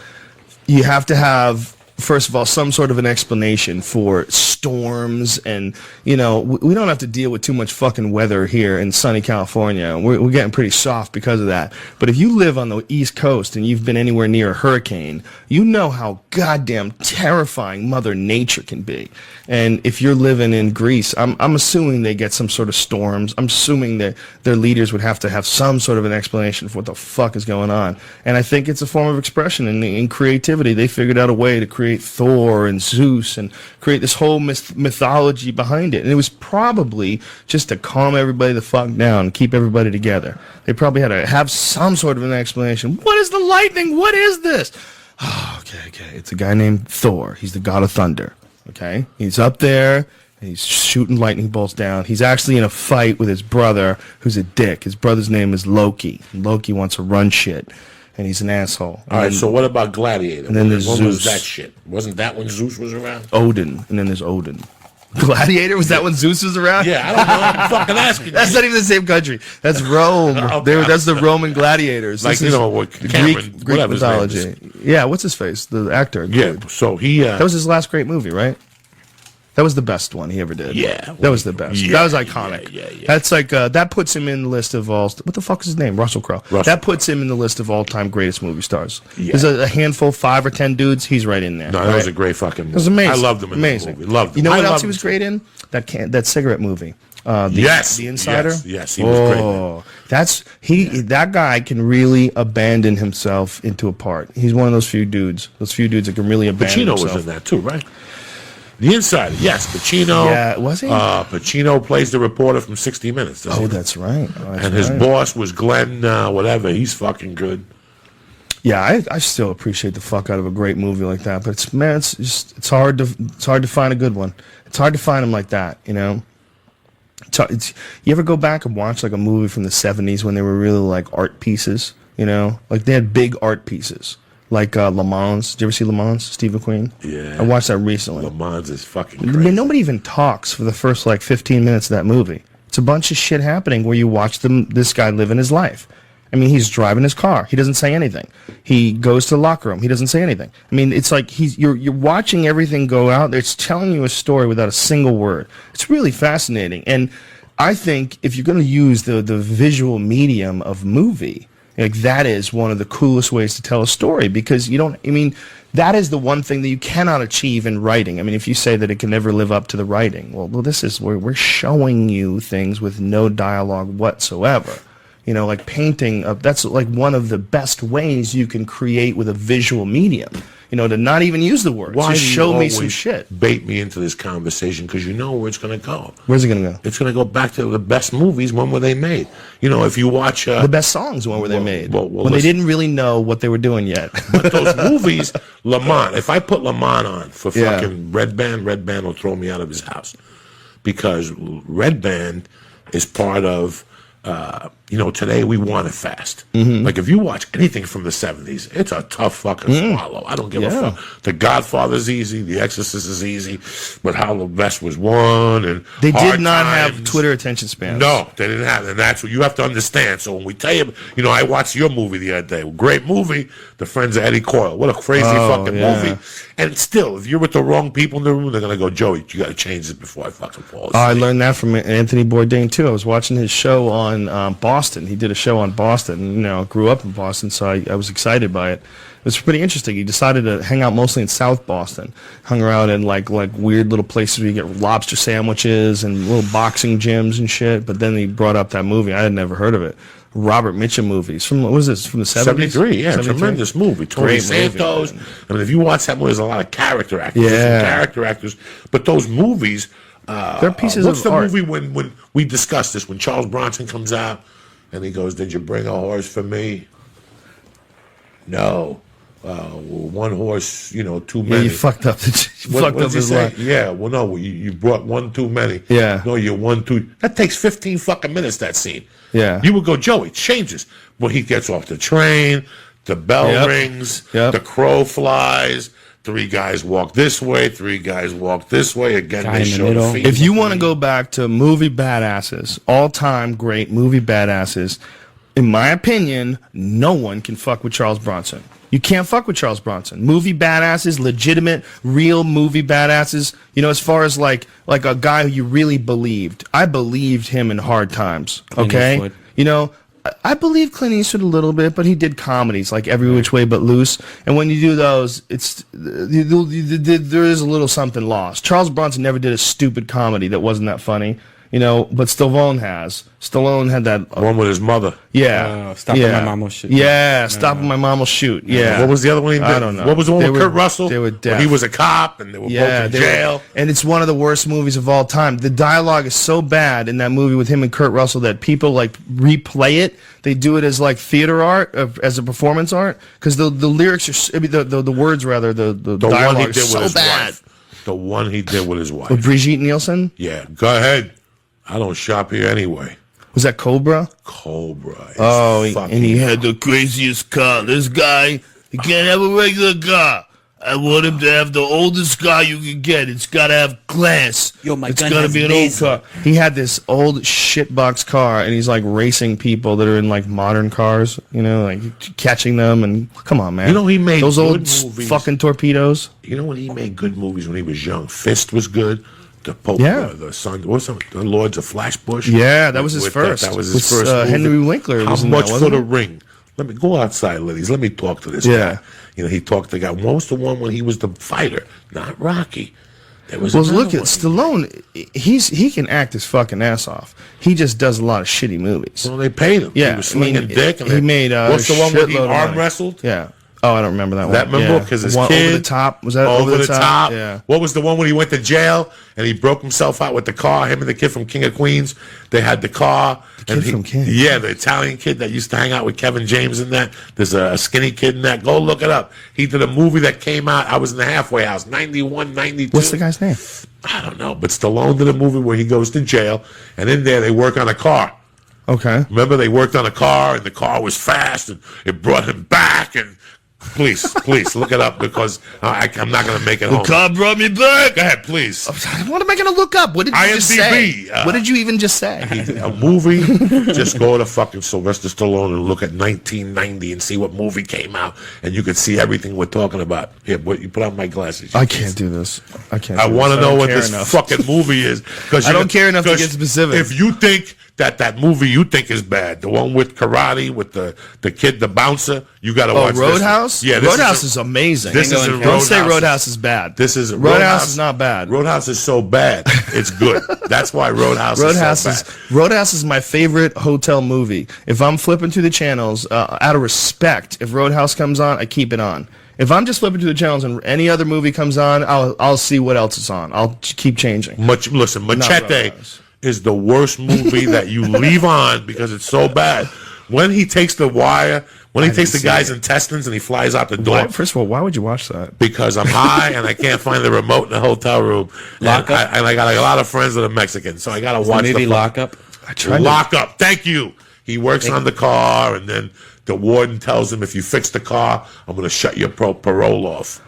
you have to have, first of all, some sort of an explanation for storms, and we don't have to deal with too much fucking weather here in sunny California. We're getting pretty soft because of that. But if you live on the East Coast and you've been anywhere near a hurricane, you know how goddamn terrifying Mother Nature can be. And if you're living in Greece, I'm assuming they get some sort of storms. I'm assuming that their leaders would have to have some sort of an explanation for what the fuck is going on. And I think it's a form of expression in creativity. They figured out a way to create Thor and Zeus and create this whole mythology behind it. And it was probably just to calm everybody the fuck down and keep everybody together. They probably had to have some sort of an explanation. What is the lightning? What is this? Oh, okay. It's a guy named Thor. He's the god of thunder. Okay? He's up there, and he's shooting lightning bolts down. He's actually in a fight with his brother, who's a dick. His brother's name is Loki. And Loki wants to run shit, and he's an asshole. All right, so what about Gladiator? And then there's Zeus. When was that shit? Wasn't that when Zeus was around? Odin, and then there's Odin. Gladiator? Was that when Zeus was around? Yeah, I don't know. I'm fucking asking. That's not even the same country. That's Rome. Okay. That's the Roman gladiators. Like, what Cameron, Greek mythology. Yeah, what's his face? The actor. Yeah, dude. so he... that was his last great movie, right? That was the best one he ever did. Yeah. That was the best. Yeah, that was iconic. Yeah. That's like, that puts him in the list of all... What the fuck is his name? Russell Crowe. That puts him in the list of all-time greatest movie stars. Yeah. There's a handful, 5 or 10 dudes, he's right in there. No, that was a great fucking movie. It was amazing. I loved him in that movie. Loved him. You know what else he was great in? That cigarette movie. The Insider. Yes, he was great. That guy can really abandon himself into a part. He's one of those few dudes that can really abandon himself. Pacino was in that too, right? The Insider, yes. Pacino. Yeah, was he? Pacino plays the reporter from 60 Minutes. That's right. And his boss was Glenn, whatever. He's fucking good. Yeah, I still appreciate the fuck out of a great movie like that. But it's hard to find a good one. It's hard to find them like that, you ever go back and watch like a movie from the 70s when they were really like art pieces, like they had big art pieces. Like Le Mans. Did you ever see Le Mans? Steve McQueen? Yeah. I watched that recently. Le Mans is fucking crazy. I mean, nobody even talks for the first like 15 minutes of that movie. It's a bunch of shit happening where you watch this guy living his life. I mean, he's driving his car. He doesn't say anything. He goes to the locker room. He doesn't say anything. I mean, it's like you're watching everything go out there. It's telling you a story without a single word. It's really fascinating. And I think if you're going to use the visual medium of movie, like that is one of the coolest ways to tell a story, because that is the one thing that you cannot achieve in writing. I mean, if you say that it can never live up to the writing, well, this is where we're showing you things with no dialogue whatsoever. Like painting, that's like one of the best ways you can create with a visual medium. To not even use the words. Why just show me some shit. Bait me into this conversation, because you know where it's going to go. Where's it going to go? It's going to go back to the best movies. When were they made? If you watch... the best songs, when were they made? When they listen. didn't really know what they were doing yet. But those movies, Le Mans, if I put Le Mans on for fucking Red Band will throw me out of his house. Because Red Band is part of today we want it fast. Like if you watch anything from the 70s, it's a tough fucking swallow. I don't give a fuck. The Godfather's easy, The Exorcist is easy, but How the Best Was Won, and They Hard did not have Times. Twitter attention spans. No, they didn't have it. And that's what you have to understand. So when we tell you, I watched your movie the other day. Great movie, The Friends of Eddie Coyle. What a crazy fucking movie. And still, if you're with the wrong people in the room, they're going to go, Joey, you got to change this before I fucking fall asleep. I learned that from Anthony Bourdain, too. I was watching his show on Boston. He did a show on Boston. Grew up in Boston, so I was excited by it. It was pretty interesting. He decided to hang out mostly in South Boston. Hung around in like weird little places where you get lobster sandwiches and little boxing gyms and shit. But then he brought up that movie. I had never heard of it. Robert Mitchum movies. From what was this? From the 70s? 73, yeah, 73? Tremendous movie. Tony Great Santos. movie, I mean, if you watch that movie, there's a lot of character actors. Yeah. There's some character actors. But those movies, they're pieces what's of the art. movie when we discussed this, when Charles Bronson comes out and he goes, "Did you bring a horse for me?" No. One horse, too many. Yeah, you fucked up. What did His you say? life. Yeah, well, no, you brought one too many. Yeah. No, you're one too. That takes 15 fucking minutes, that scene. Yeah. You would go, Joey, change this. When he gets off the train, the bell rings, the crow flies, 3 guys walk this way, 3 guys walk this way. Again, Guy they in the show middle. the feet. If you want to go back to movie badasses, all-time great movie badasses, in my opinion, no one can fuck with Charles Bronson. You can't fuck with Charles Bronson. Movie badasses, legitimate, real movie badasses. As far as like a guy who you really believed. I believed him in Hard Times. Clint Okay, Eastwood. I believe Clint Eastwood a little bit, but he did comedies like Every Which Way But Loose. And when you do those, there is a little something lost. Charles Bronson never did a stupid comedy that wasn't that funny. But Stallone has. Stallone had that. One with his mother. Yeah. Stop when my mom will shoot. Yeah, Stop when my mom will shoot. Yeah. What was the other one he did? I don't know. What was the one They with were- Kurt Russell? they were Where deaf. he was a cop and they were both in jail. And it's one of the worst movies of all time. The dialogue is so bad in that movie with him and Kurt Russell that people replay it. They do it as theater art, as a performance art, because the lyrics are. The words rather. The The one dialogue he is did so with his bad. wife. The one he did with his wife. With Brigitte Nielsen. Yeah, go ahead. I don't shop here anyway. Was that Cobra? Cobra. is Oh, fucking- and he had the craziest car. This guy, he can't have a regular car. I want him to have the oldest car you can get. It's got to have glass. Yo, my it's gun got to has be an laser. old car. He had this old shitbox car, and he's racing people that are in modern cars. Catching them. And come on, man. He made those good old movies. fucking torpedoes. When he made good movies when he was young. Fist was good. The Pope, Yeah. the son, the Lords of Flatbush. Yeah, that was his With first. That was his With, first. Movie. Henry Winkler How was in that, much for wasn't the it? ring? Let me go outside, ladies. Let me talk to this Yeah. guy. He talked to the guy. What was the one when he was the fighter? Not Rocky. There was Well, another look at one. Stallone. He can act his fucking ass off. He just does a lot of shitty movies. Well, they paid him. Yeah, He was slinging dick. And he made what's the one where he shitload of arm money. wrestled? Yeah. Oh, I don't remember that one. That remember Yeah. because his One kid over the top. Was that over the top? Yeah. What was the one when he went to jail and he broke himself out with the car? Him and the kid from King of Queens. They had the car. kid from King. Yeah, the Italian kid that used to hang out with Kevin James in that. There's a skinny kid in that. Go look it up. He did a movie that came out. I was in the halfway house, 91, 92. What's the guy's name? I don't know, but Stallone did a movie where he goes to jail, and in there they work on a car. Okay. Remember, they worked on a car, and the car was fast, and it brought him back. And please, look it up because I'm not going to make it home. car brought me back. Go ahead, please. What am I going to look up? What did you just say? IMDb, What did you even just say? A movie, just go to fucking Sylvester Stallone and look at 1990 and see what movie came out, and you can see everything we're talking about. Here, you put on my glasses. I can't do this. I can't. I do want this. to know don't what care this enough. fucking movie is. I don't care enough to get specific. If you think that movie you think is bad, the one with karate, with the kid, the bouncer, you got to watch this one. Roadhouse? Yeah, this Roadhouse is amazing. This is in Don't say Roadhouse. Roadhouse is bad. This is Roadhouse is not bad. Roadhouse is so bad, it's good. That's why Roadhouse is so bad. Roadhouse is my favorite hotel movie. If I'm flipping through the channels, out of respect, if Roadhouse comes on, I keep it on. If I'm just flipping through the channels and any other movie comes on, I'll see what else is on. I'll keep changing. Listen, Machete Roadhouse. is the worst movie that you leave on because it's so bad. When he takes the wire, when he takes the guy's intestines and he flies out the door. First of all, why would you watch that? Because I'm high and I can't find the remote in the hotel room. And I got a lot of friends that are Mexican, so I got to watch Maybe the Lockup. tried to- Lock up. Thank you. He works on the car, and then the warden tells him, if you fix the car, I'm going to shut your parole off.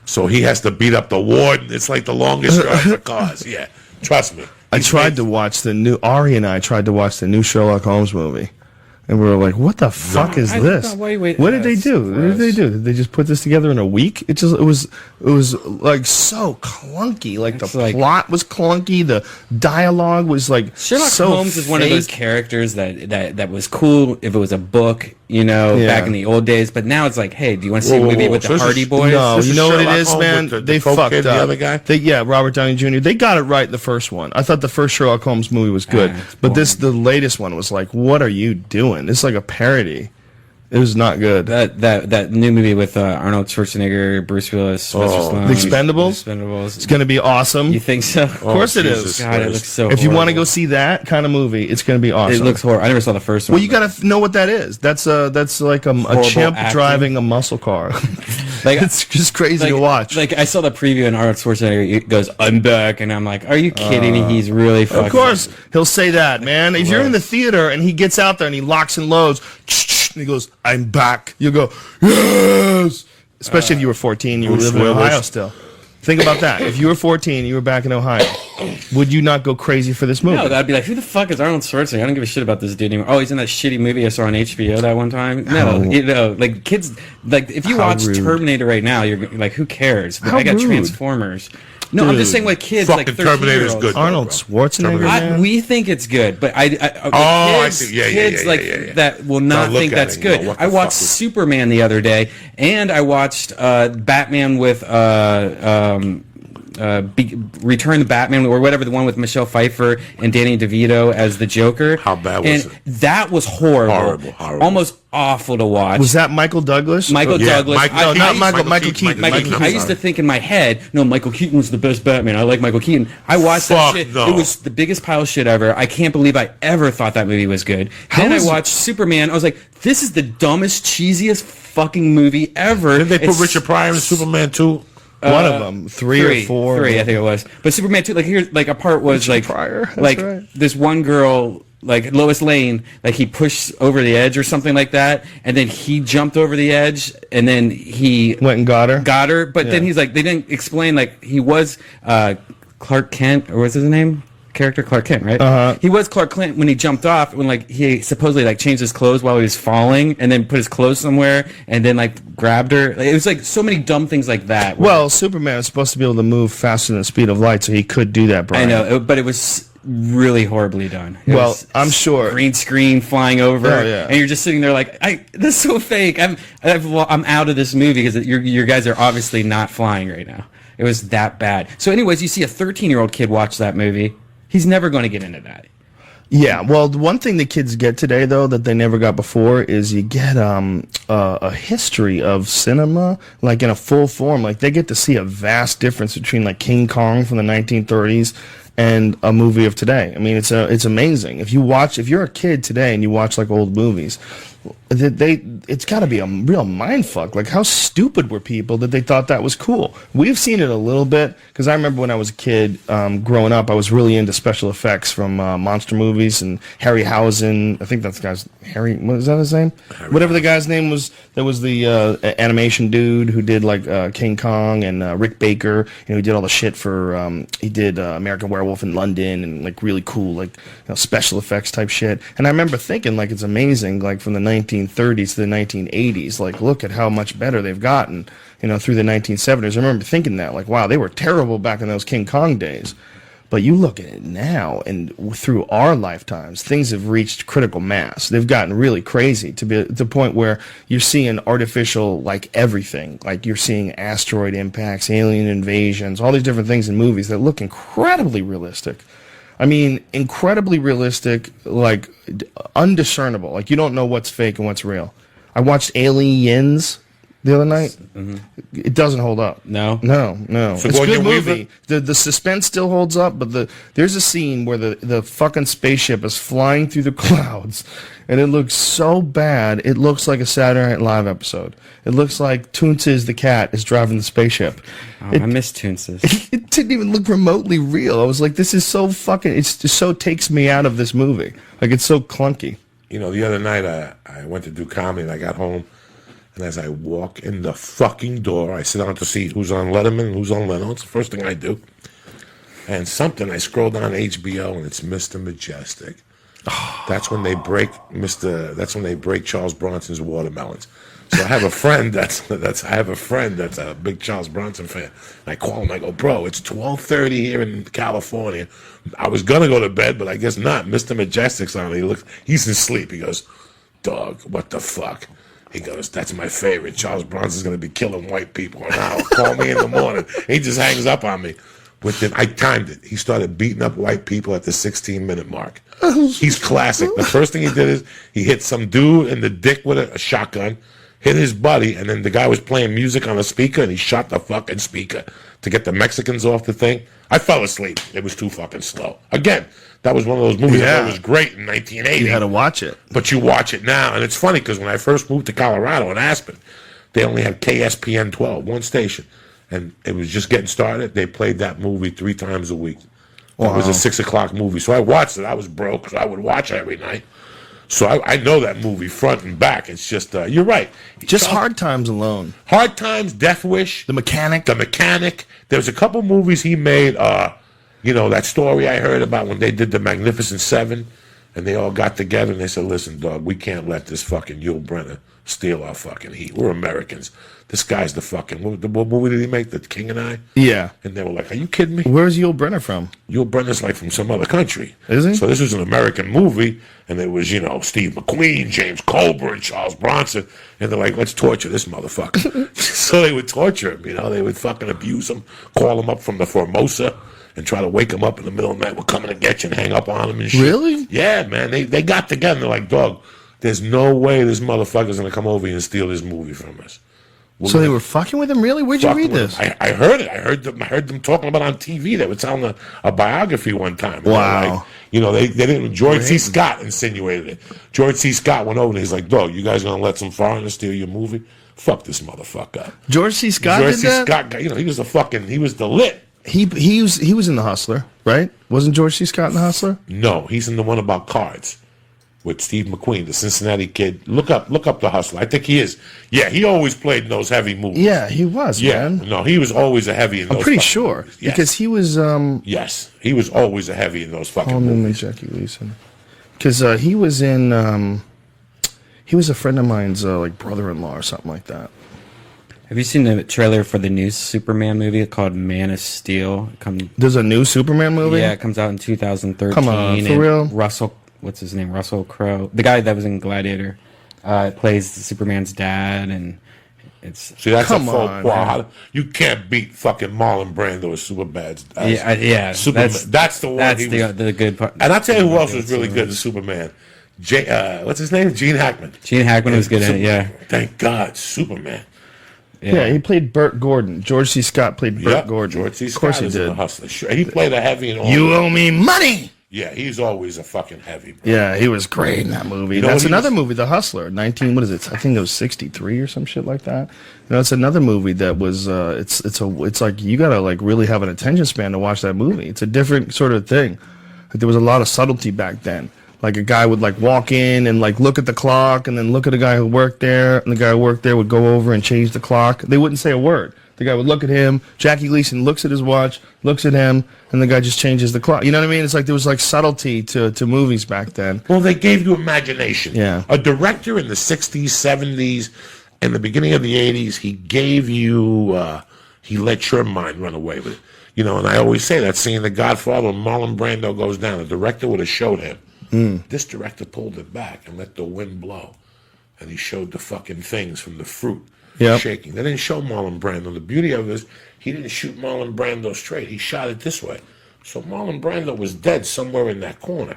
So he has to beat up the warden. It's like the longest ride for cars. Yeah, trust me. Ari and I tried to watch the new Sherlock Holmes movie. And we were like, what the fuck is this? What did they do? What did they do? Did they just put this together in a week? It was like so clunky. Like the plot was clunky. The dialogue was like Sherlock so Holmes is one of those characters that was cool if it was a book, back in the old days. But now it's like, hey, do you want to see a movie with the Hardy Boys? No, you know what it is, man? They fucked up. The other guy? Robert Downey Jr. They got it right the first one. I thought the first Sherlock Holmes movie was good, but the latest one was like, what are you doing? It's like a parody. It was not good. That new movie with Arnold Schwarzenegger, Bruce Willis, Sylvester Stallone. The Expendables? It's going to be awesome. You think so? Of course it is. God, it looks so If you want to go see that kind of movie, it's going to be awesome. It looks horrible. I never saw the first one. Well, you got to know what that is. That's like a chimp driving a muscle car. It's just crazy to watch. Like, I saw the preview and Arnold Schwarzenegger goes, I'm back. And I'm like, are you kidding me? He's really fucking... Of course, he'll say that, man. If you're in the theater and he gets out there and he locks and loads... And he goes, I'm back. You go, yes! Especially if you were 14, you were living in Ohio still. Think about that. If you were 14, you were back in Ohio, would you not go crazy for this movie? No, that'd be like, who the fuck is Arnold Schwarzenegger? I don't give a shit about this dude anymore. Oh, he's in that shitty movie I saw on HBO that one time. No, like kids, like if you watch Terminator right now, you're like, who cares? I got Transformers. No, I'm just saying, like kids, like 13-year-olds. Terminator is good. Arnold Schwarzenegger. We think it's good, but kids that will not think that's good. I watched Superman the other day, and I watched Batman with Return the Batman or whatever, the one with Michelle Pfeiffer and Danny DeVito as the Joker. How bad was it? That was horrible. Almost awful to watch. Was that Michael Douglas? Michael Douglas. Michael Keaton. I used to think in my head, no, Michael Keaton was the best Batman. I like Michael Keaton. I watched that shit. No. It was the biggest pile of shit ever. I can't believe I ever thought that movie was good. Then I watched Superman. I was like, this is the dumbest, cheesiest fucking movie ever. Didn't they put Richard Pryor in Superman 2? One of them, three or four. Three, I think it was. But Superman 2, like here, like a part was Richard Pryor. Like right. This one girl, like Lois Lane, like he pushed over the edge or something like that, and then he jumped over the edge, and then he went and got her. But then he's like, they didn't explain, like he was Clark Kent, or what's his name? Character Clark Kent, right? He was Clark Kent when he jumped off, when like he supposedly like changed his clothes while he was falling, and then put his clothes somewhere, and then like grabbed her. Like, it was like so many dumb things like that. Well, Superman is supposed to be able to move faster than the speed of light, so he could do that, Brian. I know, but it was really horribly done. Well, I'm sure green screen flying over, yeah. and you're just sitting there like, this is so fake. I'm out of this movie because your guys are obviously not flying right now. It was that bad. So, anyways, you see a 13-year-old kid watch that movie. He's never going to get into that. Yeah, well, the one thing the kids get today, though, that they never got before is you get a history of cinema, like in a full form. Like, they get to see a vast difference between, like, King Kong from the 1930s and a movie of today. I mean, it's amazing. If you're a kid today and you watch, like, old movies, it's got to be a real mind fuck. Like, how stupid were people that they thought that was cool? We've seen it a little bit, because I remember when I was a kid, growing up, I was really into special effects from monster movies and Harryhausen. I think that's the guy's Harry. What is that his name? Whatever the guy's name was. That was the animation dude who did like King Kong, and Rick Baker. He did all the shit for. He did American Werewolf in London, and like really cool like special effects type shit. And I remember thinking like it's amazing, like from the 1930s to the 1980s. Like, look at how much better they've gotten, through the 1970s. I remember thinking that, like, wow, they were terrible back in those King Kong days. But you look at it now, and through our lifetimes, things have reached critical mass. They've gotten really crazy to the point where you're seeing artificial, like, everything. Like, you're seeing asteroid impacts, alien invasions, all these different things in movies that look incredibly realistic. I mean, incredibly realistic, like, undiscernible. Like, you don't know what's fake and what's real. I watched Aliens the other night. It doesn't hold up. No? No. It's a Sigourney good Weaver? movie. The suspense still holds up, but there's a scene where the fucking spaceship is flying through the clouds, and it looks so bad. It looks like a Saturday Night Live episode. It looks like Toonces the cat is driving the spaceship. Oh, I miss Toonces. It didn't even look remotely real. I was like, this is so fucking. It just so takes me out of this movie. Like, it's so clunky. You know, the other night I went to do comedy and I got home, and as I walk in the fucking door, I sit down to see who's on Letterman and who's on Leno. It's the first thing I do. And I scrolled on HBO and it's Mr. Majestic. That's when they break Charles Bronson's watermelons. So I have a friend that's a big Charles Bronson fan. And I call him. I go, bro, it's 12:30 here in California. I was gonna go to bed, but I guess not. Mr. Majestic's on. He's asleep. He goes, dog, what the fuck? He goes, that's my favorite. Charles Bronson's gonna be killing white people now. Call me in the morning. He just hangs up on me. I timed it. He started beating up white people at the 16-minute mark. He's classic. The first thing he did is he hit some dude in the dick with a shotgun. Hit his buddy, and then the guy was playing music on a speaker, and he shot the fucking speaker to get the Mexicans off the thing. I fell asleep. It was too fucking slow. Again, that was one of those movies that was great in 1980. You had to watch it. But you watch it now, and it's funny because when I first moved to Colorado in Aspen, they only had KSPN 12, one station, and it was just getting started. They played that movie 3 times a week. Wow. It was a 6 o'clock movie, so I watched it. I was broke, so I would watch it every night. So I know that movie front and back. It's just, you're right. Just Hard Times alone. Hard Times, Death Wish. The Mechanic. There's a couple movies he made, that story I heard about when they did The Magnificent Seven, and they all got together and they said, listen, dog, we can't let this fucking Yul Brynner steal our fucking heat. We're Americans. This guy's the fucking, what movie did he make? The King and I? Yeah. And they were like, are you kidding me? Where's Yul Brynner from? Yul Brynner's like from some other country. Is he? So this was an American movie, and it was, Steve McQueen, James Colburn, Charles Bronson, and they're like, let's torture this motherfucker. So they would torture him, they would fucking abuse him, call him up from the Formosa, and try to wake him up in the middle of the night. We're coming to get you and hang up on him and shit. Really? Yeah, man. They got together and they're like, dog, there's no way this motherfucker's going to come over here and steal this movie from us. So they were fucking with him? Really? Where'd you read this? I heard it. I heard them talking about it on TV. They were telling a biography one time. Wow. They didn't. George C. Scott insinuated it. George C. Scott went over and he's like, dog, you guys going to let some foreigners steal your movie? Fuck this motherfucker up. George C. Scott George did C. that? Scott, he was the lit. He was in The Hustler, right? Wasn't George C. Scott in The Hustler? No, he's in the one about cards with Steve McQueen, the Cincinnati kid. Look up The Hustler. I think he is. Yeah, he always played in those heavy movies. Yeah, he was, man. No, he was always a heavy in those. I'm pretty sure. Yes. Because he was Yes, he was always a heavy in those fucking Paul Newman, movies. Jackie Gleason. Because he was in he was a friend of mine's like brother-in-law or something like that. Have you seen the trailer for the new Superman movie called Man of Steel? There's a new Superman movie? Yeah, it comes out in 2013. Come on, for real? What's his name? Russell Crowe. The guy that was in Gladiator plays Superman's dad, and it's... See, that's Come a faux on, pas. man. You can't beat fucking Marlon Brando as Superbad's. yeah. Superman. That's the one. That's the good part. And I'll tell you who else was really good as Superman. What's his name? Gene Hackman. Gene Hackman was good at it, yeah. Thank God, Superman. Yeah, he played Burt Gordon. George C. Scott played Burt Gordon. George C. Scott Of course he is in did. The Hustler. Sure, he played a heavy in all. You owe me money! Yeah, he's always a fucking heavy. Bro. Yeah, he was great in that movie. You know That's what he another was- movie, The Hustler. 19, what is it? I think it was 63 or some shit like that. It's another movie that was, it's like, you gotta like really have an attention span to watch that movie. It's a different sort of thing. Like, there was a lot of subtlety back then. Like a guy would like walk in and like look at the clock and then look at a guy who worked there, and the guy who worked there would go over and change the clock. They wouldn't say a word. The guy would look at him. Jackie Gleason looks at his watch, looks at him, and the guy just changes the clock. You know what I mean? It's like there was like subtlety to movies back then. Well, they gave you imagination. Yeah. A director in the 60s, 70s, and the beginning of the 80s, he gave you, he let your mind run away with it. And I always say that scene in The Godfather when Marlon Brando goes down, the director would have showed him. This director pulled it back and let the wind blow. And he showed the fucking things from the fruit shaking. They didn't show Marlon Brando. The beauty of it is he didn't shoot Marlon Brando straight. He shot it this way. So Marlon Brando was dead somewhere in that corner.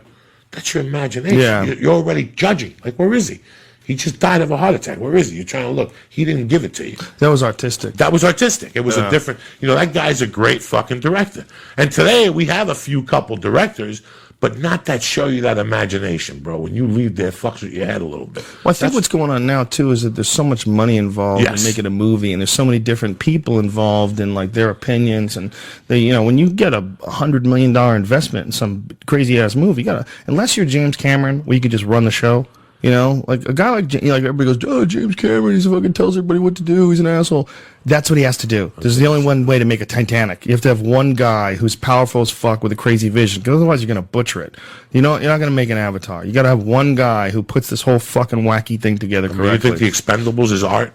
That's your imagination. Yeah. You're already judging. Like, where is he? He just died of a heart attack. Where is he? You're trying to look. He didn't give it to you. That was artistic. That was artistic. It was a different, that guy's a great fucking director. And today we have a few couple directors, but not that show you that imagination, bro. When you leave there, it fucks with your head a little bit. Well, I think what's going on now too is that there's so much money involved in making a movie, and there's so many different people involved in like their opinions, and they, when you get $100 million investment in some crazy ass movie, you gotta, unless you're James Cameron, where you could just run the show. Like a guy like everybody goes, oh, James Cameron, he fucking tells everybody what to do. He's an asshole. That's what he has to do. There's the only one way to make a Titanic. You have to have one guy who's powerful as fuck with a crazy vision, because otherwise you're going to butcher it. You're not going to make an Avatar. You got to have one guy who puts this whole fucking wacky thing together correctly. You think The Expendables is art?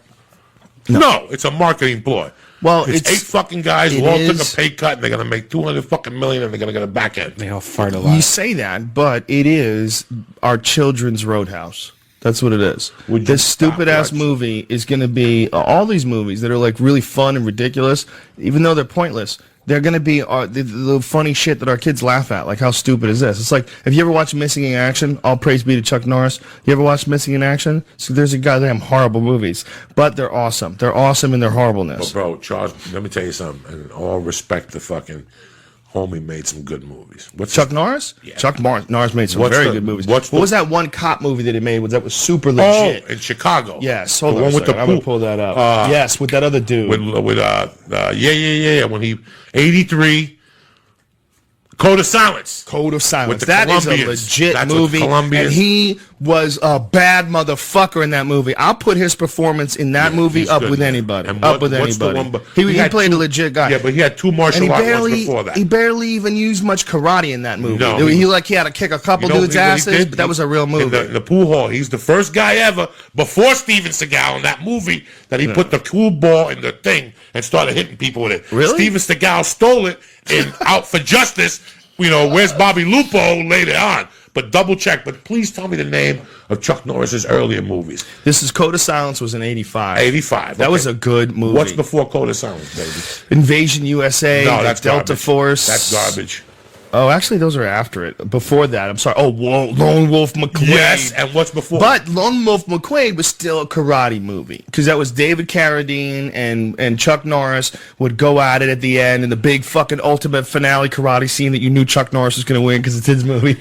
No, it's a marketing ploy. Well, it's 8 fucking guys who all took a pay cut, and they're going to make $200 fucking million, and they're going to get a back end. They all fart a lot. You say that, but it is our children's Roadhouse. That's what it is. This stupid-ass movie is going to be all these movies that are like really fun and ridiculous, even though they're pointless. They're going to be the funny shit that our kids laugh at. Like, how stupid is this? It's like, have you ever watched Missing in Action? All praise be to Chuck Norris. You ever watched Missing in Action? So there's a goddamn horrible movies, but they're awesome. They're awesome in their horribleness. But bro, Charles, let me tell you something. And all respect to fucking homie, made some good movies. Chuck Norris? Yeah. Chuck Norris made some very good movies. What was that one cop movie that he made that was super legit? Oh, in Chicago. Yes. Hold on a second. I'm going to pull that up. Yes, with that other dude. When he, 83, Code of Silence. Code of Silence. With the that is a Colombians. legit That's movie. And he was a bad motherfucker in that movie. I'll put his performance in that movie up with anybody. And up with anybody. He played a legit guy. Yeah, but he had 2 martial art ones before that. He barely even used much karate in that movie. No, he had to kick a couple dudes' asses, but that was a real movie. In the pool hall, he's the first guy ever, before Steven Seagal in that movie, that he put the pool ball in the thing and started hitting people with it. Really? Steven Seagal stole it in Out for Justice. Where's Bobby Lupo later on? But double check. But please tell me the name of Chuck Norris's earlier movies. This is Code of Silence was in 85. 85. That was a good movie. What's before Code of Silence, baby? Invasion USA. No, that's Delta garbage. Force. That's garbage. Oh, actually, those are after it. Before that, I'm sorry. Oh, Lone Wolf McQuade. Yes, and what's before? But Lone Wolf McQuade was still a karate movie, because that was David Carradine and Chuck Norris would go at it at the end in the big fucking ultimate finale karate scene that you knew Chuck Norris was going to win because it's his movie.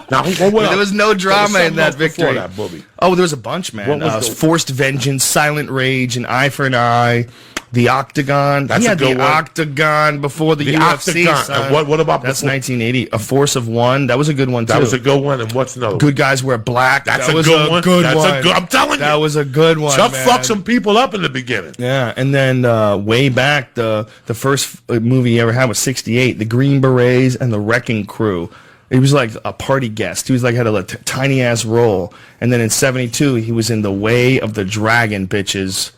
Now, there was no drama in that victory. That movie. Oh, there was a bunch, man. Forced Vengeance, Silent Rage, An Eye for an Eye. The Octagon. That's a good one. Octagon before the UFC. Octagon. Son. And what about that's 1980? A Force of One. That was a good one too. That was a good one. And what's another one? Good Guys Wear Black. That's that a was good a one. Good that's one. a good. I'm telling you, that was a good one. Chuck fucked some people up in the beginning. Yeah, and then way back, the first movie he ever had was '68. The Green Berets and the Wrecking Crew. He was like a party guest. He was like had a tiny ass role. And then in '72, he was in The Way of the Dragon, bitches.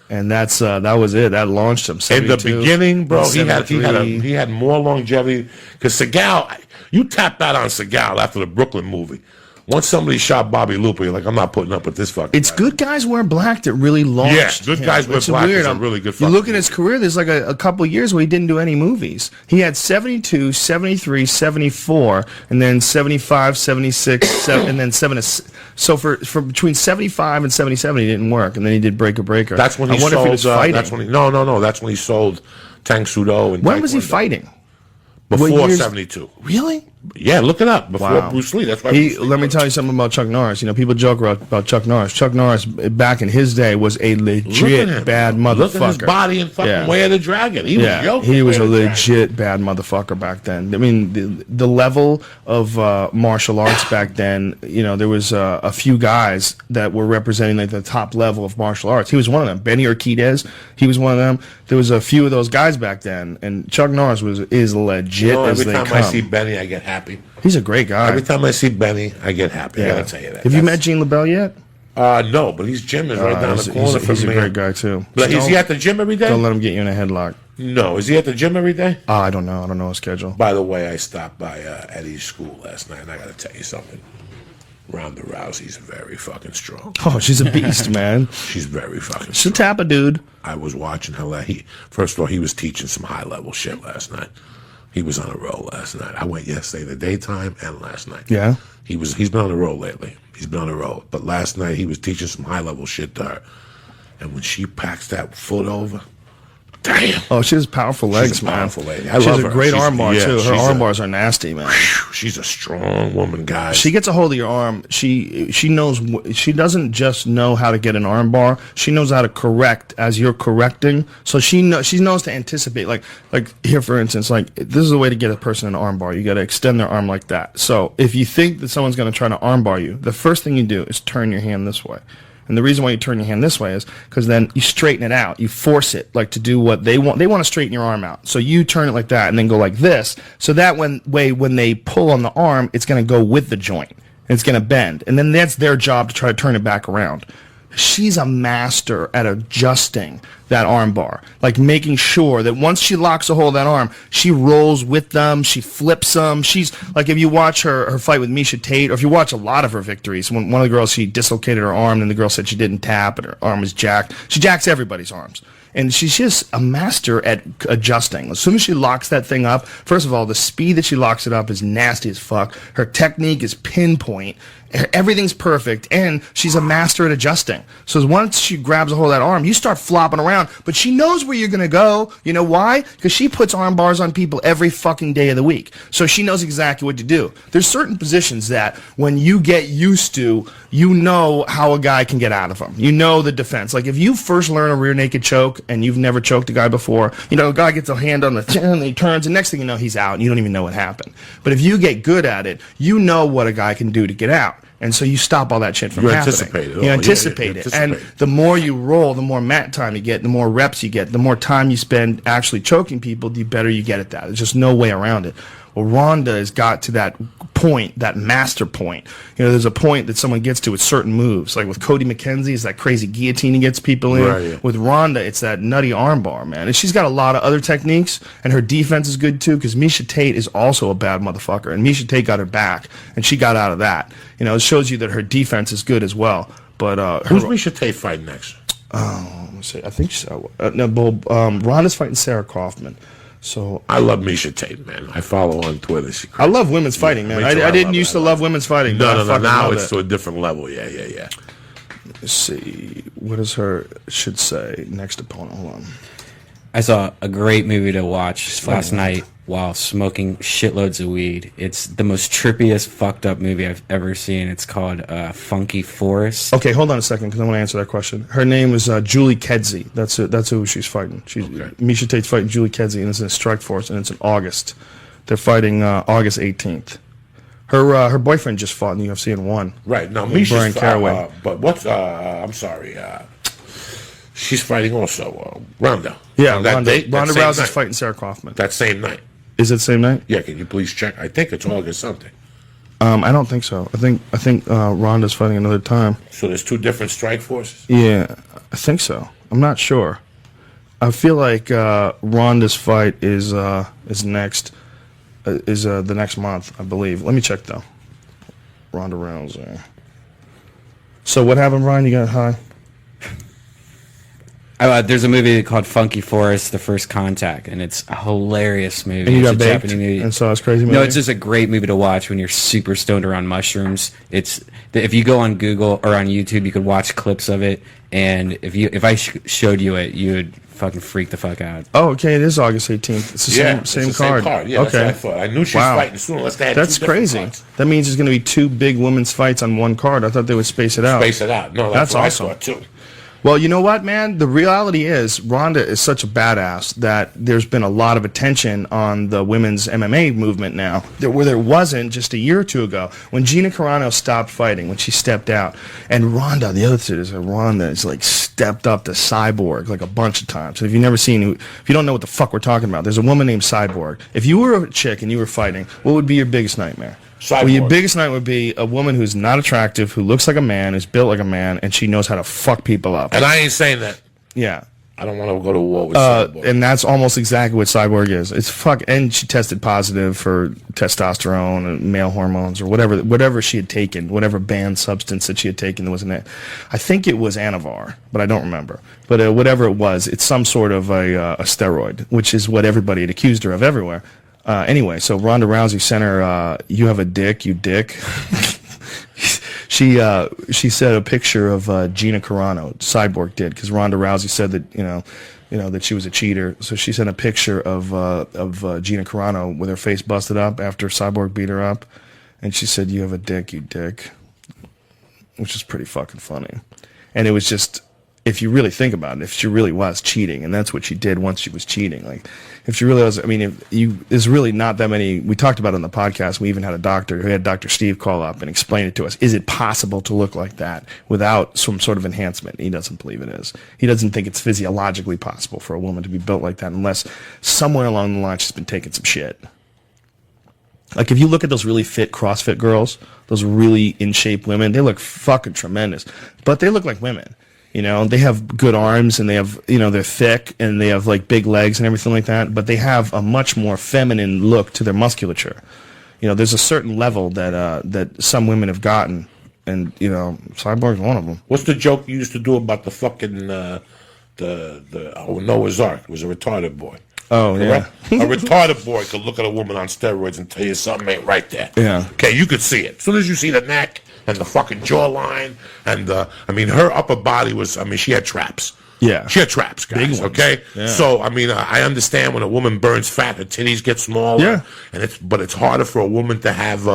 And that was it. That launched him. In the beginning, bro, he had more longevity. Because Seagal, you tapped out on Seagal after the Brooklyn movie. Once somebody shot Bobby Lupo, you're like, I'm not putting up with this fucking It's guy. Good Guys Wear Black that really launched Good Guys Wear Black is a really good fucking You look at his career, there's like a couple years where he didn't do any movies. He had 72, 73, 74, and then 75, 76, and then 7. So for between 75 and 77, he didn't work, and then he did Breaker Breaker. That's when he sold. If he was fighting. That's when that's when he sold Tang Sudo. And when was he fighting? Before 72. Really? Yeah, look it up. Before Bruce Lee. That's why. Let me tell you something about Chuck Norris. People joke about Chuck Norris. Chuck Norris, back in his day, was a legit bad motherfucker. Look at his body and fucking Way of the Dragon. He was joking. He was a legit bad motherfucker back then. I mean, the level of martial arts back then, there was a few guys that were representing like the top level of martial arts. He was one of them. Benny Urquidez, he was one of them. There was a few of those guys back then, and Chuck Norris is legit as they come. Every time I see Benny, I get happy. He's a great guy. Every time I see Benny, I get happy. I gotta tell you that. Have you met Gene LaBelle yet? No, but his gym is right down the corner from me. He's a great guy too. But is he at the gym every day? Don't let him get you in a headlock. No, is he at the gym every day? I don't know. I don't know his schedule. By the way, I stopped by Eddie's school last night, and I gotta tell you something. Ronda Rousey's very fucking strong. Oh, she's a beast, man. She's very fucking strong. She'll tap a dude. I was watching her. First of all, he was teaching some high-level shit last night. He was on a roll last night. I went yesterday, the daytime, and last night. Yeah. He's been on a roll lately. He's been on the road. But last night he was teaching some high-level shit to her. And when she packs that foot over, damn. Oh, she has powerful legs, She's a man. powerful lady. She I love has a her. great She's- arm bar, yeah, too. Her she's arm a- bars are nasty, man. She's a strong woman, guys. She gets a hold of your arm. She knows. She doesn't just know how to get an arm bar. She knows how to correct as you're correcting. So she knows to anticipate. Like here, for instance, like this is the way to get a person an arm bar. You got to extend their arm like that. So if you think that someone's going to try to arm bar you, the first thing you do is turn your hand this way. And the reason why you turn your hand this way is because then you straighten it out. You force it like to do what they want. They want to straighten your arm out. So you turn it like that and then go like this. So that when they pull on the arm, it's going to go with the joint. It's going to bend. And then that's their job to try to turn it back around. She's a master at adjusting that arm bar, like making sure that once she locks a hold of that arm, she rolls with them, she flips them. She's like, if you watch her fight with Misha Tate, or if you watch a lot of her victories, when one of the girls, she dislocated her arm and the girl said she didn't tap and her arm was jacked. She jacks everybody's arms. And she's just a master at adjusting. As soon as she locks that thing up, first of all, the speed that she locks it up is nasty as fuck. Her technique is pinpoint. Everything's perfect, and she's a master at adjusting. So once she grabs a hold of that arm, you start flopping around, but she knows where you're going to go. You know why? Because she puts arm bars on people every fucking day of the week. So she knows exactly what to do. There's certain positions that when you get used to, you know how a guy can get out of them. You know the defense. Like if you first learn a rear naked choke and you've never choked a guy before, you know, a guy gets a hand on the chin and he turns, and next thing you know, he's out and you don't even know what happened. But if you get good at it, you know what a guy can do to get out. And so you stop all that shit from happening. Anticipate it. You anticipate it. And the more you roll, the more mat time you get, the more reps you get, the more time you spend actually choking people, the better you get at that. There's just no way around it. Well, Ronda has got to that point, that master point. You know, there's a point that someone gets to with certain moves. Like with Cody McKenzie, it's that crazy guillotine he gets people in. Right, yeah. With Ronda, it's that nutty armbar, man. And she's got a lot of other techniques, and her defense is good too, because Misha Tate is also a bad motherfucker. And Misha Tate got her back, and she got out of that. You know, it shows you that her defense is good as well. But who's Misha Tate fighting next? Let me see. I think Ronda's fighting Sarah Kaufman. So I love Misha Tate, man. I follow her on Twitter. I love women's fighting, man. I didn't used to love women's fighting. No. But Now it's to a different level. Yeah. Let's see. What does her should say? Next opponent. Hold on. I saw a great movie to watch last night while smoking shitloads of weed. It's the most trippiest, fucked up movie I've ever seen. It's called Funky Forest. Okay, hold on a second, because I want to answer that question. Her name is Julie Kedzie. That's who she's fighting. Misha Tate's fighting Julie Kedzie, and it's in Strike Force, and it's in August. They're fighting August 18th. Her boyfriend just fought in the UFC and won. Right. Now, Brian Misha's Caraway. but what's, I'm sorry, she's fighting also Ronda. Yeah, On that Ronda date, that same Rousey's night. fighting Sarah Kaufman. That same night. Is it the same night? Yeah, can you please check? I think it's August something. I don't think so. I think Ronda's fighting another time. So there's two different strike forces? Yeah, I think so. I'm not sure. I feel like Ronda's fight is next the next month, I believe. Let me check though. Ronda Rousey. So what happened, Ryan? You got high? There's a movie called Funky Forest, The First Contact, and it's a hilarious movie. And you It's got a baked Japanese movie. and saw this crazy movie? No, it's just a great movie to watch when you're super stoned or on mushrooms. If you go on Google or on YouTube, you could watch clips of it, and if I showed you it, you would fucking freak the fuck out. Oh, okay. It is August 18th. It's the same card. Yeah, okay. that's what I thought. I knew she was fighting soon. Unless they had That's two different crazy. fights. That means there's going to be two big women's fights on one card. I thought they would space it out. Space it out. No, That's what awesome. I thought too. Well, you know what, man? The reality is Ronda is such a badass that there's been a lot of attention on the women's MMA movement now, where there wasn't just a year or two ago when Gina Carano stopped fighting, when she stepped out. And Ronda, the other thing is Ronda is like stepped up to Cyborg like a bunch of times. And if you've never seen, if you don't know what the fuck we're talking about, there's a woman named Cyborg. If you were a chick and you were fighting, what would be your biggest nightmare? Cyborg. Well, your biggest night would be a woman who's not attractive, who looks like a man, who's built like a man, and she knows how to fuck people up. And I ain't saying that. Yeah. I don't want to go to war with Cyborg. And that's almost exactly what Cyborg is. It's fuck. And she tested positive for testosterone and male hormones or whatever she had taken, whatever banned substance that she had taken that wasn't it. I think it was Anavar, but I don't remember. But whatever it was, it's some sort of a steroid, which is what everybody had accused her of everywhere. Anyway, so Ronda Rousey sent her, you have a dick, you dick. She said a picture of Gina Carano. Cyborg did, because Ronda Rousey said that that she was a cheater. So she sent a picture of Gina Carano with her face busted up after Cyborg beat her up, and she said, "You have a dick, you dick," which is pretty fucking funny. And it was just, if you really think about it, if she really was cheating, and that's what she did once she was cheating, like, if she really was, I mean, there's really not that many, we talked about it on the podcast, we even had a doctor, who had Dr. Steve call up and explain it to us. Is it possible to look like that without some sort of enhancement? He doesn't believe it is. He doesn't think it's physiologically possible for a woman to be built like that unless somewhere along the line she's been taking some shit. Like, if you look at those really fit CrossFit girls, those really in shape women, they look fucking tremendous, but they look like women. They have good arms, and they have, they're thick, and they have like big legs and everything like that, but they have a much more feminine look to their musculature. There's a certain level that some women have gotten, and, Cyborg's one of them. What's the joke you used to do about the fucking, Noah's Ark? It was a retarded boy. Oh, yeah. A retarded boy could look at a woman on steroids and tell you something ain't right there. Yeah. Okay, you could see it. As soon as you see the neck and the fucking jawline and her upper body was, she had traps. Yeah. She had traps, guys. Big ones. Okay? Yeah. So, I understand when a woman burns fat, her titties get smaller. Yeah. But it's harder for a woman to have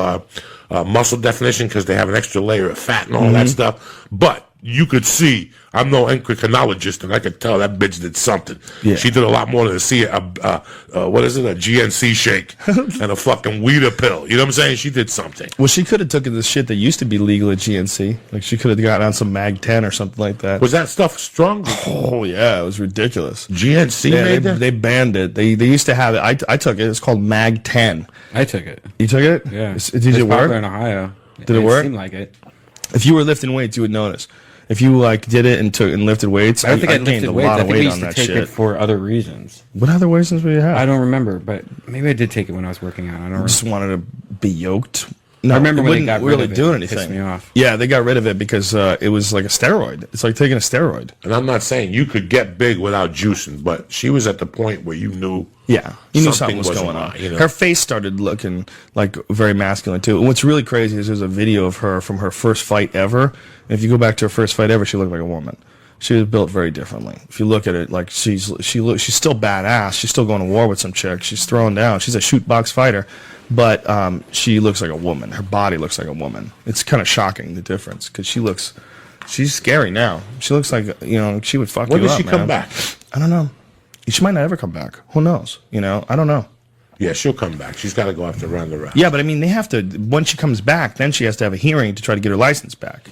muscle definition because they have an extra layer of fat and all that stuff. But you could see, I'm no endocrinologist, and I could tell that bitch did something. Yeah. She did a lot more than see a GNC shake and a fucking Weeder pill. You know what I'm saying? She did something. Well, she could have taken the shit that used to be legal at GNC. Like, she could have gotten on some Mag 10 or something like that. Was that stuff strong? Oh, yeah, it was ridiculous. GNC made that? They banned it. They used to have it. I took it. It's called Mag 10. I took it. You took it? Yeah. Did it work? Popular in Ohio. Did it work? It seemed like it. If you were lifting weights, you would notice. If you did it and lifted weights, I don't think I gained lifted a weights. lot I of think I weight used on to that take shit. it for other reasons. What other reasons would you have? I don't remember, but maybe I did take it when I was working out. I don't Just remember. wanted to be yoked. No, I remember it when they wouldn't got rid really of it. do It anything. pissed me off. Yeah, they got rid of it because it was like a steroid. It's like taking a steroid. And I'm not saying you could get big without juicing, but she was at the point where you knew. Yeah, you knew something Something was wasn't going on. right, Her face started looking like very masculine too. And what's really crazy is there's a video of her from her first fight ever. And if you go back to her first fight ever, she looked like a woman. She was built very differently. If you look at it, like she's still badass. She's still going to war with some chick. She's throwing down. She's a shoot box fighter, but she looks like a woman. Her body looks like a woman. It's kind of shocking, the difference, because she's scary now. She looks like she would fuck When you does up, she come man. back? I don't know. She might not ever come back. Who knows? I don't know. Yeah, she'll come back. She's got to go after Ronda Rousey. Yeah, but I mean, they have to. Once she comes back, then she has to have a hearing to try to get her license back.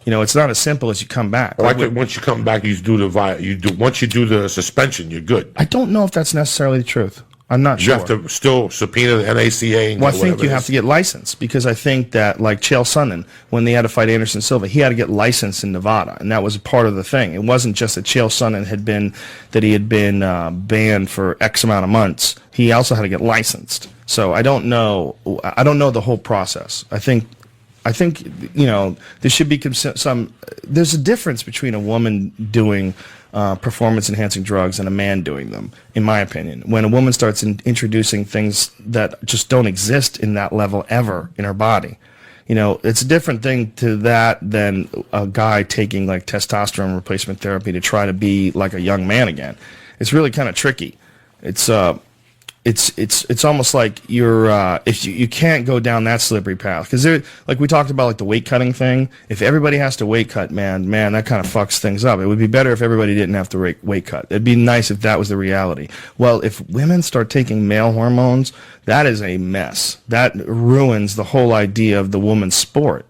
It's not as simple as you come back. Once you come back, once you do the suspension, you're good. I don't know if that's necessarily the truth. I'm not You sure. have to still subpoena the NACA. And Well, I get think whatever you it have is. to get licensed, because I think that, like Chael Sonnen, when they had to fight Anderson Silva, he had to get licensed in Nevada, and that was part of the thing. It wasn't just that Chael Sonnen had been banned for X amount of months. He also had to get licensed. So I don't know the whole process. I think there should be there's a difference between a woman doing performance enhancing drugs and a man doing them, in my opinion. When a woman starts introducing things that just don't exist in that level ever in her body, it's a different thing to that than a guy taking like testosterone replacement therapy to try to be like a young man again. It's really kind of tricky. It's almost like you're if you can't go down that slippery path, because like we talked about, like the weight cutting thing. If everybody has to weight cut, man, that kind of fucks things up. It would be better if everybody didn't have to weight cut. It'd be nice if that was the reality. Well, if women start taking male hormones, that is a mess. That ruins the whole idea of the woman's sport.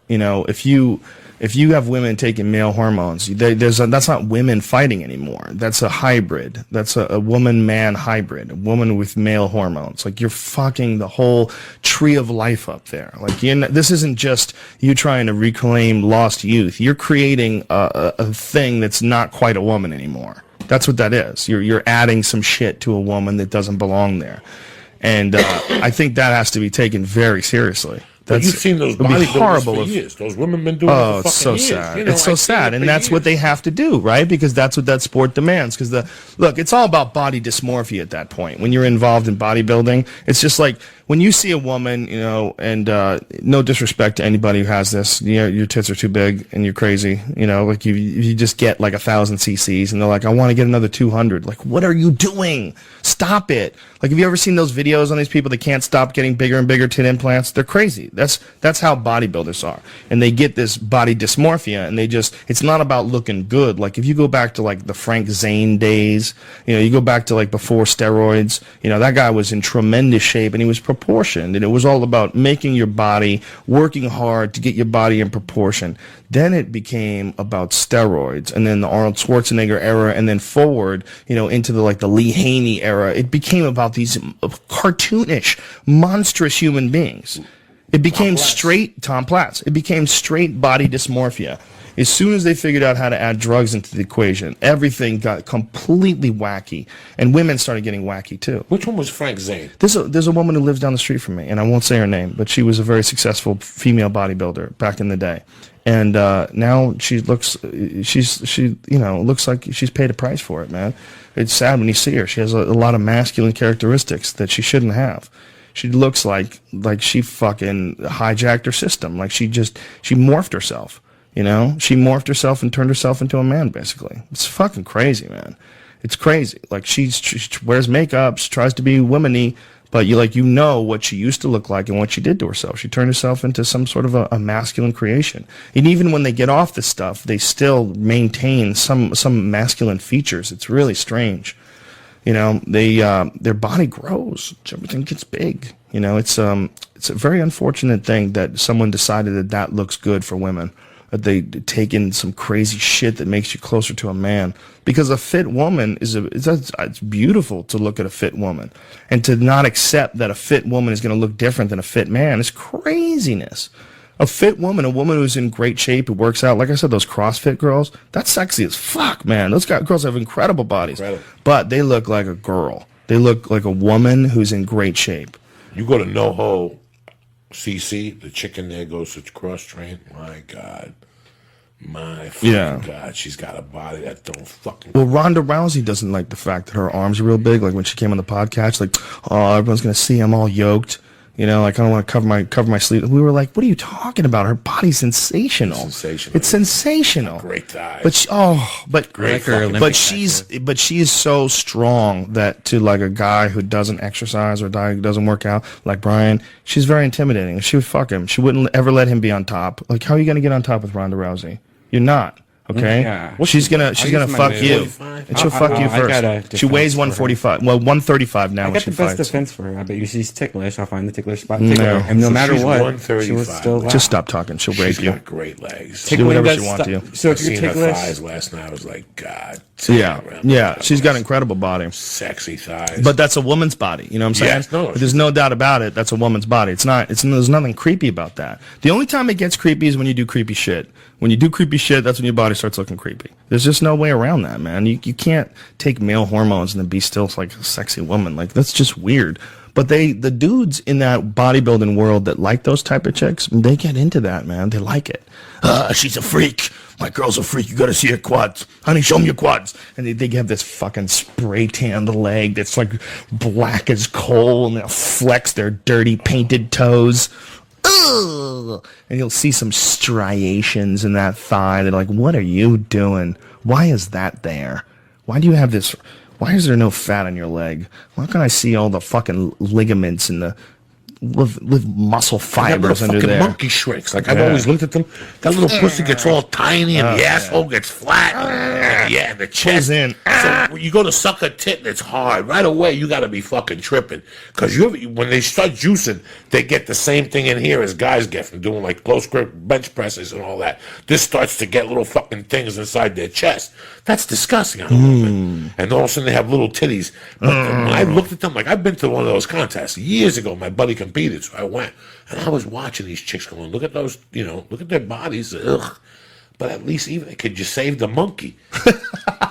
If you have women taking male hormones, that's not women fighting anymore. That's a hybrid. That's a woman-man hybrid, a woman with male hormones. Like, you're fucking the whole tree of life up there. Like, this isn't just you trying to reclaim lost youth. You're creating a thing that's not quite a woman anymore. That's what that is. You're adding some shit to a woman that doesn't belong there. And I think that has to be taken very seriously. But you've seen those bodybuilders for years. Those women been doing it for it's so fucking years. sad. It's so sad, and that's what they have to do, right? Because that's what that sport demands. Because look, it's all about body dysmorphia at that point. When you're involved in bodybuilding, it's just like when you see a woman, you know, and no disrespect to anybody who has this, you know, your tits are too big and you're crazy, you know, like you just get like 1,000 cc's and they're like, I want to get another 200. Like, what are you doing? Stop it. Like, have you ever seen those videos on these people that can't stop getting bigger and bigger tit implants? They're crazy. That's how bodybuilders are. And they get this body dysmorphia and it's not about looking good. Like, if you go back to like the Frank Zane days, you know, you go back to like before steroids, you know, that guy was in tremendous shape and he was proportioned, and it was all about making your body, working hard to get your body in proportion. Then it became about steroids, and then the Arnold Schwarzenegger era, and then forward, you know, into the Lee Haney era. It became about these cartoonish, monstrous human beings. It became Tom Platz. It became straight body dysmorphia. As soon as they figured out how to add drugs into the equation, everything got completely wacky, and women started getting wacky too. Which one was Frank Zane? There's a woman who lives down the street from me, and I won't say her name, but she was a very successful female bodybuilder back in the day, and now she looks like she's paid a price for it, man. It's sad when you see her. She has a lot of masculine characteristics that she shouldn't have. She looks like she fucking hijacked her system. Like she morphed herself. You know, she morphed herself and turned herself into a man, basically. It's fucking crazy, man. It's crazy. Like, she wears makeup, she tries to be womany, but you know what she used to look like and what she did to herself. She turned herself into some sort of a masculine creation. And even when they get off this stuff, they still maintain some masculine features. It's really strange. You know, their body grows. Everything gets big. You know, it's a very unfortunate thing that someone decided that looks good for women. They take in some crazy shit that makes you closer to a man. Because a fit woman it's beautiful to look at a fit woman, and to not accept that a fit woman is going to look different than a fit man is craziness. A fit woman, a woman who's in great shape, who works out, like I said, those CrossFit girls, that's sexy as fuck, man. Those girls have incredible bodies, but they look like a girl. They look like a woman who's in great shape. You go to NoHo CC, the chicken there goes to cross-train. My God. My fucking God, she's got a body that don't fucking... Well, Ronda Rousey doesn't like the fact that her arms are real big. Like when she came on the podcast, like, oh, everyone's going to see I'm all yoked. You know, like I don't want to cover my sleeve. We were like, what are you talking about? Her body's sensational. It's sensational. Great thighs. But she is so strong that to like a guy who doesn't exercise or a guy who doesn't work out, like Brian, she's very intimidating. She would fuck him. She wouldn't ever let him be on top. Like, how are you going to get on top with Ronda Rousey? You're not. Okay, yeah. She's gonna fuck you, and she'll fuck you first. She weighs 145. Well, 135 now. I got the best defense for her. I bet you she's ticklish. I'll find the ticklish spot. And no matter what, she will still laugh. Just stop talking. She'll rape you. She's got great legs. She'll do whatever she wants to you. So if I you're seen her ticklish, thighs last night. I was like, God. Yeah. She's got an incredible body. Sexy thighs. But that's a woman's body. You know what I'm saying? Yes, no, there's no doubt about it. That's a woman's body. There's nothing creepy about that. The only time it gets creepy is when you do creepy shit. When you do creepy shit, that's when your body starts looking creepy. There's just no way around that, man. You can't take male hormones and then be still like a sexy woman. Like, that's just weird. But the dudes in that bodybuilding world that like those type of chicks, they get into that, man. They like it. She's a freak. My girl's a freak. You got to see her quads. Honey, show me your quads. And they have this fucking spray tanned leg that's like black as coal, and they'll flex their dirty painted toes. Ugh. And you'll see some striations in that thigh. They're like, what are you doing? Why is that there? Why do you have this? Why is there no fat on your leg? Why can't I see all the fucking ligaments and the with muscle fibers under there? Monkey shrinks. Like, I've always looked at them. That little pussy gets all tiny, and the asshole gets flat. And the chest. In. So when you go to suck a tit and it's hard, right away you got to be fucking tripping. Because when they start juicing, they get the same thing in here as guys get from doing like close grip bench presses and all that. This starts to get little fucking things inside their chest. That's disgusting on a woman. And all of a sudden they have little titties. But when I looked at them, like, I've been to one of those contests years ago. My buddy competed, so I went. And I was watching these chicks going, look at those, look at their bodies. Ugh. But at least could you save the monkey?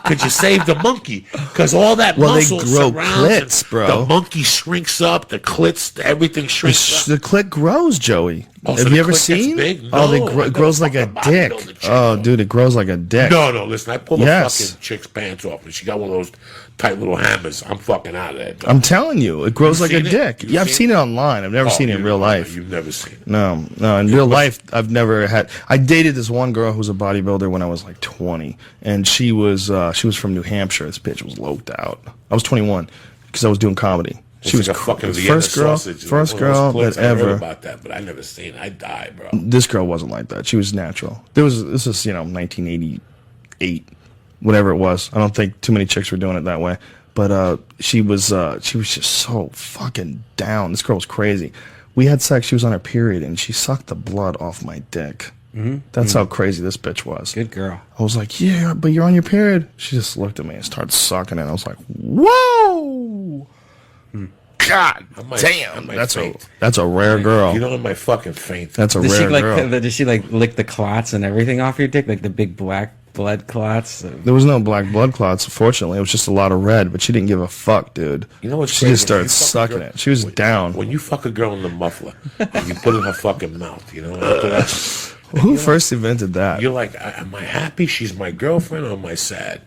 Could you save the monkey? Because all that muscle they grow surrounds clits, bro. The monkey shrinks up, the clits, everything shrinks up. The clit grows, Joey. Oh, so Have the you ever clit gets seen? big? Oh, No, I it grows like never a fucking dick. bodybuilder chick, Oh, bro. dude, it grows like a dick. No, listen, I pulled a Yes. fucking chick's pants off, and she got one of those tight little hammers. I'm fucking out of there. Dog. I'm telling you, it grows You've like a seen it? dick. You've Yeah, I've seen seen it? it online. I've never seen it in real life. You've never seen it. No, in real life, I've never had. I dated this one girl who was a bodybuilder when I was like 20, and she was from New Hampshire. This bitch was loped out. I was 21 because I was doing comedy. She was like a fucking the Vienna first girl, sausage. first One of those girl clips. that I heard ever. about that, but I never seen it. I die, bro. This girl wasn't like that. She was natural. This is 1988, whatever it was. I don't think too many chicks were doing it that way. But she was just so fucking down. This girl was crazy. We had sex. She was on her period, and she sucked the blood off my dick. That's how crazy this bitch was. Good girl. I was like, yeah, but you're on your period. She just looked at me and started sucking it. I was like, whoa. God damn, that's a rare girl. You know, I might fucking faint. That's a Did she rare like? girl. Did she like lick the clots and everything off your dick, like the big black blood clots? There was no black blood clots, fortunately. It was just a lot of red, but she didn't give a fuck, dude. You know what's She crazy? just started When you fuck a sucking girl- it. She was down. When you fuck a girl in the muffler, and you put it in her fucking mouth, you know, after that, Who first invented that? you're like, am I happy she's my girlfriend or am I sad?